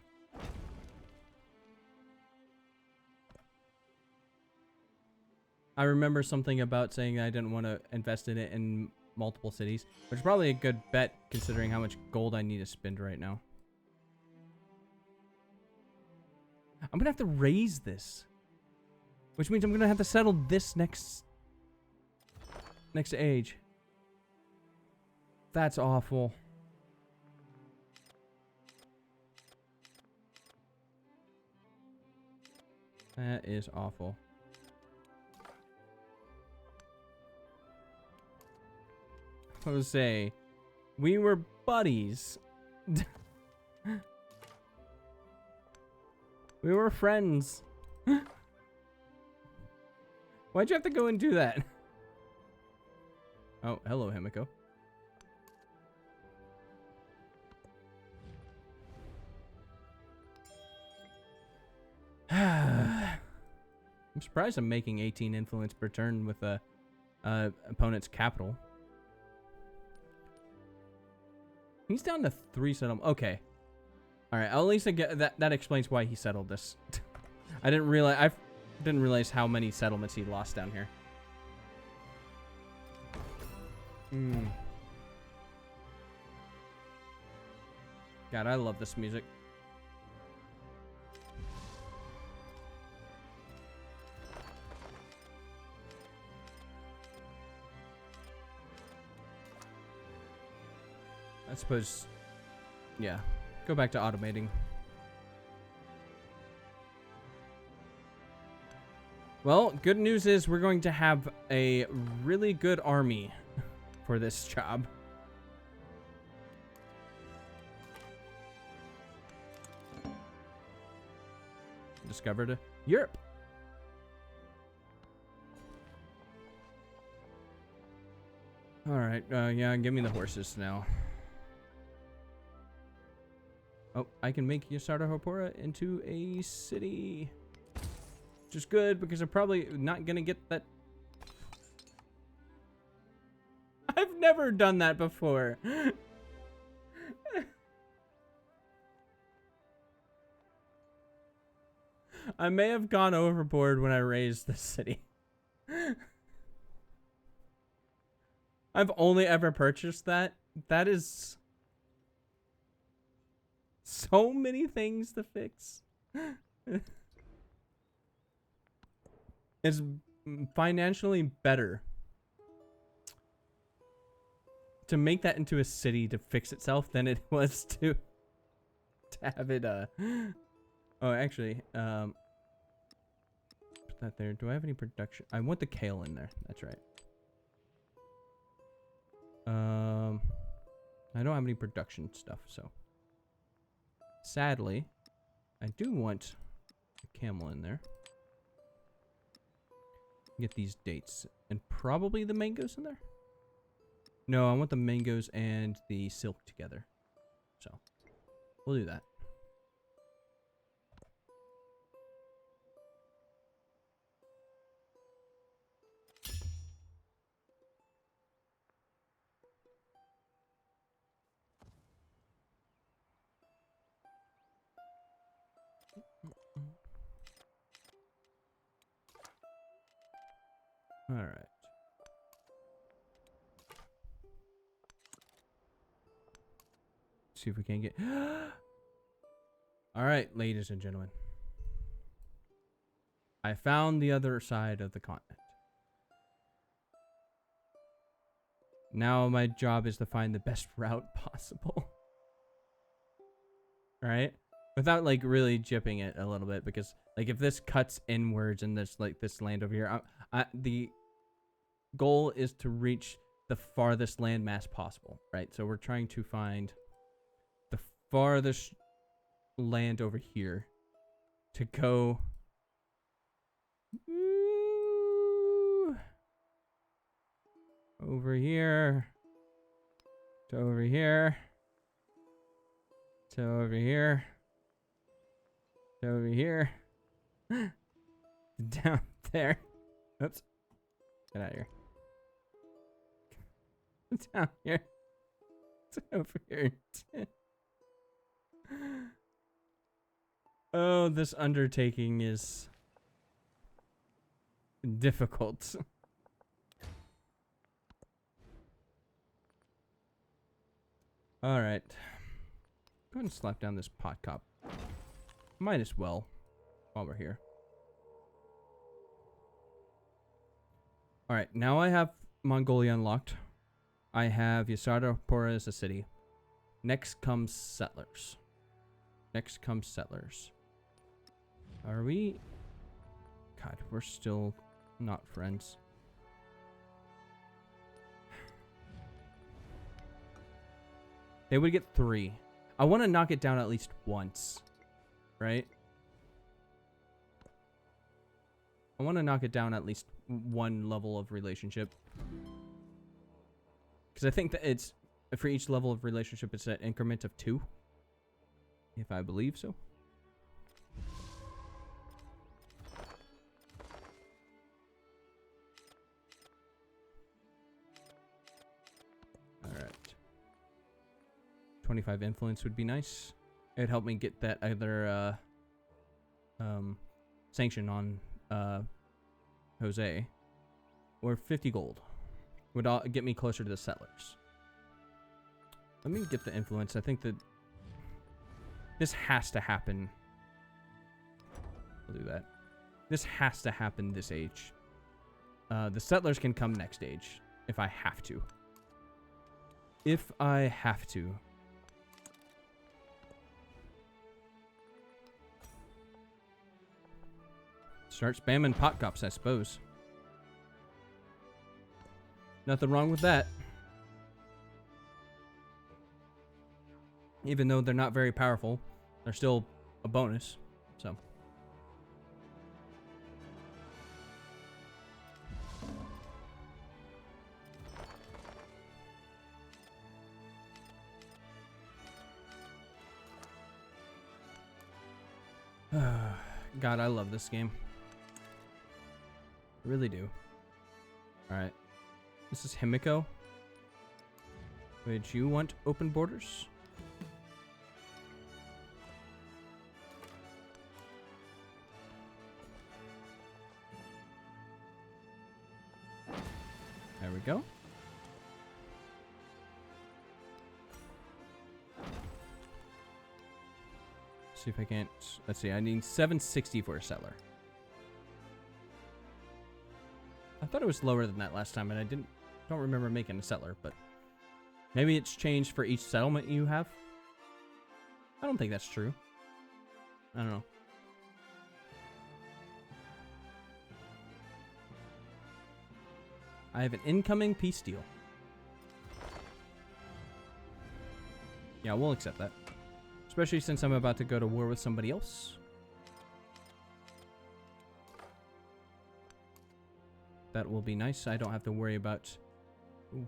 Speaker 1: I remember something about saying I didn't want to invest in it in multiple cities, which is probably a good bet considering how much gold I need to spend right now. I'm gonna have to raise this, which means I'm gonna have to settle this next age. That's awful. That is awful. Jose, we were buddies. We were friends. Why'd you have to go and do that? Oh, hello, Himiko. I'm surprised I'm making 18 influence per turn with a opponent's capital. He's down to 3 settlements. Okay. All right. At least I get that. That explains why he settled this. I didn't realize how many settlements he lost down here. God, I love this music. I suppose, yeah, go back to automating. Well, good news is we're going to have a really good army for this job. Discovered Europe. All right, yeah, give me the horses now. Oh, I can make Yasarda Hopora into a city. Which is good because I'm probably not gonna get that. I've never done that before. I may have gone overboard when I raised the city. I've only ever purchased that. That is so many things to fix. It's financially better to make that into a city to fix itself than it was to have it oh, actually, put that there. Do I have any production? I want the kale in there. That's right. I don't have any production stuff, so sadly, I do want a camel in there. Get these dates and probably the mangoes in there. No, I want the mangoes and the silk together, so we'll do that. All right. See if we can get. All right, ladies and gentlemen. I found the other side of the continent. Now my job is to find the best route possible. Right? Without like really jipping it a little bit, because like if this cuts inwards and there's like this land over here, the goal is to reach the farthest landmass possible, right? So we're trying to find the farthest land over here to go over here to over here to over here to over here down there. Oops. Get out of here. Down here. To over here. Oh, this undertaking is difficult. All right. Go ahead and slap down this pot cop. Might as well while we're here. All right. Now I have Mongolia unlocked. I have Yasardapura as a city. Next comes settlers. Next comes settlers. Are we? God, we're still not friends. They would get 3. I want to knock it down at least once. Right? I want to knock it down at least one level of relationship. Because I think that it's, for each level of relationship, it's an increment of 2. If I believe so. Alright. 25 influence would be nice. It'd help me get that other sanction on Jose. Or 50 gold. Would get me closer to the settlers. Let me get the influence. I think that this has to happen. I'll do that. This has to happen this age. The settlers can come next age. If I have to. If I have to. Start spamming pot cops, I suppose. Nothing wrong with that. Even though they're not very powerful, they're still a bonus. So. God, I love this game. I really do. Alright. This is Himiko. Would you want open borders? There we go. See if I can't. Let's see. I need 760 for a settler. I thought it was lower than that last time, and I don't remember making a settler, but maybe it's changed for each settlement you have. I don't think that's true. I don't know. I have an incoming peace deal. Yeah, we'll accept that. Especially since I'm about to go to war with somebody else. That will be nice. I don't have to worry about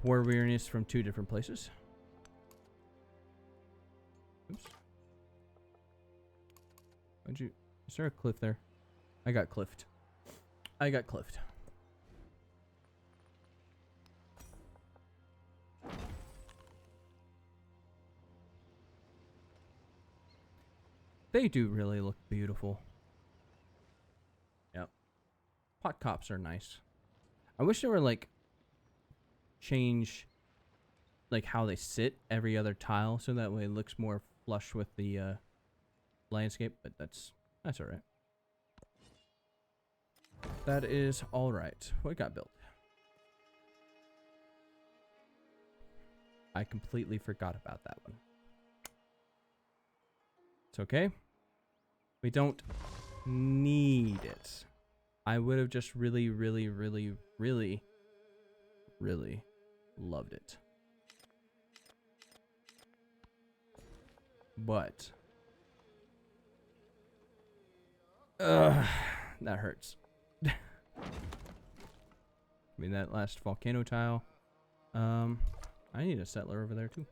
Speaker 1: war weariness from 2 different places. Oops. Is there a cliff there? I got cliffed. I got cliffed. They do really look beautiful. Yep. Pot cops are nice. I wish there were like change like how they sit every other tile so that way it looks more flush with the landscape, but that's all right. That is all right. What got built? I completely forgot about that one. It's okay. We don't need it. I would have just really, really, really, really, really loved it. But that hurts. I mean, that last volcano tile. I need a settler over there too.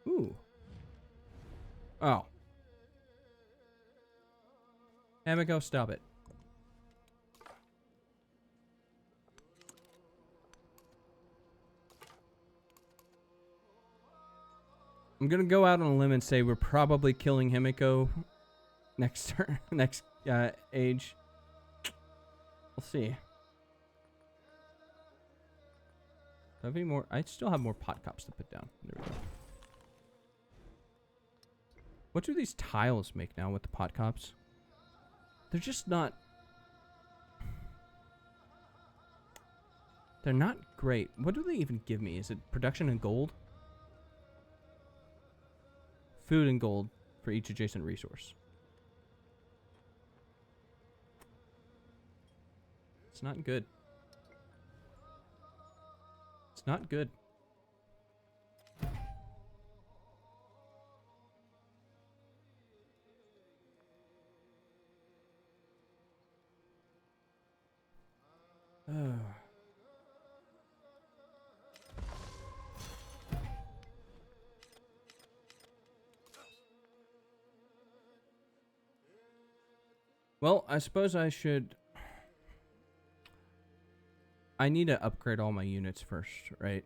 Speaker 1: Ooh. Oh. Hamiko, stop it. I'm gonna go out on a limb and say we're probably killing Himiko next turn, next age. We'll see. Do I have any more? I still have more pot cops to put down. There we go. What do these tiles make now with the pot cops? They're just not... They're not great. What do they even give me? Is it production and gold? Food and gold for each adjacent resource. It's not good. It's not good. Well, I suppose I should... I need to upgrade all my units first, right?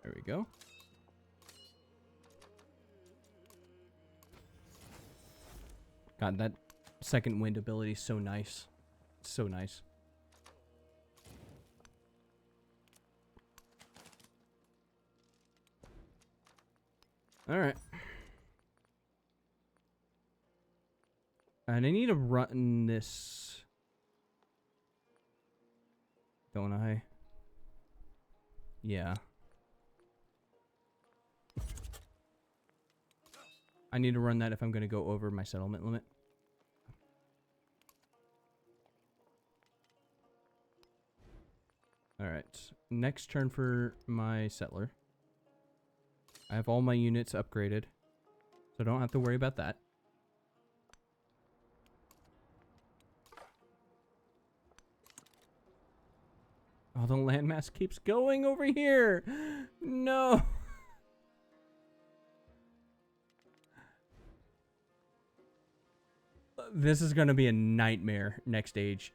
Speaker 1: There we go. God, that second wind ability is so nice. It's so nice. All right. And I need to run this. Don't I? Yeah. I need to run that if I'm going to go over my settlement limit. Alright. Next turn for my settler. I have all my units upgraded, so I don't have to worry about that. Oh, the landmass keeps going over here. No. This is going to be a nightmare next stage.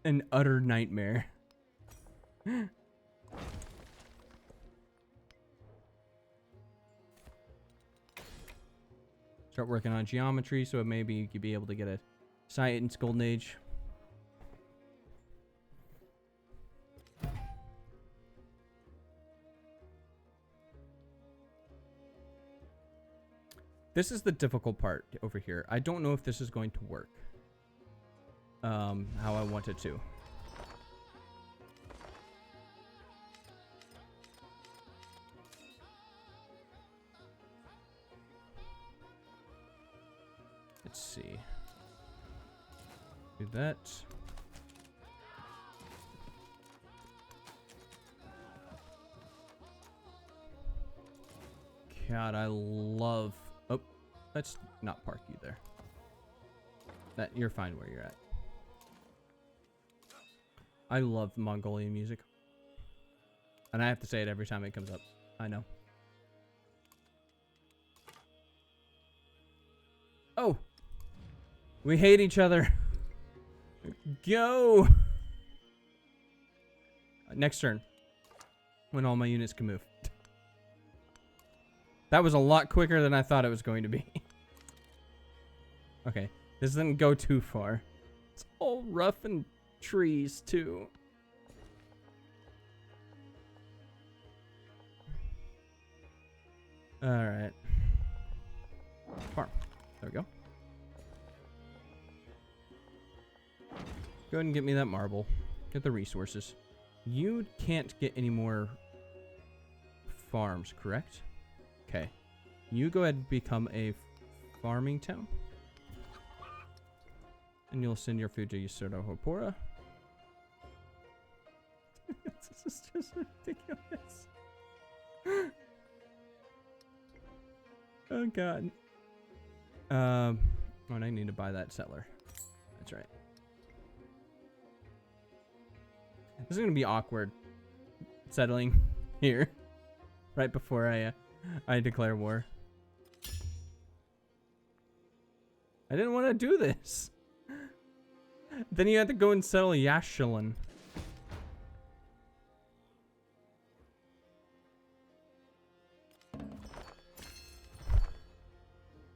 Speaker 1: An utter nightmare. Start working on geometry so maybe you could be able to get a science golden age. This is the difficult part over here. I don't know if this is going to work. How I want it to. Let's see. Do that. God, I love... Oh, let's not park you there. That you're fine where you're at. I love Mongolian music. And I have to say it every time it comes up. I know. Oh! We hate each other. Go! Next turn. When all my units can move. That was a lot quicker than I thought it was going to be. Okay, this didn't go too far. It's all rough and trees too. All right. Farm. There we go. Go ahead and get me that marble. Get the resources. You can't get any more farms, correct? Okay. You go ahead and become a farming town. And you'll send your food to Ysoto Hopora. This is just ridiculous. Oh god. Oh, and I need to buy that settler. That's right. This is gonna be awkward. Settling here, right before I declare war. I didn't want to do this. Then you have to go and settle Yashalon.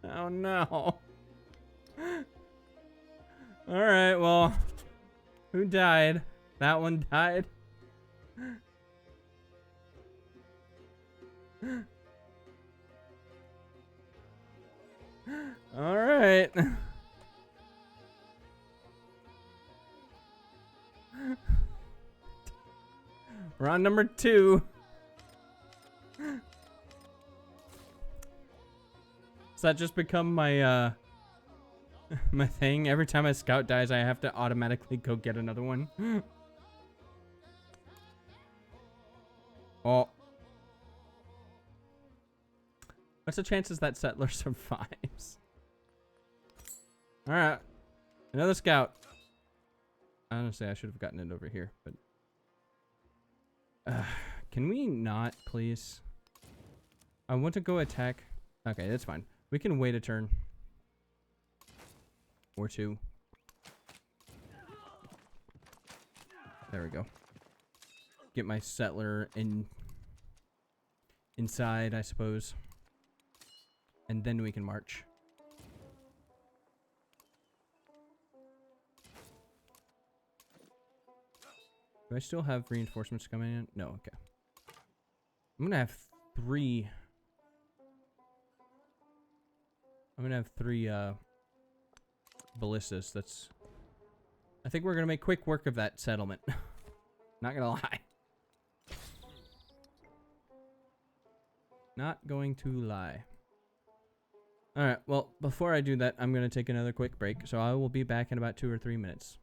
Speaker 1: Oh no. Alright, well. Who died? That one died? Alright. We're on number 2. Does that just become my my thing? Every time a scout dies, I have to automatically go get another one. Oh. What's the chances that settler survives? Alright. Another scout. Honestly, I should have gotten it over here, but... can we not, please? I want to go attack. Okay, that's fine. We can wait a turn. Or 2. There we go. Get my settler inside, I suppose. And then we can march. Do I still have reinforcements coming in? No, okay. I'm gonna have 3. I'm gonna have 3 ballistas. That's... I think we're gonna make quick work of that settlement. Not gonna lie. Not going to lie. Alright, well, before I do that, I'm gonna take another quick break, so I will be back in about 2 or 3 minutes.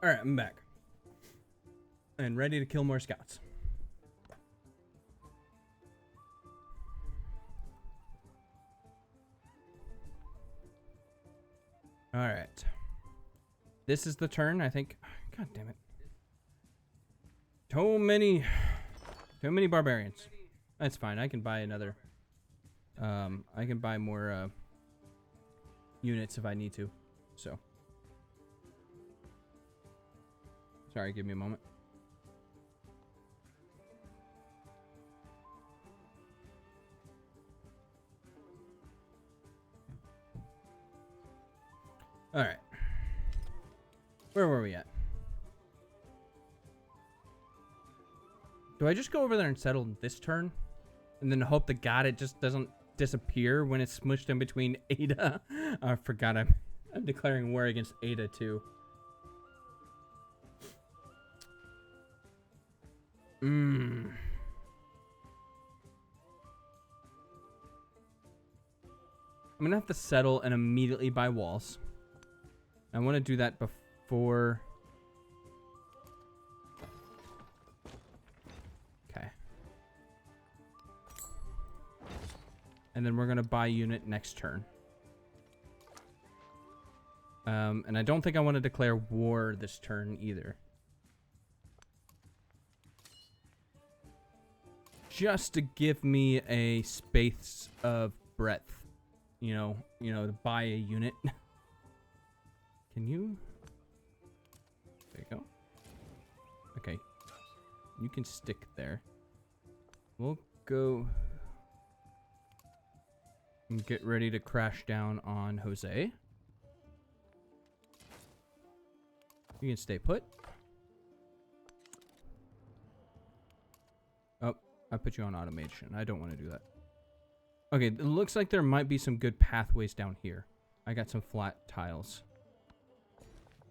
Speaker 1: Alright, I'm back. And ready to kill more scouts. Alright. This is the turn, I think. God damn it. Too many barbarians. That's fine. I can buy another. I can buy more units if I need to. So. Sorry, give me a moment. All right. Where were we at? Do I just go over there and settle this turn? And then hope to God it just doesn't disappear when it's smushed in between Ada? I forgot I'm declaring war against Ada too. I'm gonna have to settle and immediately buy walls. I want to do that before... Okay. And then we're going to buy unit next turn. And I don't think I want to declare war this turn either. Just to give me a space of breadth. You know, to buy a unit. Can you? There you go. Okay. You can stick there. We'll go and get ready to crash down on Jose. You can stay put. Oh, I put you on automation. I don't want to do that. Okay, it looks like there might be some good pathways down here. I got some flat tiles.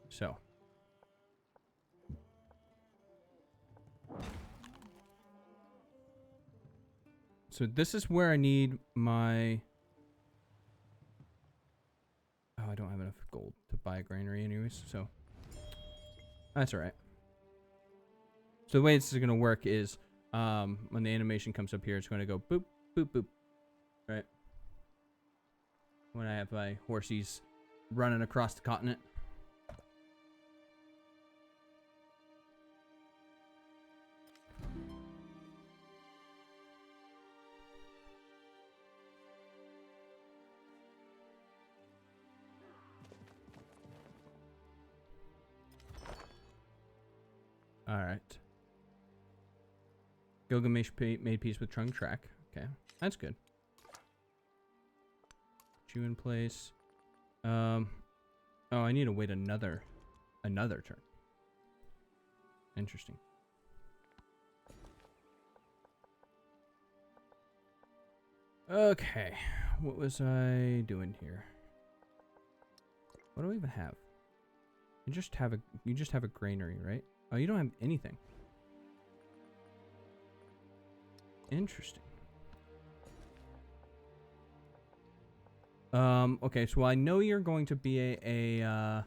Speaker 1: So. So this is where I need my... Oh, I don't have enough gold to buy a granary anyways, so... That's alright. So the way this is going to work is, when the animation comes up here, it's going to go boop, boop, boop. Right? When I have my horsies running across the continent. Alright. Gilgamesh made peace with Trung Track. Okay, that's good. Put you in place. Oh, I need to wait another turn. Interesting. Okay, what was I doing here? What do I even have? You just have a granary, right? Oh, you don't have anything. Interesting. Okay, so I know you're going to be a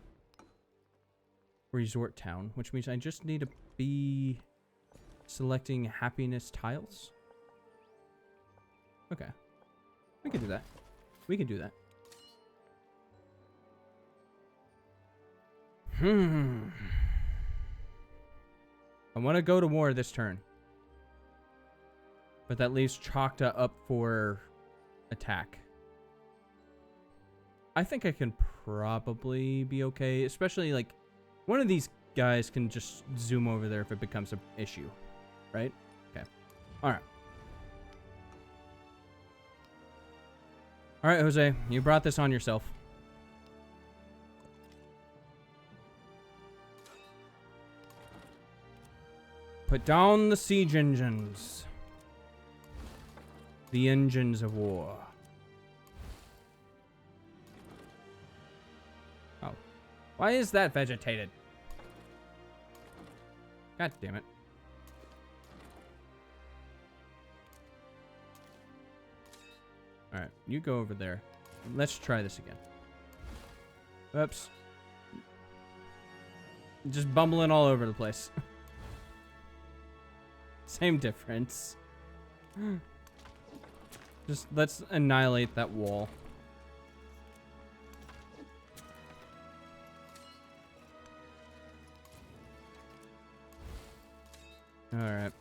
Speaker 1: resort town, which means I just need to be selecting happiness tiles. Okay. We can do that. We can do that. I want to go to war this turn. But that leaves Choctaw up for attack. I think I can probably be okay. Especially, like, one of these guys can just zoom over there if it becomes an issue. Right? Okay. Alright. Alright, Jose. You brought this on yourself. Put down the siege engines. The engines of war. Oh. Why is that vegetated? God damn it. Alright, you go over there. Let's try this again. Oops. Just bumbling all over the place. Same difference. Just let's annihilate that wall. Alright.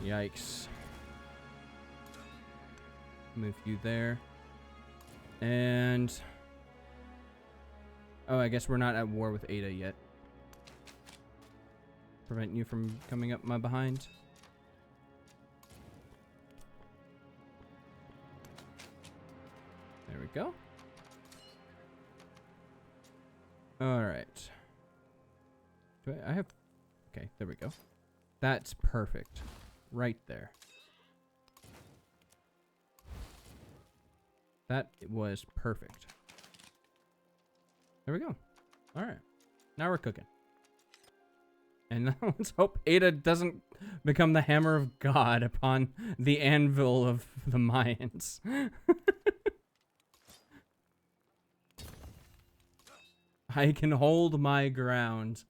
Speaker 1: Yikes. Move you there. And... oh, I guess we're not at war with Ada yet. Prevent you from coming up my behind. There we go. Alright. I have... okay, there we go. That's perfect. Right there. That was perfect. There we go. Alright. Now we're cooking. And now let's hope Ada doesn't become the hammer of God upon the anvil of the Mayans. I can hold my ground.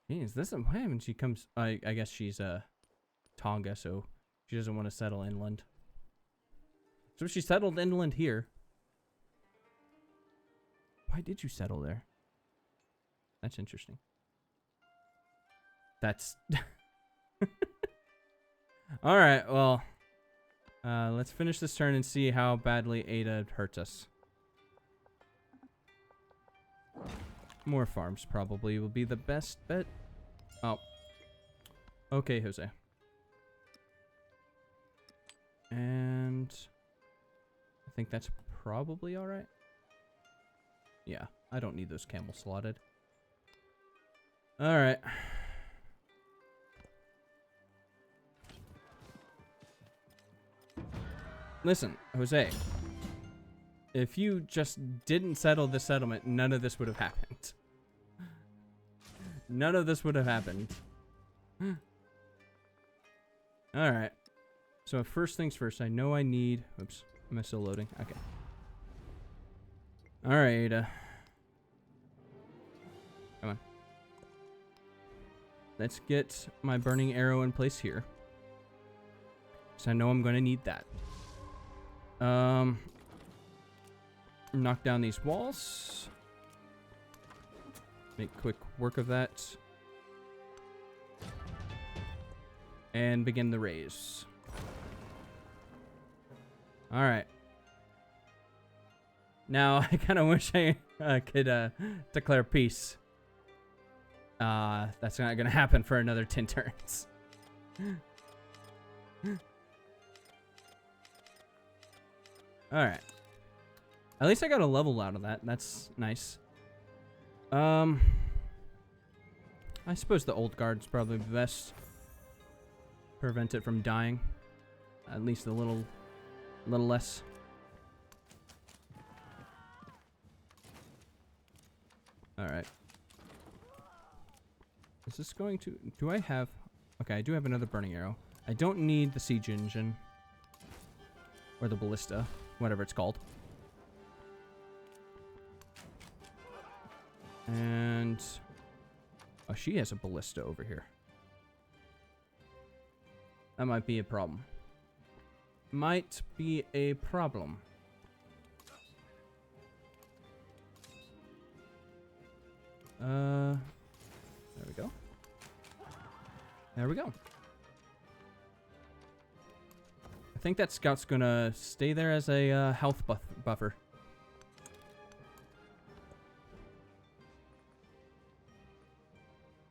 Speaker 1: Is this a why when she comes? I guess she's Tonga, so she doesn't want to settle inland. So she settled inland here. Why did you settle there? That's interesting. That's all right. Well, let's finish this turn and see how badly Ada hurts us. More farms probably will be the best bet. Oh. Okay, Jose. And I think that's probably alright. Yeah, I don't need those camels slotted. Alright. Listen, Jose. If you just didn't settle this settlement, none of this would have happened. None of this would have happened. Alright. So first things first, I know I need... oops, am I still loading? Okay. Alright, come on. Let's get my burning arrow in place here. So I know I'm going to need that. Knock down these walls. Make quick work of that. And begin the raise. Alright. Now, I kind of wish I could declare peace. That's not going to happen for another 10 turns. Alright. At least I got a level out of that. That's nice. I suppose the old guard's probably the best. Prevent it from dying. At least a little less. Alright. Is this going to... do I have... okay, I do have another burning arrow. I don't need the siege engine. Or the ballista. Whatever it's called. And... oh, she has a ballista over here. That might be a problem. Might be a problem. There we go. There we go. I think that scout's gonna stay there as a health buffer.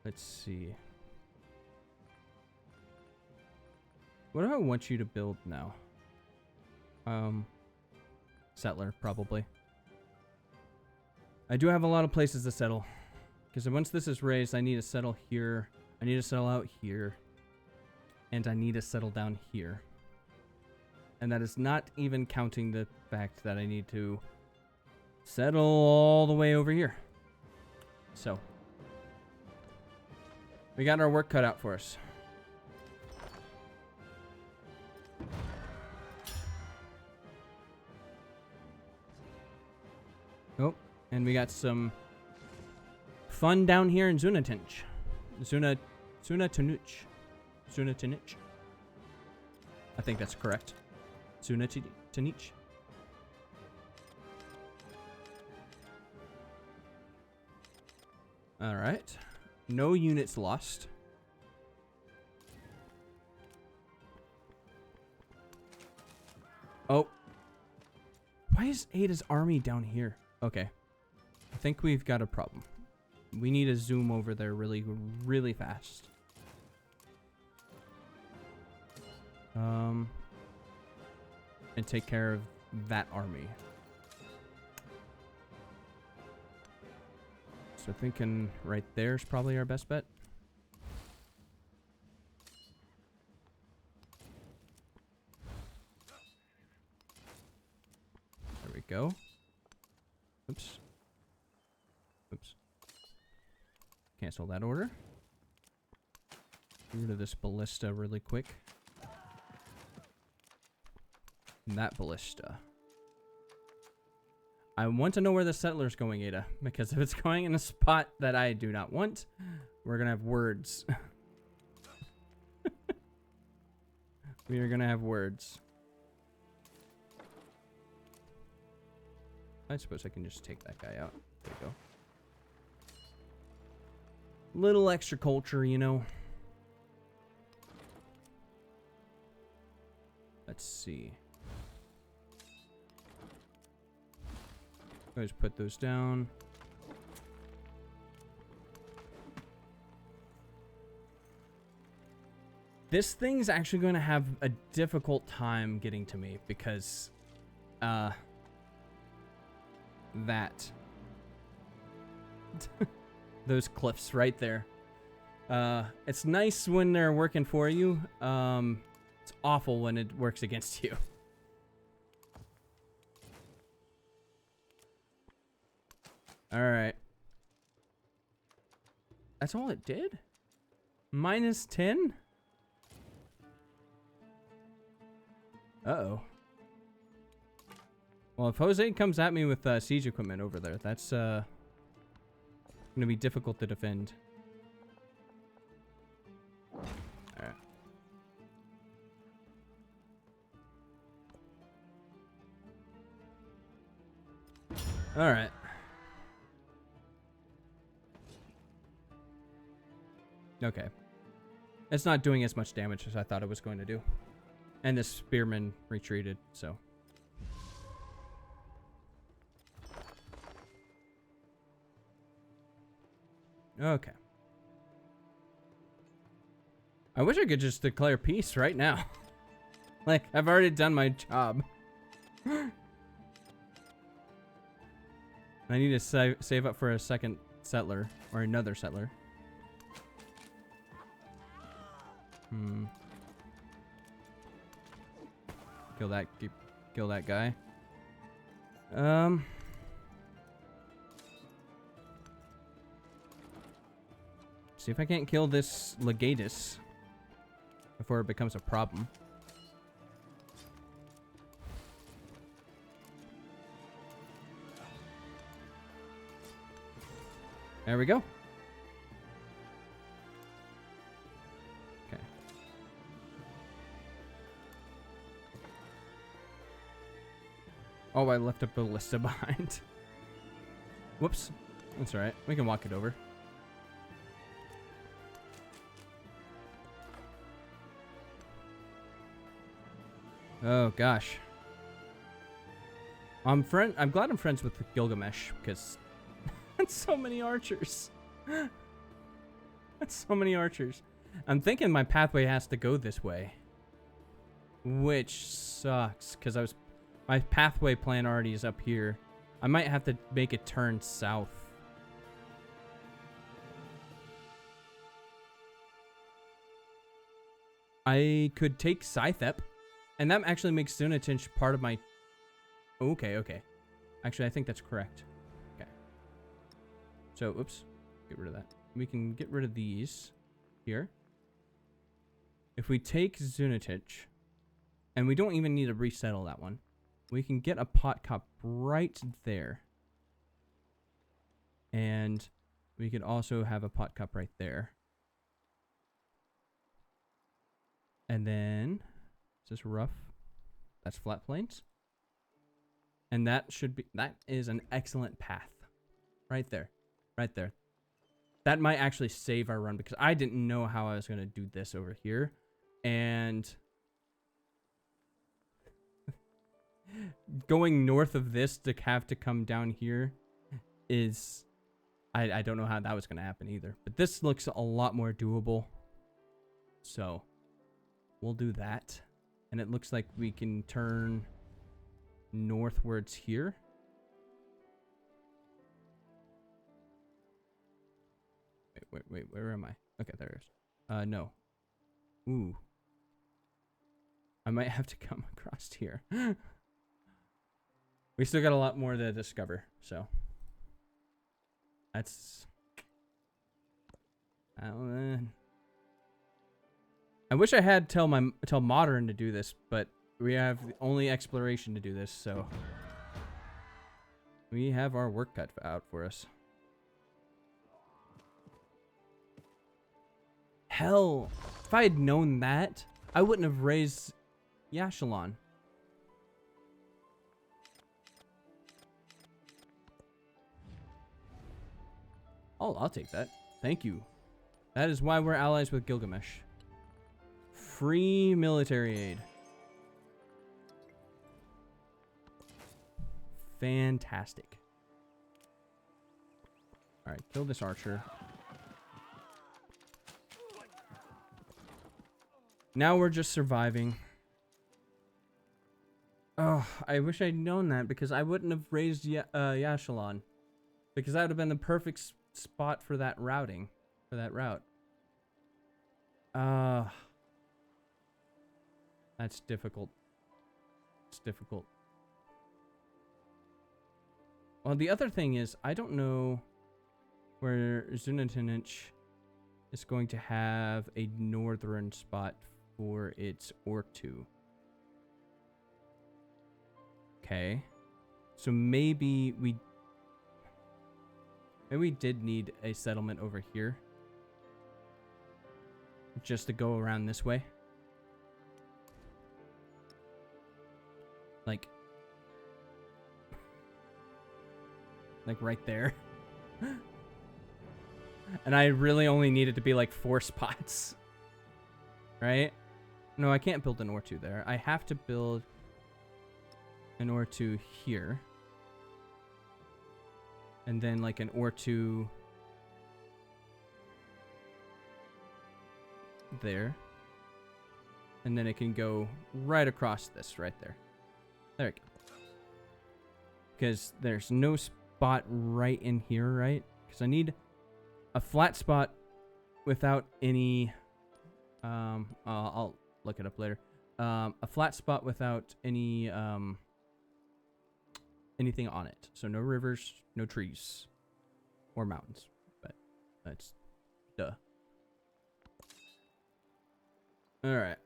Speaker 1: Let's see. What do I want you to build now? Settler, probably. I do have a lot of places to settle. Because once this is raised, I need to settle here. I need to settle out here. And I need to settle down here. And that is not even counting the fact that I need to settle all the way over here. So. We got our work cut out for us. Oh, and we got some fun down here in Zunatinch. Zunatinich. I think that's correct. Zunatinich. All right. No units lost. Oh. Why is Ada's army down here? Okay. I think we've got a problem. We need to zoom over there really, really fast. And take care of that army. So thinking right there is probably our best bet. There we go. Oops. Oops. Cancel that order. Get rid of this ballista really quick. And that ballista. I want to know where the settler's going, Ada. Because if it's going in a spot that I do not want, we're going to have words. We are going to have words. I suppose I can just take that guy out. There we go. Little extra culture, you know. Let's see. Let's put those down. This thing's actually going to have a difficult time getting to me because that those cliffs right there. It's nice when they're working for you. It's awful when it works against you. All right. That's all it did? Minus 10? Uh-oh. Well, if Jose comes at me with siege equipment over there, that's going to be difficult to defend. Alright. Alright. Okay. It's not doing as much damage as I thought it was going to do. And the spearman retreated, so. Okay. I wish I could just declare peace right now. Like, I've already done my job. I need to save up for a second settler, or another settler. Kill that guy. See if I can't kill this legatus before it becomes a problem. There we go. Okay. Oh, I left a ballista behind. Whoops. That's alright. We can walk it over. Oh gosh. I'm glad I'm friends with Gilgamesh because that's so many archers. That's so many archers. I'm thinking my pathway has to go this way, which sucks because my pathway plan already is up here. I might have to make it turn south. I could take Scythep. And that actually makes Zunatinch part of my... Okay, okay. Actually, I think that's correct. Okay. So, oops. Get rid of that. We can get rid of these here. If we take Zunatinch, and we don't even need to resettle that one, we can get a pot cup right there. And we could also have a pot cup right there. And then, is this rough? That's flat plains. And that is an excellent path. Right there. Right there. That might actually save our run because I didn't know how I was going to do this over here. And going north of this to have to come down here is... I don't know how that was going to happen either. But this looks a lot more doable. So, we'll do that. And it looks like we can turn northwards here. Wait, where am I? Okay, there it is. No. Ooh. I might have to come across here. We still got a lot more to discover, so. That's... I wish I had tell modern to do this, but we have only exploration to do this, so we have our work cut out for us. Hell, if I had known that, I wouldn't have raised Yashalon. Oh, I'll take that. Thank you. That is why we're allies with Gilgamesh. Free military aid. Fantastic. Alright, kill this archer. Now we're just surviving. Oh, I wish I'd known that because I wouldn't have raised Yashalon. Because that would have been the perfect spot for that routing. For that route. That's difficult. It's difficult. Well, the other thing is, I don't know where Zunatinich is going to have a northern spot for its Ortoo. Okay. So maybe we did need a settlement over here. Just to go around this way. Like right there. And I really only needed to be like 4 spots. Right? No, I can't build an Ortoo there. I have to build an Ortoo here. And then like an Ortoo there. And then it can go right across this right there. There we go. Because there's no spot right in here, right? Because I need a flat spot without any... I'll look it up later. A flat spot without any... anything on it. So no rivers, no trees. Or mountains. But that's... duh. Alright.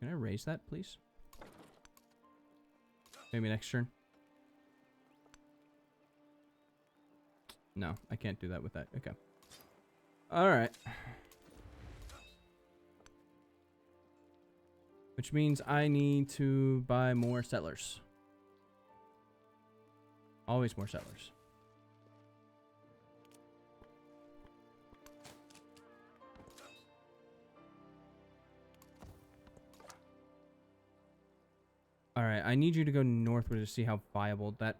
Speaker 1: Can I raise that, please? Maybe next turn? No, I can't do that with that. Okay. Alright. Which means I need to buy more settlers. Always more settlers. Alright, I need you to go northward to see how viable that...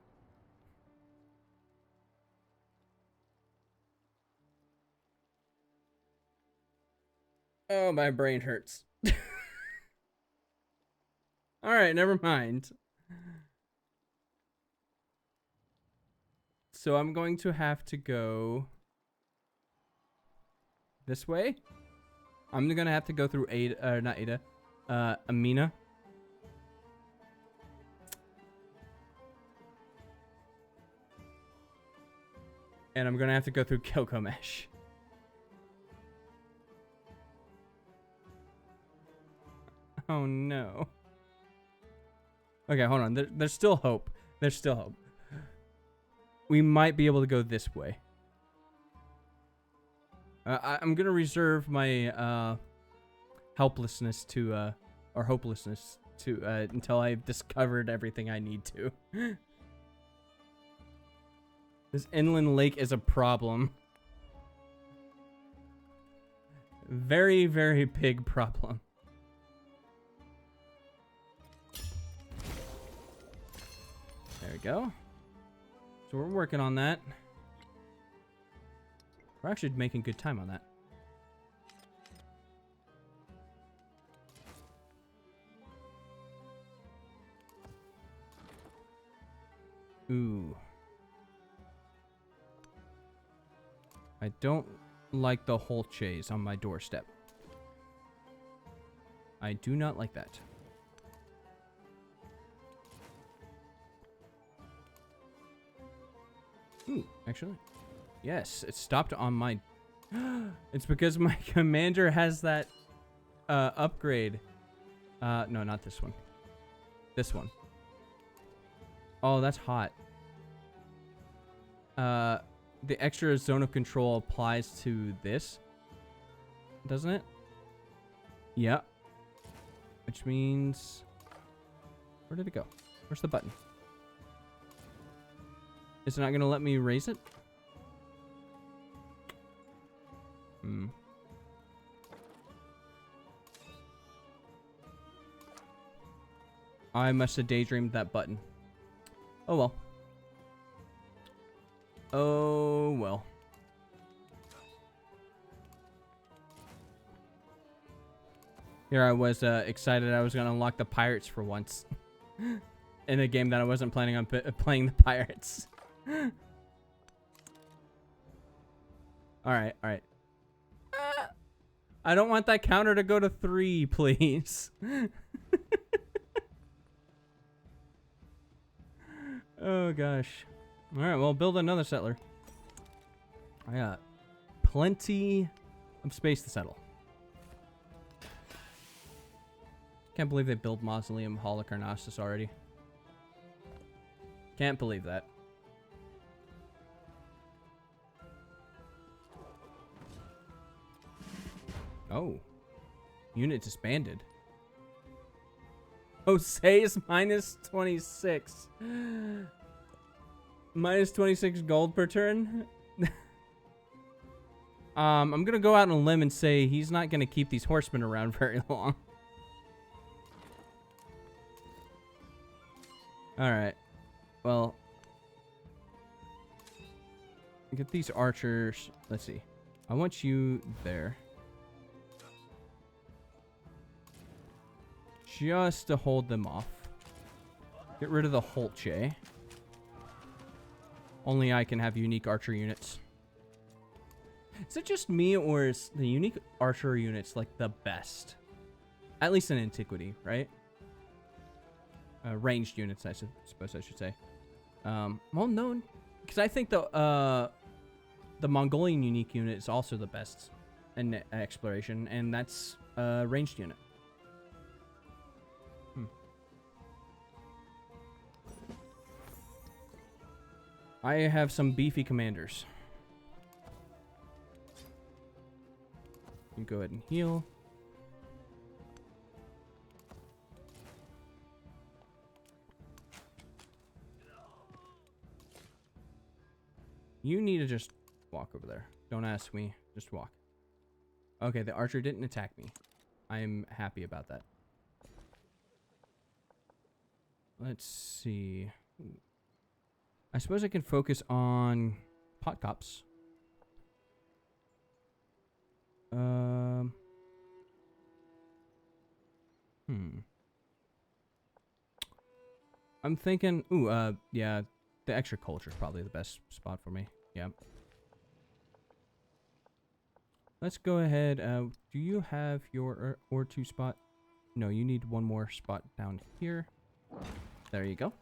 Speaker 1: Oh, my brain hurts. Alright, never mind. So I'm going to have to go... this way? I'm gonna have to go through Ada, not Ada, Amina. And I'm gonna have to go through Gilgamesh. Oh no. Okay, hold on. There's still hope. There's still hope. We might be able to go this way. I'm gonna reserve my helplessness to or hopelessness to until I've discovered everything I need to. This inland lake is a problem. Very, very big problem. There we go. So we're working on that. We're actually making good time on that. Ooh. I don't like the whole chase on my doorstep. I do not like that. Ooh, actually. Yes, it stopped on my... It's because my commander has that upgrade. No, not this one. This one. Oh, that's hot. The extra zone of control applies to this, doesn't it? Yeah. Which means... Where did it go? Where's the button? Is it not going to let me raise it? Hmm. I must have daydreamed that button. Oh well. Oh well. Here I was excited I was going to unlock the pirates for once. In a game that I wasn't planning on playing the pirates. Alright, alright. I don't want that counter to go to 3, please. Oh gosh. Alright, well, build another settler. I got plenty of space to settle. Can't believe they built Mausoleum Holocarnassus already. Can't believe that. Oh. Unit disbanded. Jose is minus 26. Minus 26 gold per turn. I'm gonna go out on a limb and say he's not gonna keep these horsemen around very long. Alright. Well. Get these archers. Let's see. I want you there. Just to hold them off. Get rid of the Holche. Only I can have unique archer units. Is it just me, or is the unique archer units like the best? At least in Antiquity, right? Ranged units, I suppose I should say. Well, no, because I think the Mongolian unique unit is also the best in exploration, and that's a ranged unit. I have some beefy commanders. You go ahead and heal. You need to just walk over there. Don't ask me. Just walk. Okay, the archer didn't attack me. I am happy about that. Let's see. Ooh. I suppose I can focus on pot cops. I'm thinking, yeah, the extra culture is probably the best spot for me. Yeah. Let's go ahead. Do you have your Ortoo spot? No, you need one more spot down here. There you go.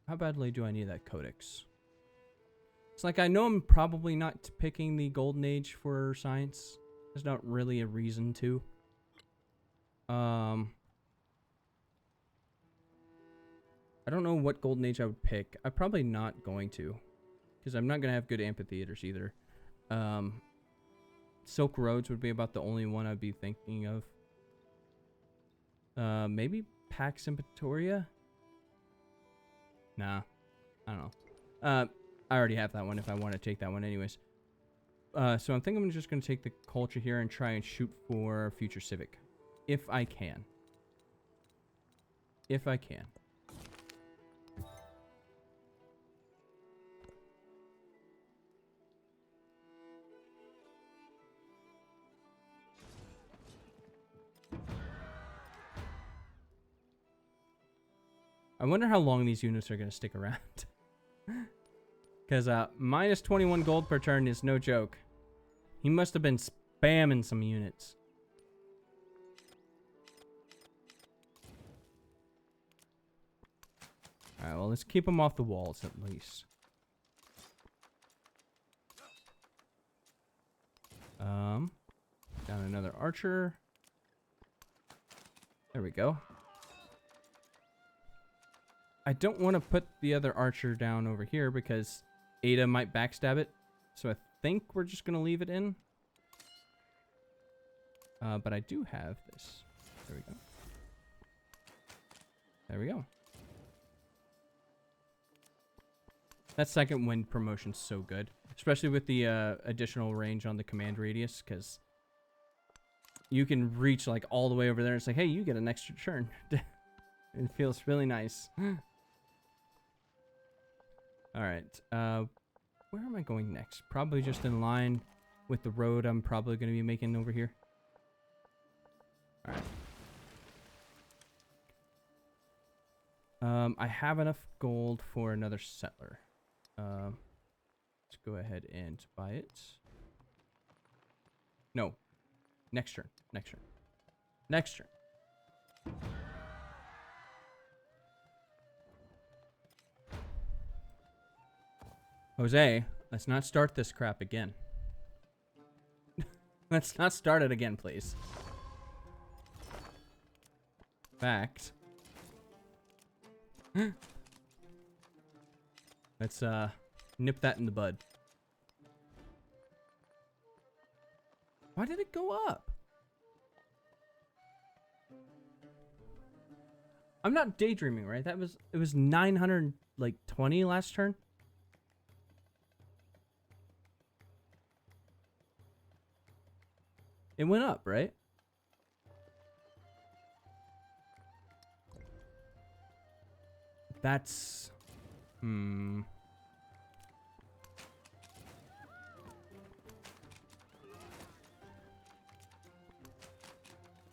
Speaker 1: How badly do I need that codex? It's like I know I'm probably not picking the golden age for science There's not really a reason to. I don't know what golden age I would pick. I'm probably not going to, because I'm not going to have good amphitheaters either. Silk Roads would be about the only one I'd be thinking of. Maybe Pax Impetoria? Nah, I don't know. I already have that one if I want to take that one anyways. So I'm thinking I'm just going to take the culture here and try and shoot for Future Civic. If I can. If I can. I wonder how long these units are going to stick around. Because minus 21 gold per turn is no joke. He must have been spamming some units. Alright, well, let's keep them off the walls at least. Down another archer. There we go. I don't want to put the other archer down over here because Ada might backstab it. So I think we're just going to leave it in. But I do have this. There we go. There we go. That second wind promotion's so good. Especially with the additional range on the command radius. Because you can reach like all the way over there. It's like, hey, you get an extra turn. It feels really nice. Alright, where am I going next? Probably just in line with the road I'm probably going to be making over here. Alright. I have enough gold for another settler. Let's go ahead and buy it. No. Next turn. Next turn. Next turn. Jose, let's not start this crap again. Let's not start it again, please. Fact. Let's nip that in the bud. Why did it go up? I'm not daydreaming, right? It was 920 last turn. It went up, right? That's...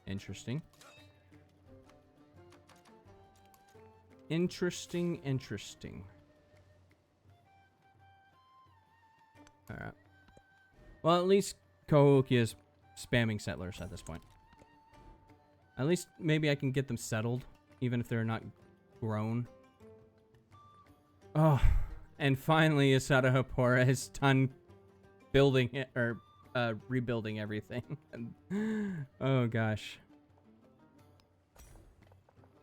Speaker 1: Interesting. Interesting. Alright. Well, at least Cahokia is spamming settlers at this point. At least maybe I can get them settled, even if they're not grown. Oh, and finally Asada Hapora is done building it, or rebuilding everything. Oh gosh.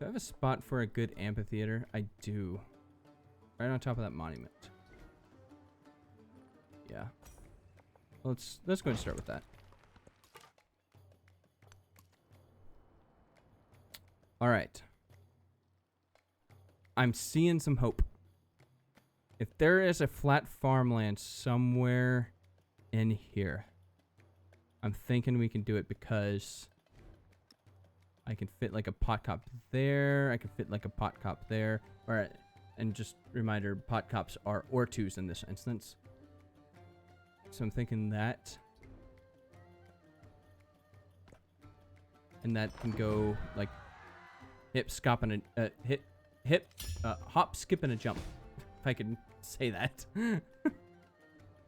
Speaker 1: Do I have a spot for a good amphitheater? I do. Right on top of that monument. Yeah. Let's go ahead and start with that. All right. I'm seeing some hope. If there is a flat farmland somewhere in here, I'm thinking we can do it because I can fit like a pot cop there. I can fit like a pot cop there. All right. And just reminder, pot cops are Ortoos in this instance. So I'm thinking that. And that can go like hip, skip, and a hop, skip, and a jump. If I could say that.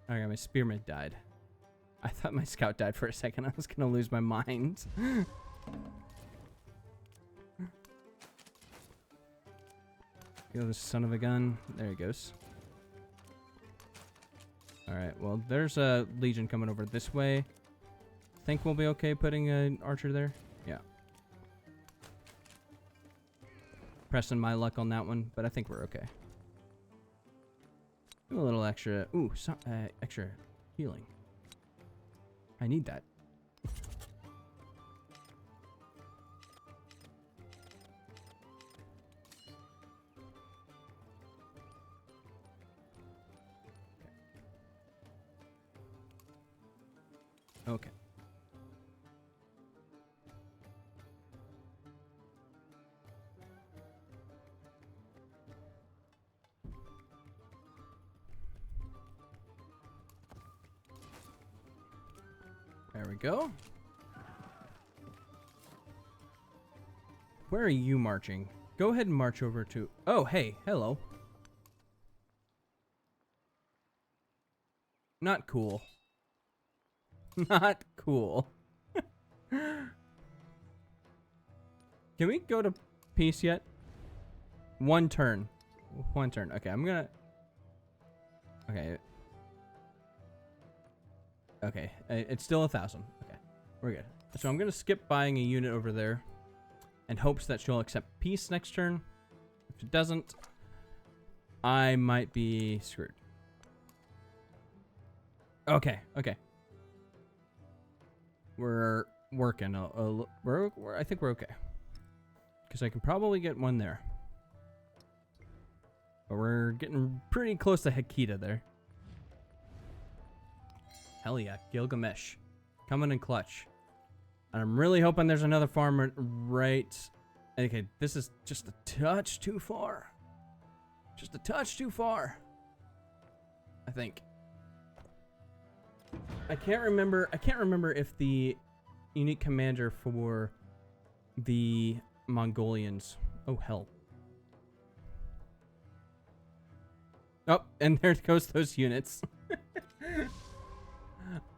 Speaker 1: Alright, my spearman died. I thought my scout died for a second. I was gonna lose my mind. Kill this son of a gun. There he goes. Alright, well, there's a legion coming over this way. think we'll be okay putting an archer there? Yeah. Pressing my luck on that one, but I think we're okay. Do a little extra. Ooh, extra healing. I need that. Okay. There we go. Where are you marching? Go ahead and march over to... Oh, hey. Hello. Not cool. Not cool. Can we go to peace yet? One turn. One turn. Okay, I'm gonna... Okay. Okay, it's still 1,000. Okay, we're good. So I'm gonna skip buying a unit over there in hopes that she'll accept peace next turn. If it doesn't, I might be screwed. Okay, okay. We're working. I think we're okay. Because I can probably get one there. But we're getting pretty close to Hekita there. Hell yeah, Gilgamesh. Coming in clutch. And I'm really hoping there's another farmer right... Okay, this is just a touch too far. Just a touch too far. I think. I can't remember if the unique commander for the Mongolians... Oh, hell. Oh, and there goes those units.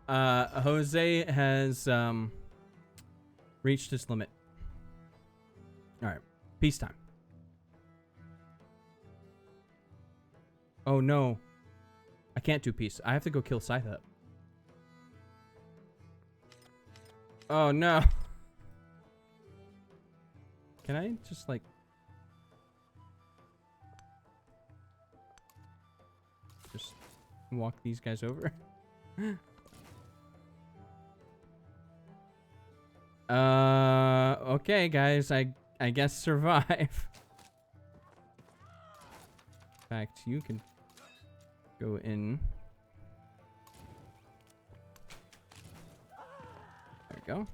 Speaker 1: Jose has reached his limit. Alright, peacetime. Oh no. I can't do peace. I have to go kill Scythe. Oh no. Can I just like... just walk these guys over? Okay, guys. I guess survive. In fact, you can go in. There we go.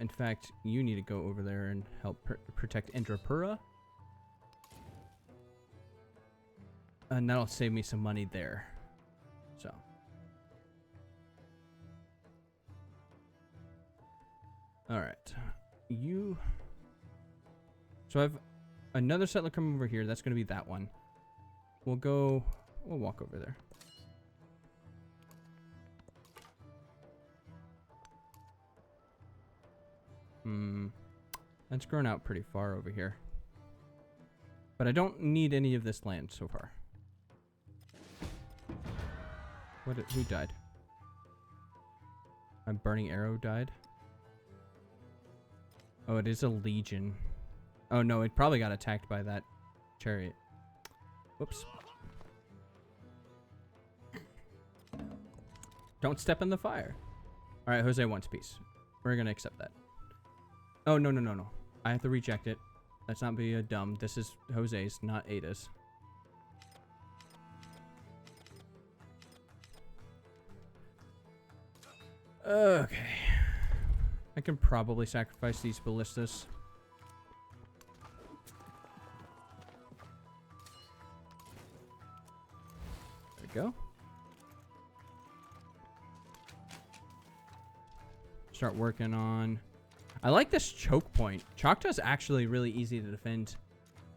Speaker 1: In fact, you need to go over there and help protect Indrapura. And that'll save me some money there. So. Alright. You... So I have another settler coming over here. That's going to be that one. We'll walk over there. That's grown out pretty far over here. But I don't need any of this land so far. Who died? A burning arrow died? Oh, it is a legion. Oh no, it probably got attacked by that chariot. Whoops. Don't step in the fire. Alright, Jose wants peace. We're gonna accept that. Oh, no, no, no, no. I have to reject it. Let's not be dumb. This is Jose's, not Ada's. Okay. I can probably sacrifice these ballistas. There we go. Start working on... I like this choke point. Choctaw's actually really easy to defend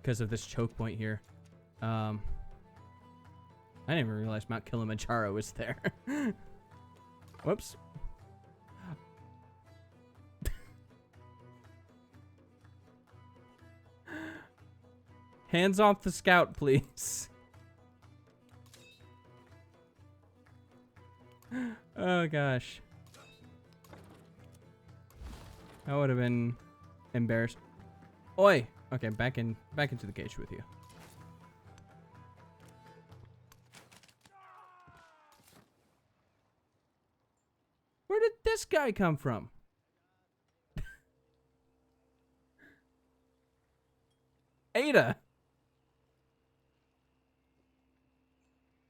Speaker 1: because of this choke point here. I didn't even realize Mount Kilimanjaro was there. Whoops. Hands off the scout, please. Oh, gosh. That would have been embarrassing. Oi! Okay, back into the cage with you. Where did this guy come from? Ada!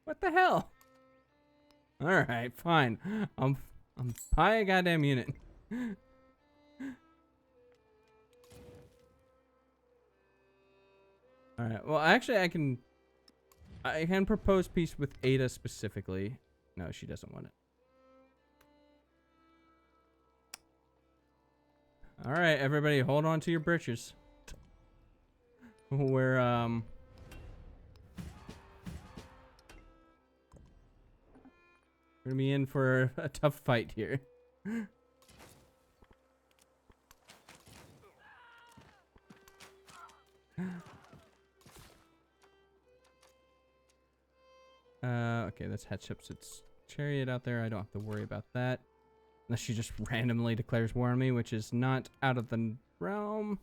Speaker 1: What the hell? Alright, fine. I'm buy a goddamn unit. Alright, well actually I can propose peace with Ada specifically. No, she doesn't want it. Alright, everybody, hold on to your britches. We're gonna be in for a tough fight here. Okay, that's Hatshepsut's chariot out there. I don't have to worry about that. Unless she just randomly declares war on me, which is not out of the realm.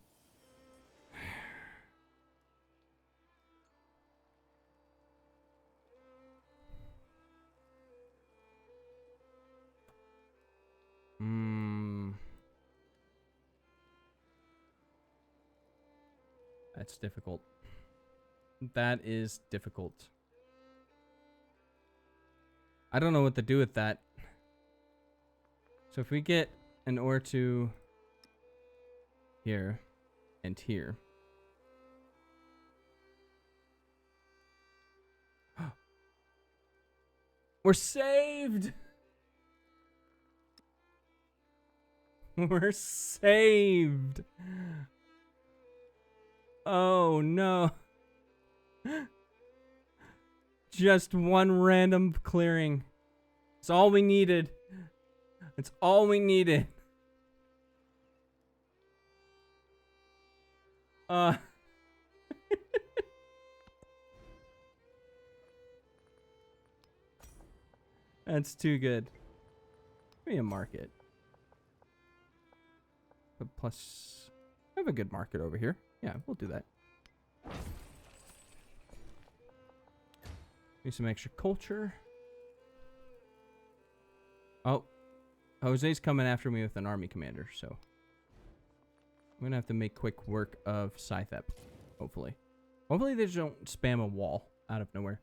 Speaker 1: That's difficult. That is difficult. I don't know what to do with that. So if we get an Ortoo here and here. We're saved! We're saved! Oh no. Just one random clearing. It's all we needed. It's all we needed. That's too good. Give me a market. But plus, I have a good market over here. Yeah, we'll do that. Need some extra culture. Oh, Jose's coming after me with an army commander, so I'm gonna have to make quick work of Scythep, hopefully. Hopefully they just don't spam a wall out of nowhere.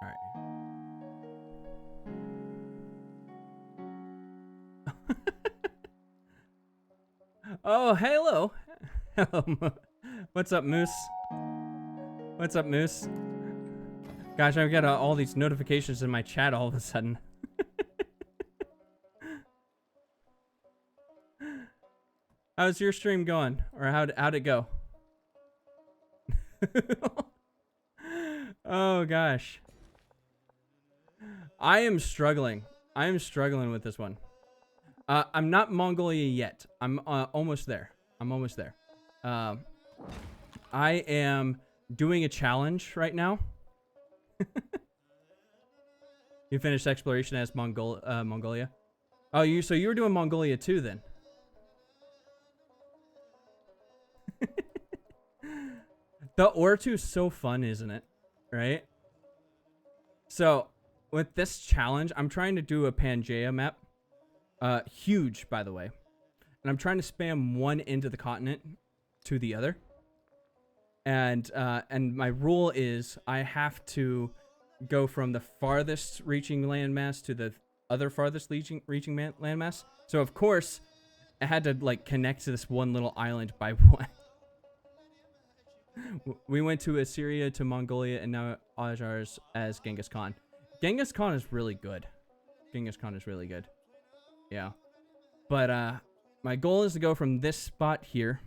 Speaker 1: Alright. Oh, hello. Hello. What's up, Moose? What's up, Moose? Gosh, I've got all these notifications in my chat all of a sudden. How's your stream going? Or how'd it go? Oh, gosh. I am struggling. I am struggling with this one. I'm not Mongolia yet. I'm almost there. I'm almost there. I am doing a challenge right now. You finished exploration as Mongolia. Oh, so you were doing Mongolia too then? The Ortoos is so fun, isn't it? Right? So with this challenge, I'm trying to do a Pangaea map. Huge, by the way. And I'm trying to spam one end of the continent to the other. And my rule is I have to go from the farthest reaching landmass to the other farthest reaching landmass. So of course, I had to like connect to this one little island by one. We went to Assyria, to Mongolia, and now Ajars as Genghis Khan. Genghis Khan is really good. Genghis Khan is really good. Yeah. But my goal is to go from this spot here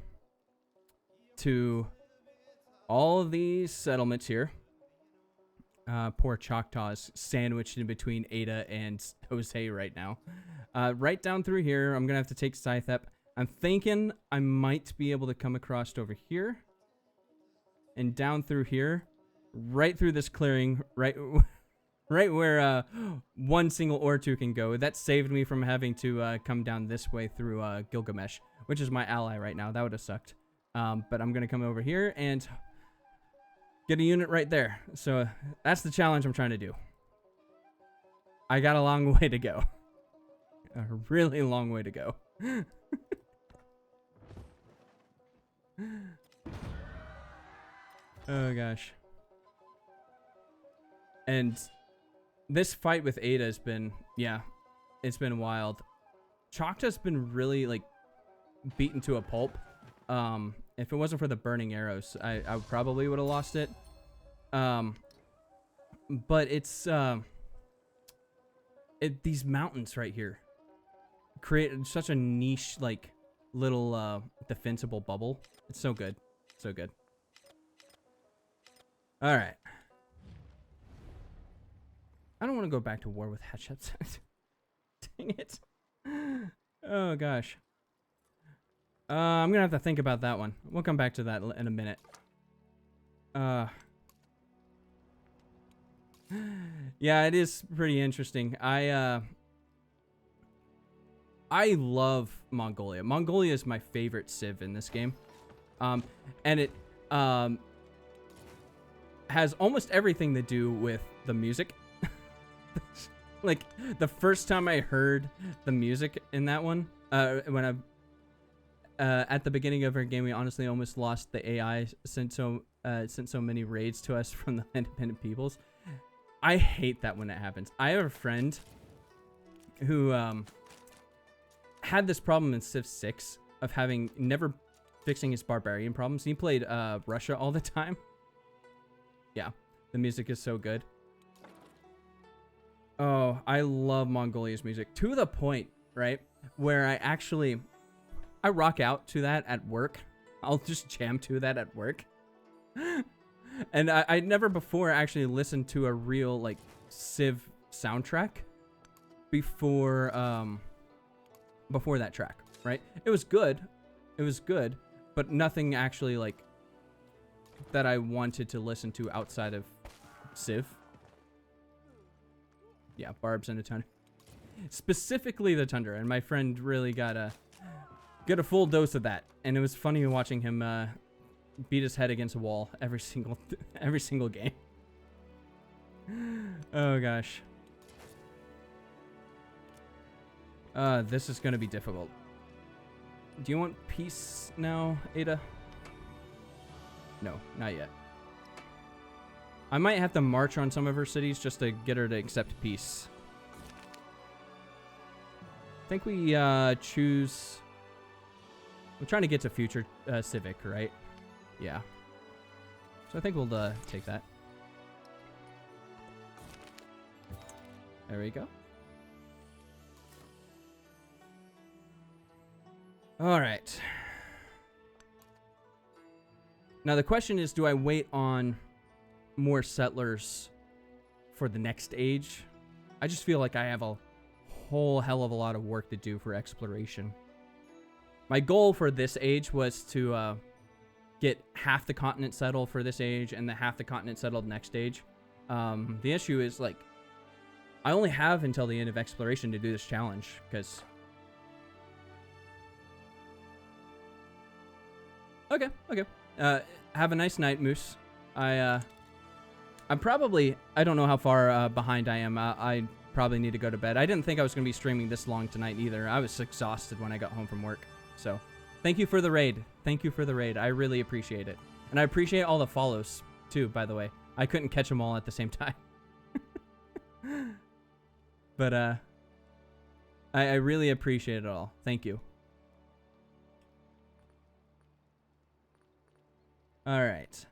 Speaker 1: to all of these settlements here. Poor Choctaws sandwiched in between Ada and Jose right now. Right down through here, I'm going to have to take Scythep. I'm thinking I might be able to come across over here. And down through here. Right through this clearing. Right right where one single Ortoo can go. That saved me from having to come down this way through Gilgamesh, which is my ally right now. That would have sucked. But I'm going to come over here and get a unit right there. So that's the challenge I'm trying to do. I got a long way to go. A really long way to go. Oh gosh. And this fight with Ada has been, yeah, it's been wild. Choctaw's been really like beaten to a pulp. If it wasn't for the burning arrows, I probably would have lost it. But it's these mountains right here create such a niche like little defensible bubble. It's so good. So good. All right. I don't want to go back to war with Hatshepsut. Dang it. Oh, gosh. I'm going to have to think about that one. We'll come back to that in a minute. Yeah, it is pretty interesting. I love Mongolia. Mongolia is my favorite civ in this game. And it has almost everything to do with the music. Like the first time I heard the music in that one, when at the beginning of our game, we honestly almost lost the AI sent so many raids to us from the independent peoples. I hate that when it happens. I have a friend who had this problem in Civ 6 of having never fixing his barbarian problems. He played Russia all the time. Yeah, the music is so good. Oh, I love Mongolia's music to the point, right, where I rock out to that at work. I'll just jam to that at work. And I never before actually listened to a real like Civ soundtrack before that track, right? It was good, but nothing actually like that I wanted to listen to outside of Civ. Yeah, barbs and a tundra. Specifically the tundra, and my friend really got a full dose of that, and it was funny watching him beat his head against a wall every single game. Oh gosh. This is gonna be difficult. Do you want peace now, Ada? No, not yet. I might have to march on some of her cities just to get her to accept peace. I think we choose... I'm trying to get to future civic, right? Yeah. So I think we'll take that. There we go. All right. Now the question is, do I wait on more settlers for the next age? I just feel like I have a whole hell of a lot of work to do for exploration. My goal for this age was to get half the continent settled for this age and the half the continent settled next age. The issue is like I only have until the end of exploration to do this challenge because okay. Have a nice night, Moose. I'm probably, I don't know how far behind I am. I probably need to go to bed. I didn't think I was going to be streaming this long tonight either. I was exhausted when I got home from work. So thank you for the raid. Thank you for the raid. I really appreciate it. And I appreciate all the follows too, by the way. I couldn't catch them all at the same time. But I really appreciate it all. Thank you. All right.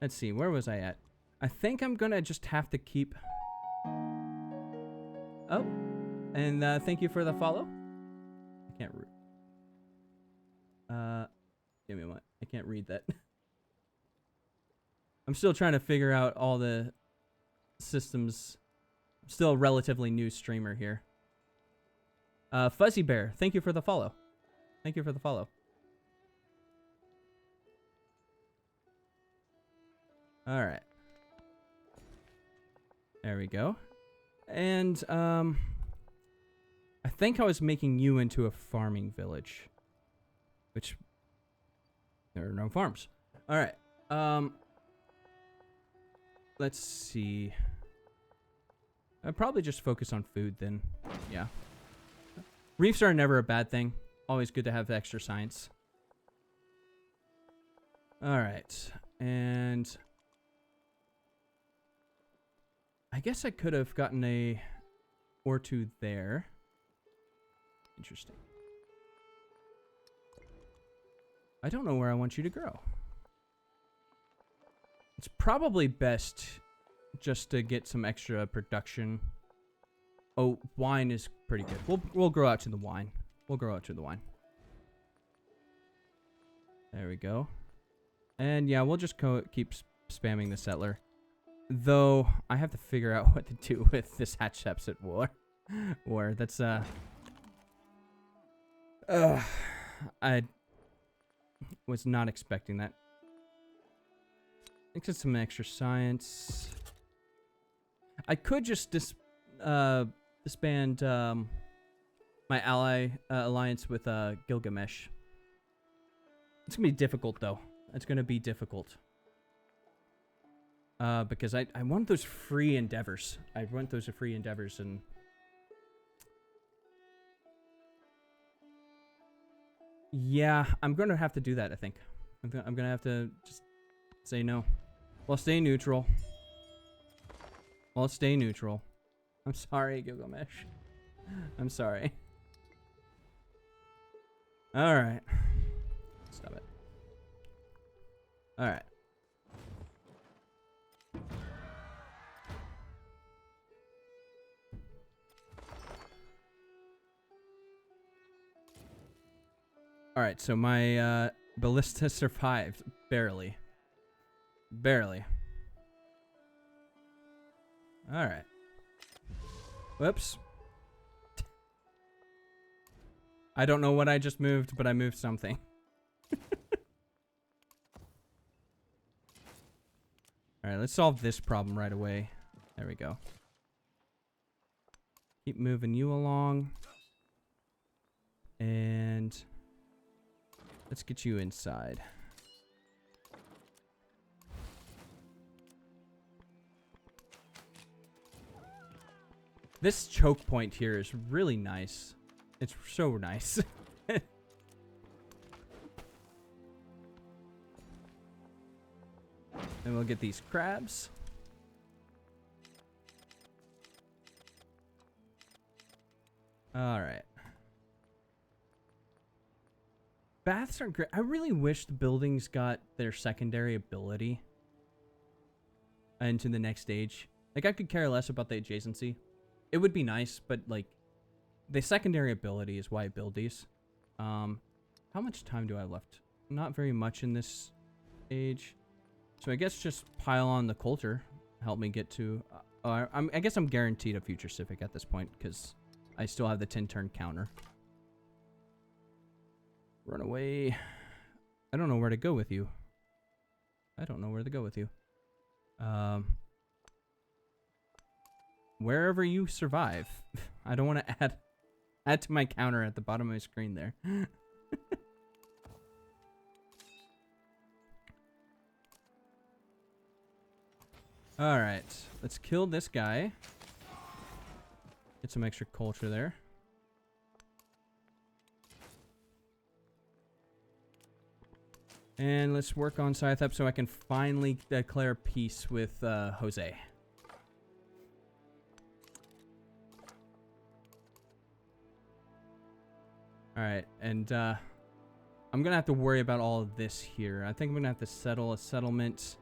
Speaker 1: Let's see. Where was I at? I think I'm going to just have to keep... Oh. And thank you for the follow. I can't read. Give me one. I can't read that. I'm still trying to figure out all the systems. I'm still a relatively new streamer here. Fuzzy Bear, thank you for the follow. Thank you for the follow. All right. There we go. And, I think I was making you into a farming village. Which, there are no farms. Alright, let's see. I'd probably just focus on food then. Yeah. Reefs are never a bad thing. Always good to have extra science. Alright, and I guess I could have gotten a or two there. Interesting. I don't know where I want you to grow. It's probably best just to get some extra production. Oh, wine is pretty good. We'll grow out to the wine. We'll grow out to the wine. There we go. And yeah, we'll just keep spamming the settler. Though I have to figure out what to do with this Hatshepsut war. That's I was not expecting that. It's some extra science. I could just disband my ally alliance with Gilgamesh. It's gonna be difficult though. It's gonna be difficult. Because I want those free endeavors. I want those free endeavors and yeah, I'm gonna have to do that. I think I'm gonna have to just say no. Well, stay neutral. Well, stay neutral. I'm sorry, Gilgamesh. I'm sorry. All right. Stop it. All right. All right, so my ballista survived barely. Barely. All right. Whoops. I don't know what I just moved, but I moved something. All right, let's solve this problem right away. There we go. Keep moving you along. And let's get you inside. This choke point here is really nice. It's so nice. And we'll get these crabs. All right. Baths are great. I really wish the buildings got their secondary ability into the next stage. Like, I could care less about the adjacency. It would be nice, but, like, the secondary ability is why I build these. How much time do I have left? Not very much in this stage. So I guess just pile on the culture. Help me get to... I guess I'm guaranteed a future civic at this point, because I still have the 10-turn counter. Run away. I don't know where to go with you. I don't know where to go with you. Wherever you survive. I don't want to add to my counter at the bottom of my screen there. All right, let's kill this guy. Get some extra culture there. And let's work on Scythep so I can finally declare peace with Jose. Alright, and I'm gonna have to worry about all of this here. I think I'm gonna have to settle a settlement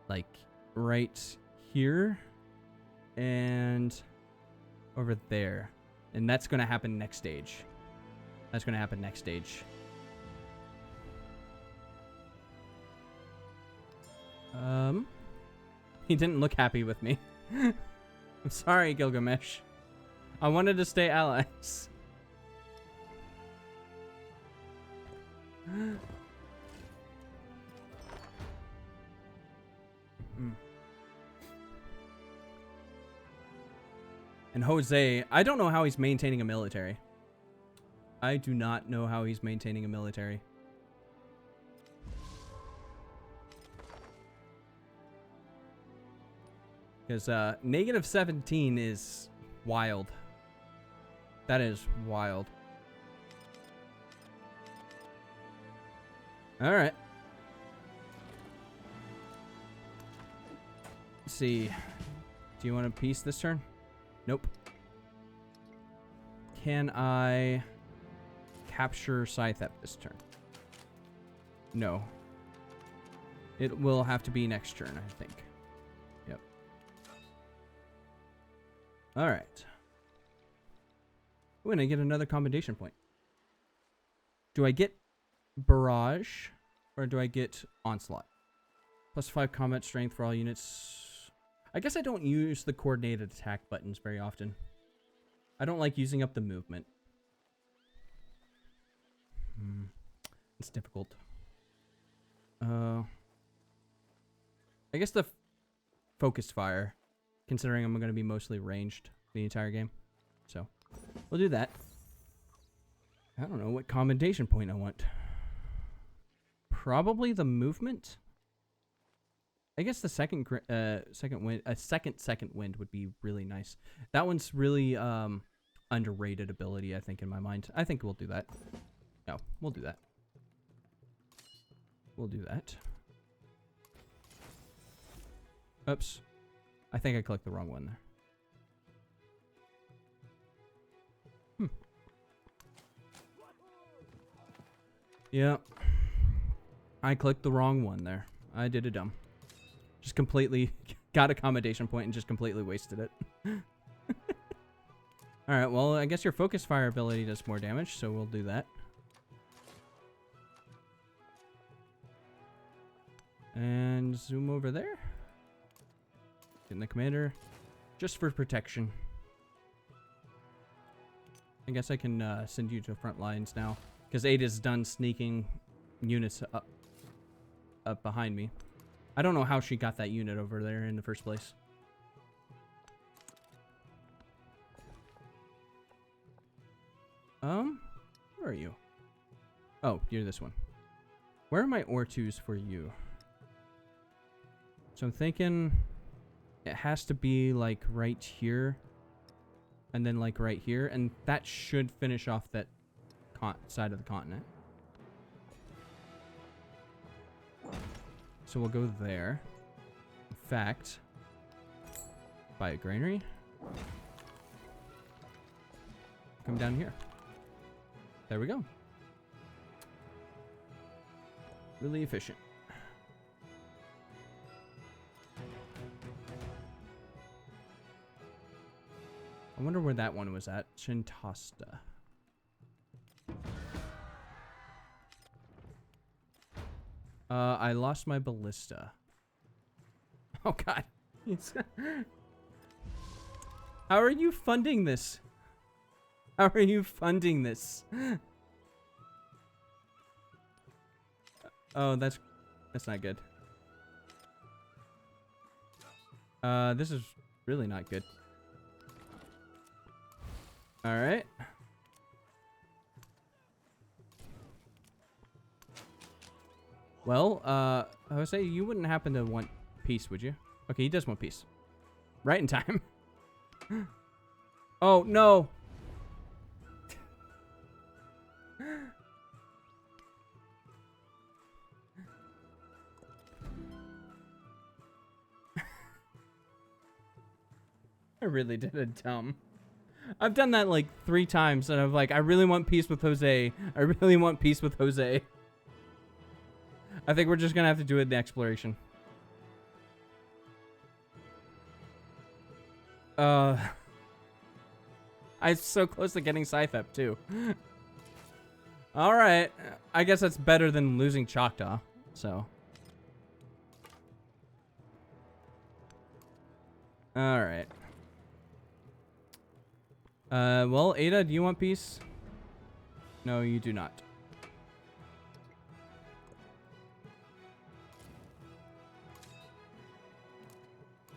Speaker 1: like right here and over there. And that's gonna happen next stage. That's gonna happen next stage. He didn't look happy with me. I'm sorry, Gilgamesh. I wanted to stay allies. And Jose, I don't know how he's maintaining a military. I do not know how he's maintaining a military. Because -17 is wild. That is wild. Alright. Let's see. Do you want a piece this turn? Nope. Can I capture Scythep this turn? No. It will have to be next turn, I think. Yep. Alright. Ooh, and I get another commendation point. Do I get Barrage or do I get Onslaught? +5 combat strength for all units. I guess I don't use the coordinated attack buttons very often. I don't like using up the movement. It's difficult. I guess the focused fire, considering I'm going to be mostly ranged the entire game. So, we'll do that. I don't know what commendation point I want. Probably the movement. I guess the second wind, second wind would be really nice. That one's really underrated ability, I think, in my mind. I think we'll do that. No, we'll do that. We'll do that. Oops. I think I clicked the wrong one there. Yeah. I clicked the wrong one there. I did a dumb. Just completely got accommodation point and just completely wasted it. Alright, well, I guess your focus fire ability does more damage, so we'll do that. And zoom over there. Getting the commander. Just for protection. I guess I can send you to front lines now. Because Ada's done sneaking units up behind me. I don't know how she got that unit over there in the first place. Where are you? Oh, you're this one. Where are my Ortoos for you? So I'm thinking it has to be like right here. And then like right here. And that should finish off that side of the continent. So we'll go there. In fact, buy a granary. Come down here. There we go. Really efficient. I wonder where that one was at. Chintasta. I lost my ballista. Oh god. How are you funding this? How are you funding this? Oh, that's not good. This is really not good. All right. Well, Jose, you wouldn't happen to want peace, would you? Okay, he does want peace. Right in time. Oh, no. I really did a dumb. I've done that like 3 times, and I'm like, I really want peace with Jose. I really want peace with Jose. I think we're just gonna have to do it in the exploration. I'm so close to getting Scythep too. Alright. I guess that's better than losing Choctaw, so. Alright. Well, Ada, do you want peace? No, you do not.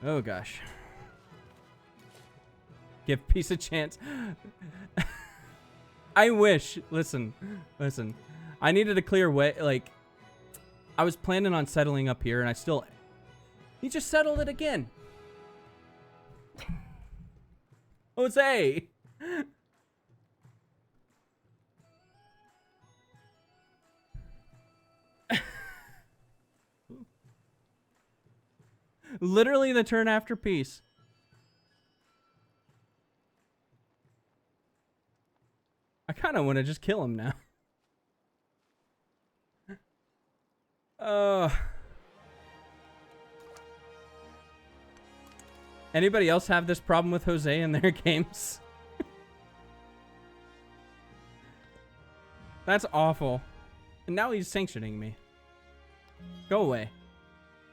Speaker 1: Oh, gosh. Give peace a chance. I wish. Listen. I needed a clear way. Like, I was planning on settling up here, and I still... He just settled it again. Jose. Literally the turn after peace. I kind of want to just kill him now. Anybody else have this problem with Jose in their games? That's awful. And now he's sanctioning me. Go away.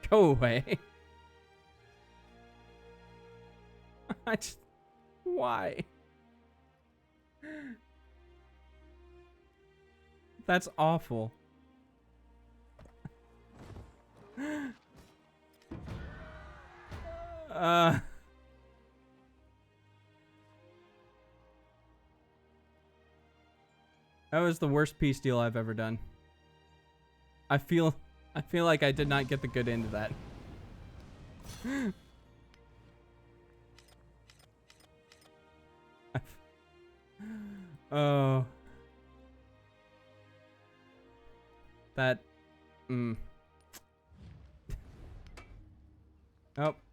Speaker 1: Go away. Why? That's awful. That was the worst peace deal I've ever done. I feel like I did not get the good end of that. Oh. That. Oh,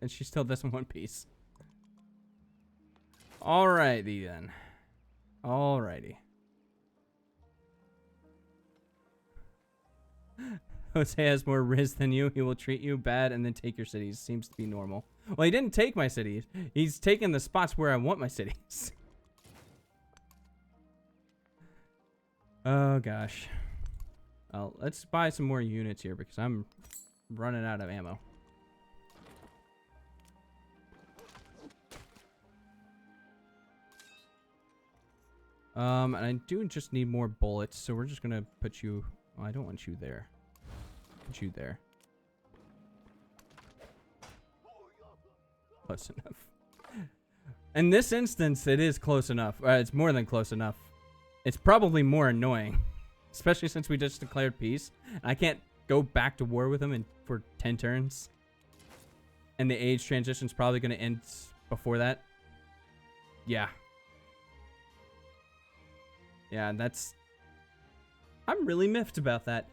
Speaker 1: and she still doesn't want peace. Alrighty then. Alrighty. Jose has more riz than you. He will treat you bad and then take your cities. Seems to be normal. Well, he didn't take my cities. He's taken the spots where I want my cities. Oh, gosh. Let's buy some more units here because I'm running out of ammo. And I do just need more bullets, so we're just gonna put you... Oh, I don't want you there. Put you there. Close enough. In this instance, it is close enough. It's more than close enough. It's probably more annoying. Especially since we just declared peace. I can't go back to war with him for 10 turns. And the age transition's probably going to end before that. Yeah. Yeah, that's... I'm really miffed about that.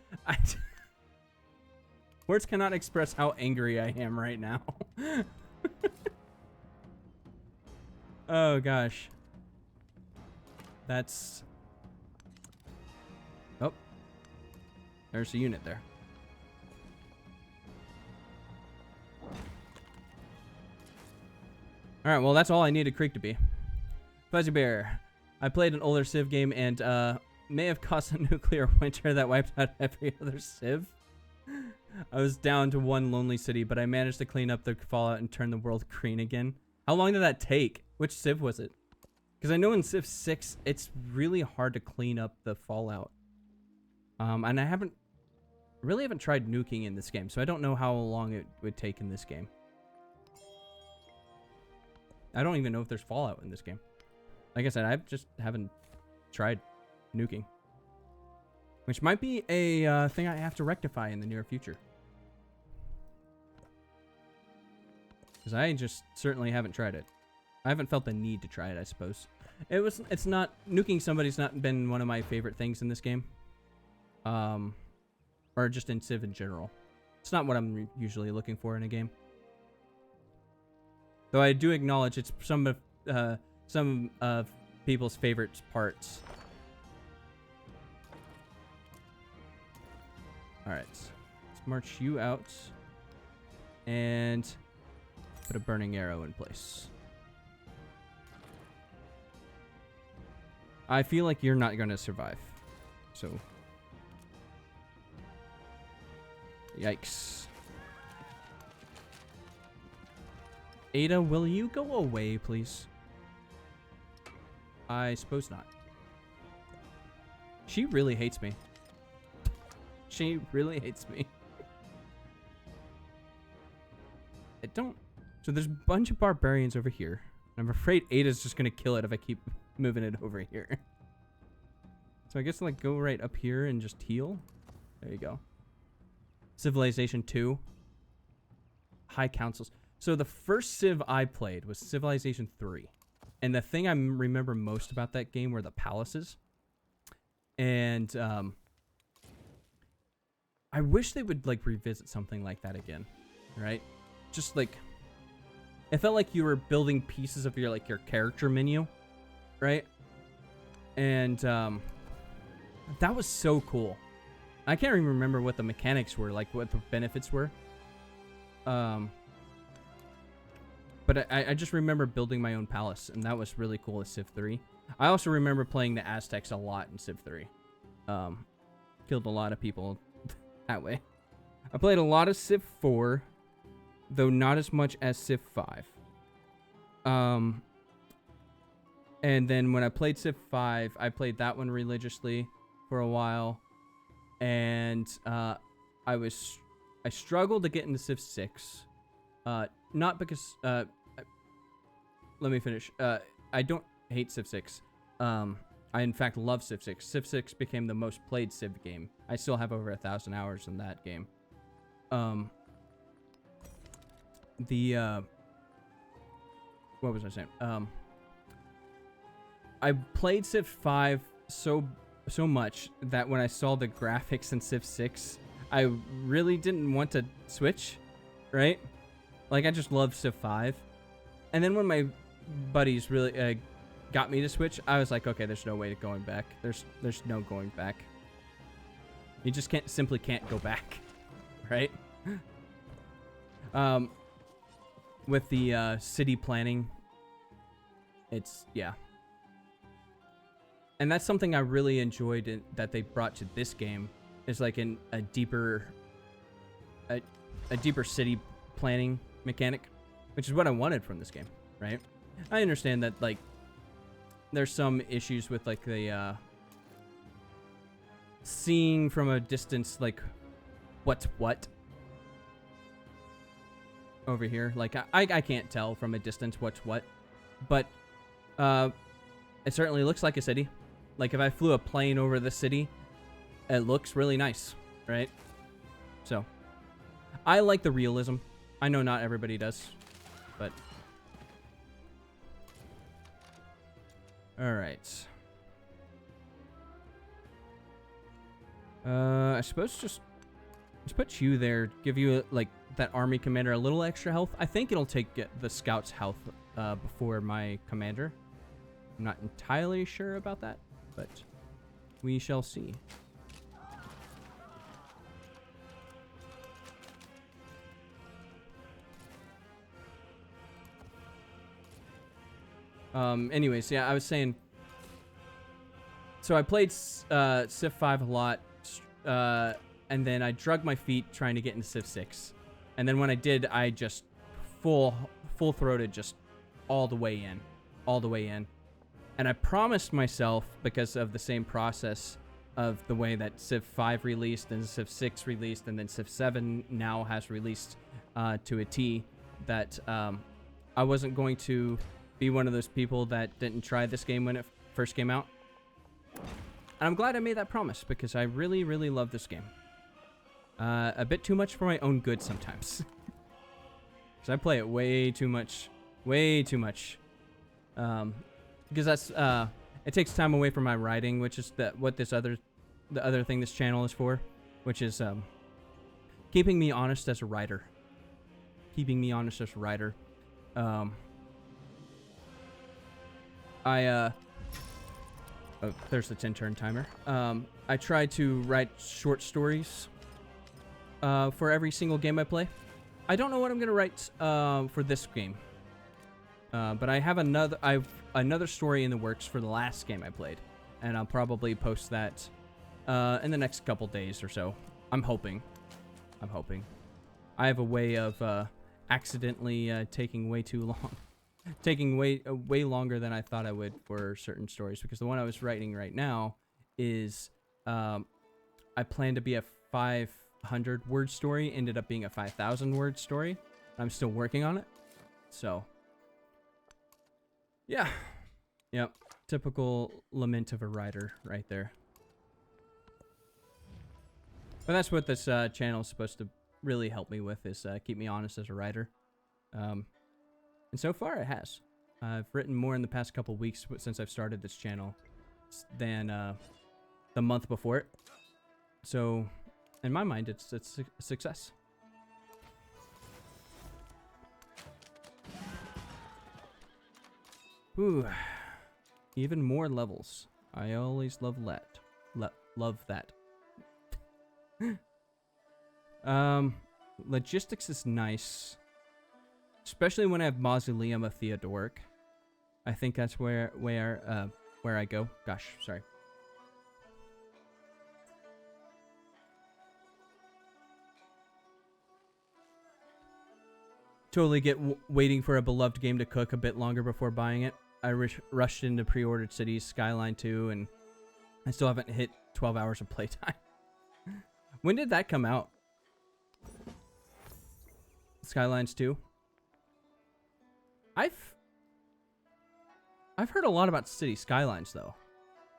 Speaker 1: Words cannot express how angry I am right now. Oh, gosh. That's... Oh. There's a unit there. Alright, well, that's all I needed Creek to be. Fuzzy Bear. I played an older Civ game and may have caused a nuclear winter that wiped out every other Civ. I was down to one lonely city, but I managed to clean up the fallout and turn the world green again. How long did that take? Which Civ was it? Because I know in Civ 6, it's really hard to clean up the fallout. And I really haven't tried nuking in this game, so I don't know how long it would take in this game. I don't even know if there's fallout in this game. Like I said, I just haven't tried nuking. Which might be a thing I have to rectify in the near future. Because I just certainly haven't tried it. I haven't felt the need to try it, I suppose. It's not... Nuking somebody's not been one of my favorite things in this game. Or just in Civ in general. It's not what I'm usually looking for in a game. Though I do acknowledge it's some of people's favorite parts. Alright. Let's march you out. And put a burning arrow in place. I feel like you're not going to survive. So. Yikes. Ada, will you go away, please? I suppose not. She really hates me. She really hates me. I don't... So there's a bunch of barbarians over here. I'm afraid Ada's just gonna kill it if I keep moving it over here. So I guess like go right up here and just heal. There you go. Civilization 2. High Councils. So the first Civ I played was Civilization 3. And the thing I remember most about that game were the palaces. And I wish they would like revisit something like that again, right? Just like it felt like you were building pieces of your your character menu, right? And that was so cool. I can't even remember what the mechanics were, like what the benefits were. But I just remember building my own palace, and that was really cool as Civ 3. I also remember playing the Aztecs a lot in Civ 3. Killed a lot of people that way. I played a lot of Civ 4, though not as much as Civ 5. And then when I played Civ 5, I played that one religiously for a while. And I struggled to get into Civ 6. Not because let me finish. I don't hate Civ 6. I in fact love Civ 6. Civ 6 became the most played Civ game. I still have over 1,000 hours in that game. What was I saying? I played Civ 5 so much that when I saw the graphics in Civ 6, I really didn't want to switch, right? Like, I just love Civ 5. And then when my buddies really got me to switch, I was like, okay, there's no way to going back. There's no going back. You just simply can't go back, right? With the city planning, yeah. And that's something I really enjoyed that they brought to this game, is like a deeper city planning mechanic, which is what I wanted from this game, right? I understand that like there's some issues with like the seeing from a distance like what's what over here. Like I can't tell from a distance what's what, but it certainly looks like a city. Like if I flew a plane over the city, it looks really nice, right? So I like the realism. I know not everybody does, but all right. I suppose just put you there, give you like that army commander a little extra health. I think it'll take the scout's health before my commander. I'm not entirely sure about that, but we shall see. Anyways, yeah, I was saying, so I played Civ 5 a lot, and then I drug my feet trying to get into Civ 6. And then when I did, I just full-throated just all the way in. And I promised myself, because of the same process of the way that Civ 5 released and Civ 6 released and then Civ 7 now has released to a T, that I wasn't going to be one of those people that didn't try this game when it first came out. And I'm glad I made that promise, because I really, really love this game. A bit too much for my own good sometimes. Because I play it way too much. Because that's, it takes time away from my writing, which is what the other thing this channel is for, which is keeping me honest as a writer. Oh, there's the 10-turn timer. I try to write short stories for every single game I play. I don't know what I'm gonna write for this game, but I have another story in the works for the last game I played, and I'll probably post that in the next couple days or so. I'm hoping. I have a way of accidentally taking way too long. Taking way longer than I thought I would for certain stories, because the one I was writing right now is I plan to be a 500 word story, ended up being a 5,000 word story. I'm still working on it, so Yeah. Yep. Typical lament of a writer right there. But that's what this channel is supposed to really help me with, is keep me honest as a writer. And so far it has. I've written more in the past couple weeks since I've started this channel than the month before it. So in my mind, it's a success. Ooh, even more levels. I always love that. Love that. Logistics is nice, especially when I have Mausoleum of Theodoric. I think that's where I go. Gosh, sorry. Totally get waiting for a beloved game to cook a bit longer before buying it. I rushed into pre-ordered Cities Skyline 2, and I still haven't hit 12 hours of playtime. When did that come out? Skylines 2? I've heard a lot about City Skylines, though.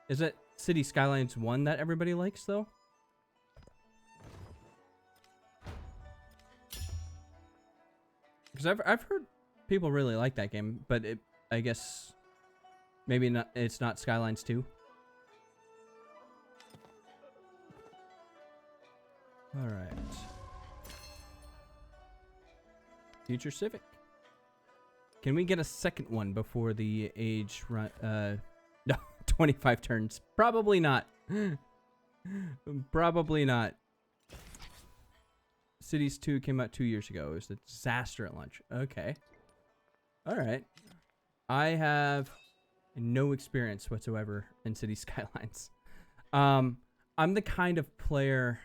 Speaker 1: Is it City Skylines 1 that everybody likes, though? Because I've heard people really like that game, but I guess maybe not. It's not Skylines 2. All right. Future Civic. Can we get a second one before the age run? No, 25 turns. Probably not. Probably not. Cities 2 came out 2 years ago. It was a disaster at launch. Okay. All right. I have no experience whatsoever in City Skylines. I'm the kind of player,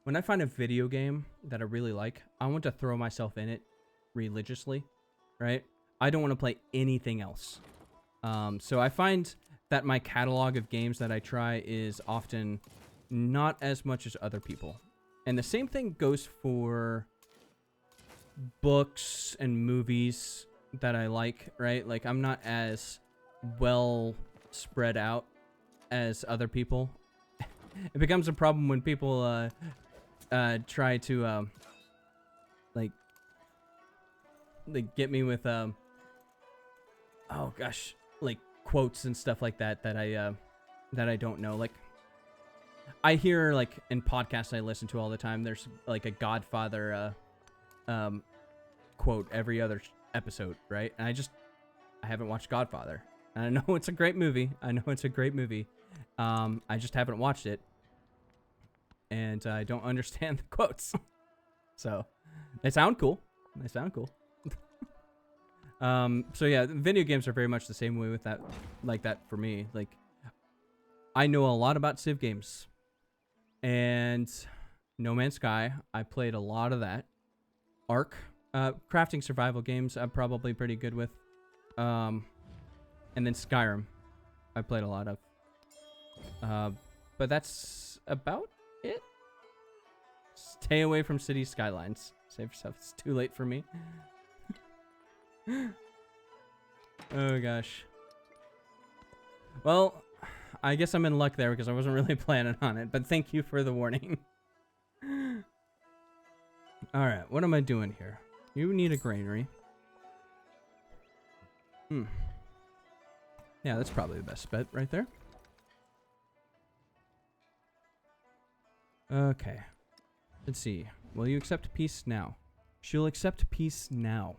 Speaker 1: when I find a video game that I really like, I want to throw myself in it religiously, right? I don't want to play anything else. So I find that my catalog of games that I try is often not as much as other people. And the same thing goes for books and movies that I like, right? Like, I'm not as well spread out as other people. It becomes a problem when people try to like get me with oh gosh, like quotes and stuff like that that I don't know. Like, I hear, like, in podcasts I listen to all the time, there's like a Godfather quote every other episode, right? And I haven't watched Godfather. And I know it's a great movie. I just haven't watched it. And I don't understand the quotes. So, they sound cool. So yeah, video games are very much the same way with that, like that for me. Like, I know a lot about Civ games. And No Man's Sky, I played a lot of that. Ark, crafting survival games, I'm probably pretty good with. And then Skyrim, I played a lot of. But that's about it. Stay away from City Skylines. Save yourself. It's too late for me. Oh gosh. Well, I guess I'm in luck there because I wasn't really planning on it, but thank you for the warning. Alright, what am I doing here? You need a granary. Yeah, that's probably the best bet right there. Okay. Let's see. Will you accept peace now? She'll accept peace now.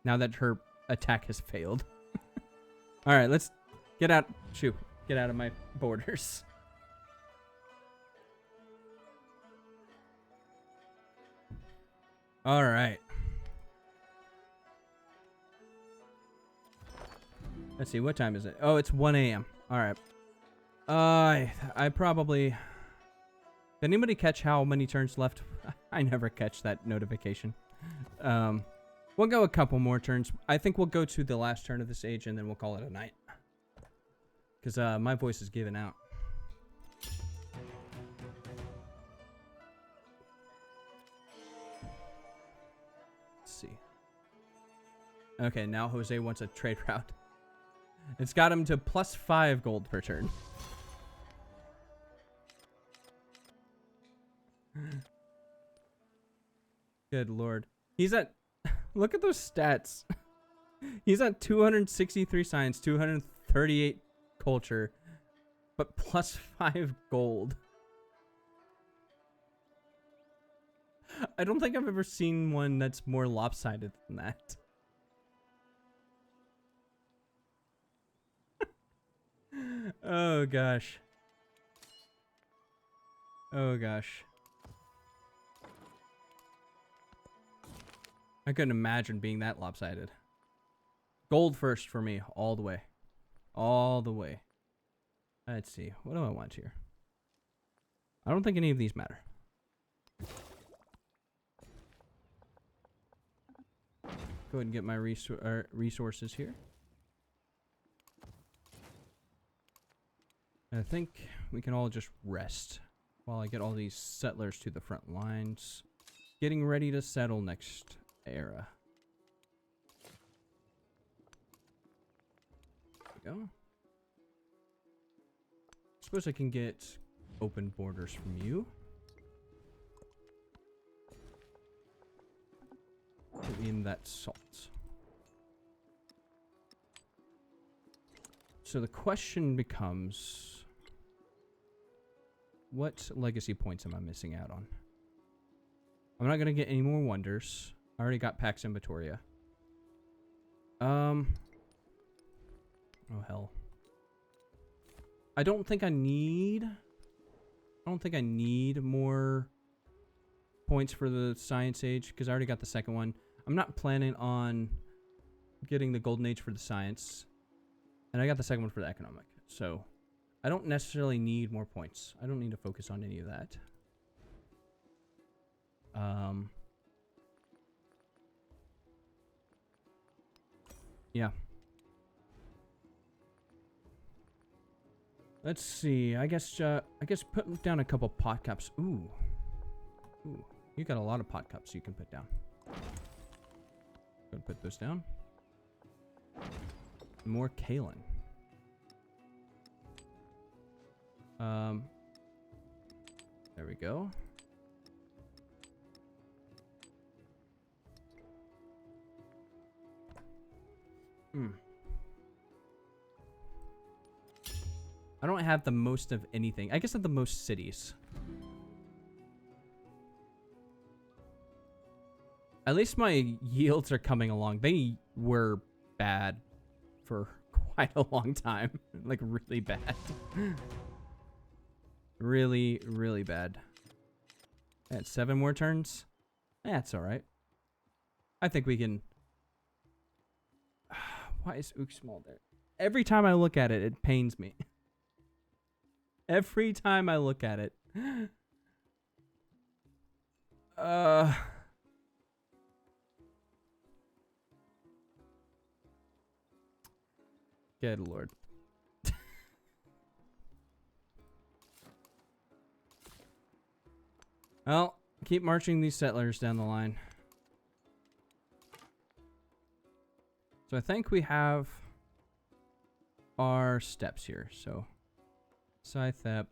Speaker 1: Now that her attack has failed. Alright, let's get out. Shoot. Get out of my borders. Alright. Let's see, what time is it? Oh, it's 1 a.m. Alright. I probably... Did anybody catch how many turns left? I never catch that notification. We'll go a couple more turns. I think we'll go to the last turn of this age and then we'll call it a night. Because my voice is giving out. Let's see. Okay, now Jose wants a trade route. It's got him to +5 gold per turn. Good lord. He's at... Look at those stats. He's at 263 science, 238 culture, but +5 gold. I don't think I've ever seen one that's more lopsided than that. Oh gosh. Oh gosh. I couldn't imagine being that lopsided. Gold first for me, all the way. All the way. Let's see. What do I want here? I don't think any of these matter. Go ahead and get my resources here. I think we can all just rest while I get all these settlers to the front lines. Getting ready to settle next era. There we go. Suppose I can get open borders from you. Put in that salt. So the question becomes, what legacy points am I missing out on? I'm not going to get any more wonders. I already got Pax Inventoria. Oh hell. I don't think I need more points for the Science Age because I already got the second one. I'm not planning on getting the Golden Age for the Science. And I got the second one for the Economic. So I don't necessarily need more points. I don't need to focus on any of that. Yeah. Let's see. I guess put down a couple pot cups. Ooh. Ooh. You got a lot of pot cups you can put down. Go and put those down. More Kalen. There we go. I don't have the most of anything. I guess I have the most cities. At least my yields are coming along. They were bad for quite a long time. Like, really bad. Really, really bad. At 7 more turns? That's alright. I think we can... Why is Ook small there? Every time I look at it, it pains me. Every time I look at it. Good lord. Well, keep marching these settlers down the line. So I think we have our steps here. So Scythep.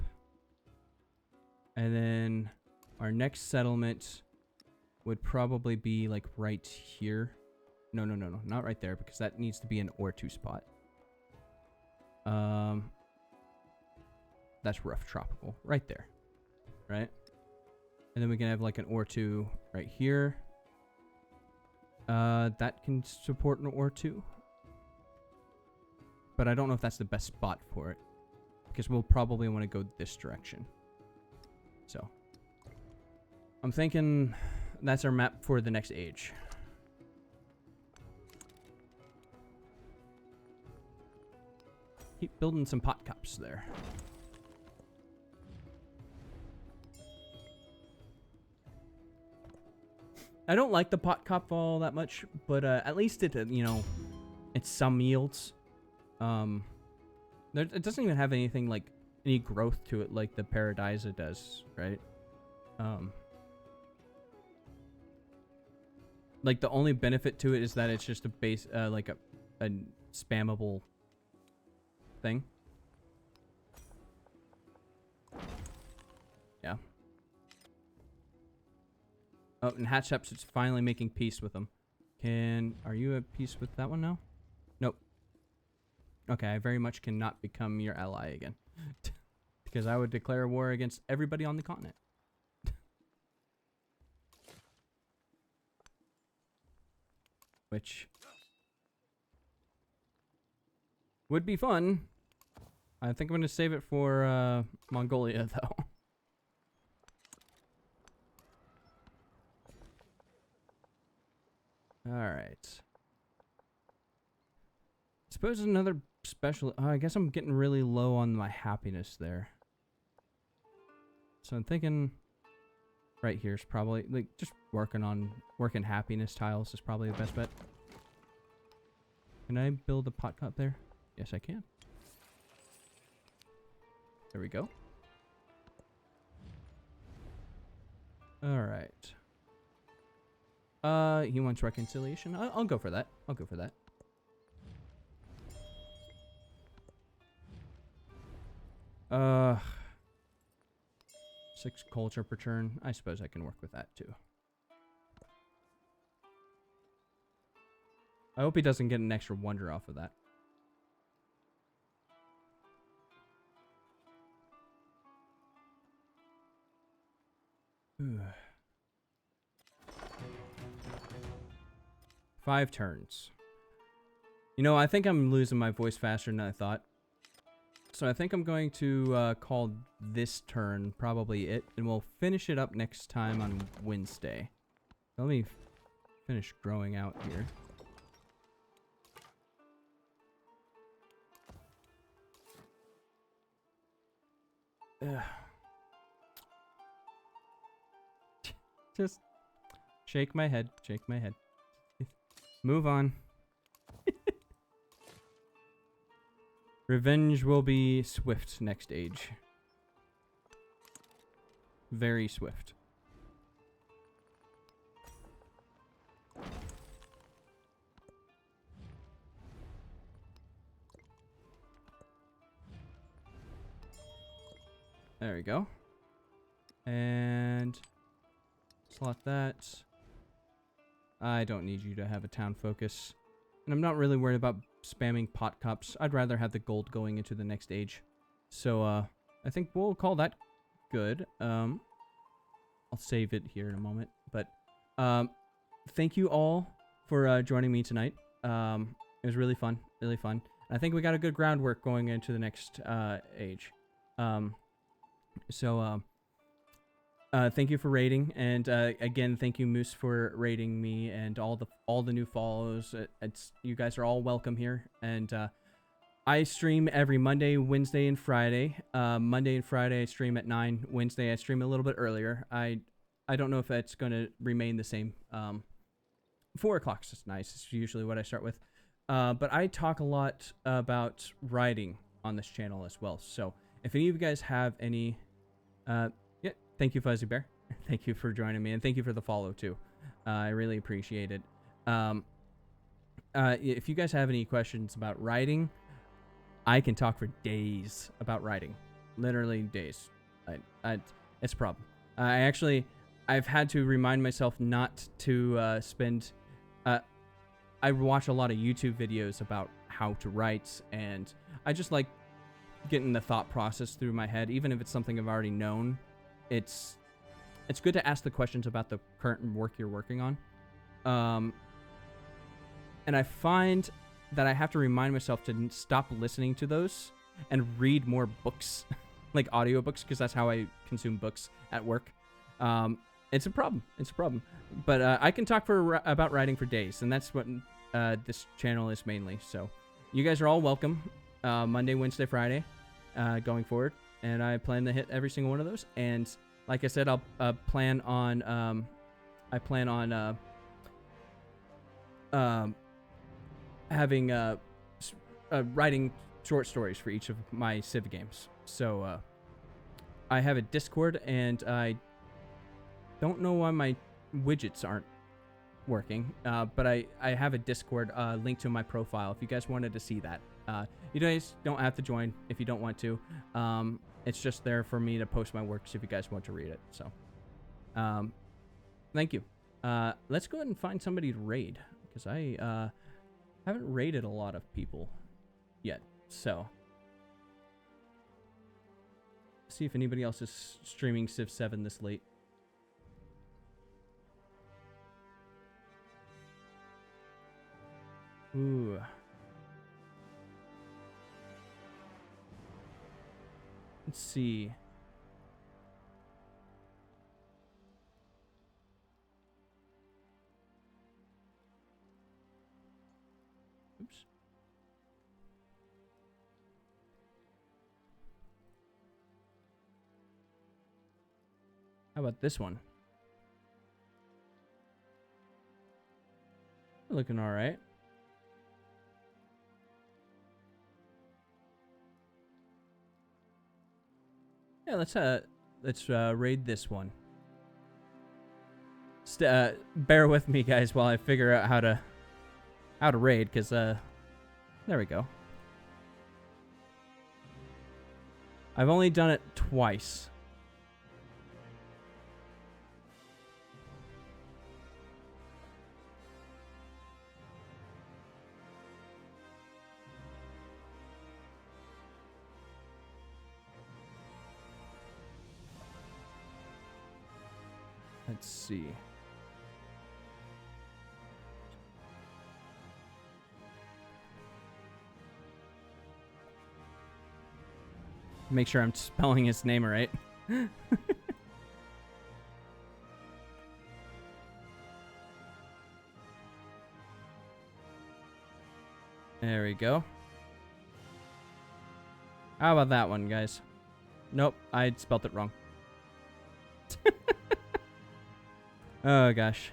Speaker 1: And then our next settlement would probably be like right here. No, not right there because that needs to be an Ortoo spot. That's rough tropical right there, right? And then we can have like an Ortoo right here. That can support an Ortoo, but I don't know if that's the best spot for it because we'll probably want to go this direction. So I'm thinking that's our map for the next age. Keep building some pot cups there. I don't like the pot cup all that much, but at least it, you know, it's some yields. It doesn't even have anything like any growth to it like the Paradisa does, right? Like the only benefit to it is that it's just a base, like a spammable thing. Yeah. Oh, and Hatshepsut's finally making peace with them. Are you at peace with that one now? Nope. Okay, I very much cannot become your ally again. Because I would declare war against everybody on the continent. Which would be fun. I think I'm going to save it for Mongolia, though. Alright. Suppose another special... I guess I'm getting really low on my happiness there. So I'm thinking... Right here is probably... Like, just working happiness tiles is probably the best bet. Can I build a pot cup there? Yes, I can. There we go. Alright. He wants reconciliation. I'll go for that. I'll go for that. Uh, 6 culture per turn. I suppose I can work with that too. I hope he doesn't get an extra wonder off of that. Ooh. 5 turns. You know, I think I'm losing my voice faster than I thought. So I think I'm going to call this turn probably it, and we'll finish it up next time on Wednesday. Let me finish growing out here. Ugh. Just shake my head, shake my head. Move on. Revenge will be swift next age. Very swift. There we go. And slot that. I don't need you to have a town focus. And I'm not really worried about spamming pot cups. I'd rather have the gold going into the next age. So, I think we'll call that good. I'll save it here in a moment. But, thank you all for joining me tonight. It was really fun. Really fun. I think we got a good groundwork going into the next age. Thank you for rating, and again, thank you Moose for rating me and all the new follows. You guys are all welcome here, and I stream every Monday, Wednesday, and Friday. Monday and Friday I stream at 9. Wednesday I stream a little bit earlier. I don't know if that's going to remain the same. 4 o'clock is nice. It's usually what I start with. But I talk a lot about writing on this channel as well. So if any of you guys have any... Thank you, Fuzzy Bear. Thank you for joining me, and thank you for the follow, too. I really appreciate it. If you guys have any questions about writing, I can talk for days about writing. Literally days. It's a problem. I've had to remind myself not to spend... I watch a lot of YouTube videos about how to write, and I just like getting the thought process through my head, even if it's something I've already known. It's good to ask the questions about the current work you're working on. And I find that I have to remind myself to stop listening to those and read more books, like audiobooks, because that's how I consume books at work. It's a problem. It's a problem. But I can talk about writing for days, and that's what this channel is mainly. So you guys are all welcome. Monday, Wednesday, Friday, going forward. And I plan to hit every single one of those. And like I said, I'll plan on having writing short stories for each of my Civ games. So I have a Discord, and I don't know why my widgets aren't working, but I have a Discord link to my profile if you guys wanted to see that. You guys don't have to join if you don't want to. It's just there for me to post my works if you guys want to read it. So, thank you. Let's go ahead and find somebody to raid, because I haven't raided a lot of people yet. So, see if anybody else is streaming Civ 7 this late. Ooh. Let's see. Oops. How about this one? Looking all right. Yeah, let's raid this one. Bear with me, guys, while I figure out how to raid, because there we go. I've only done it twice. Let's see. Make sure I'm spelling his name right. There we go. How about that one, guys? Nope, I spelt it wrong. Oh, gosh.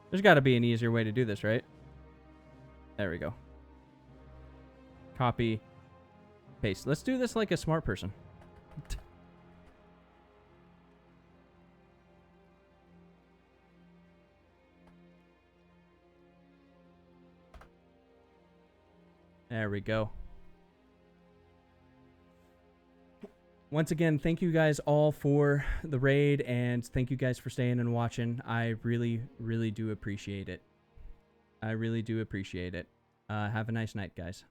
Speaker 1: There's got to be an easier way to do this, right? There we go. Copy. Paste. Let's do this like a smart person. There we go. Once again, thank you guys all for the raid, and thank you guys for staying and watching. I really, really do appreciate it. I really do appreciate it. Have a nice night, guys.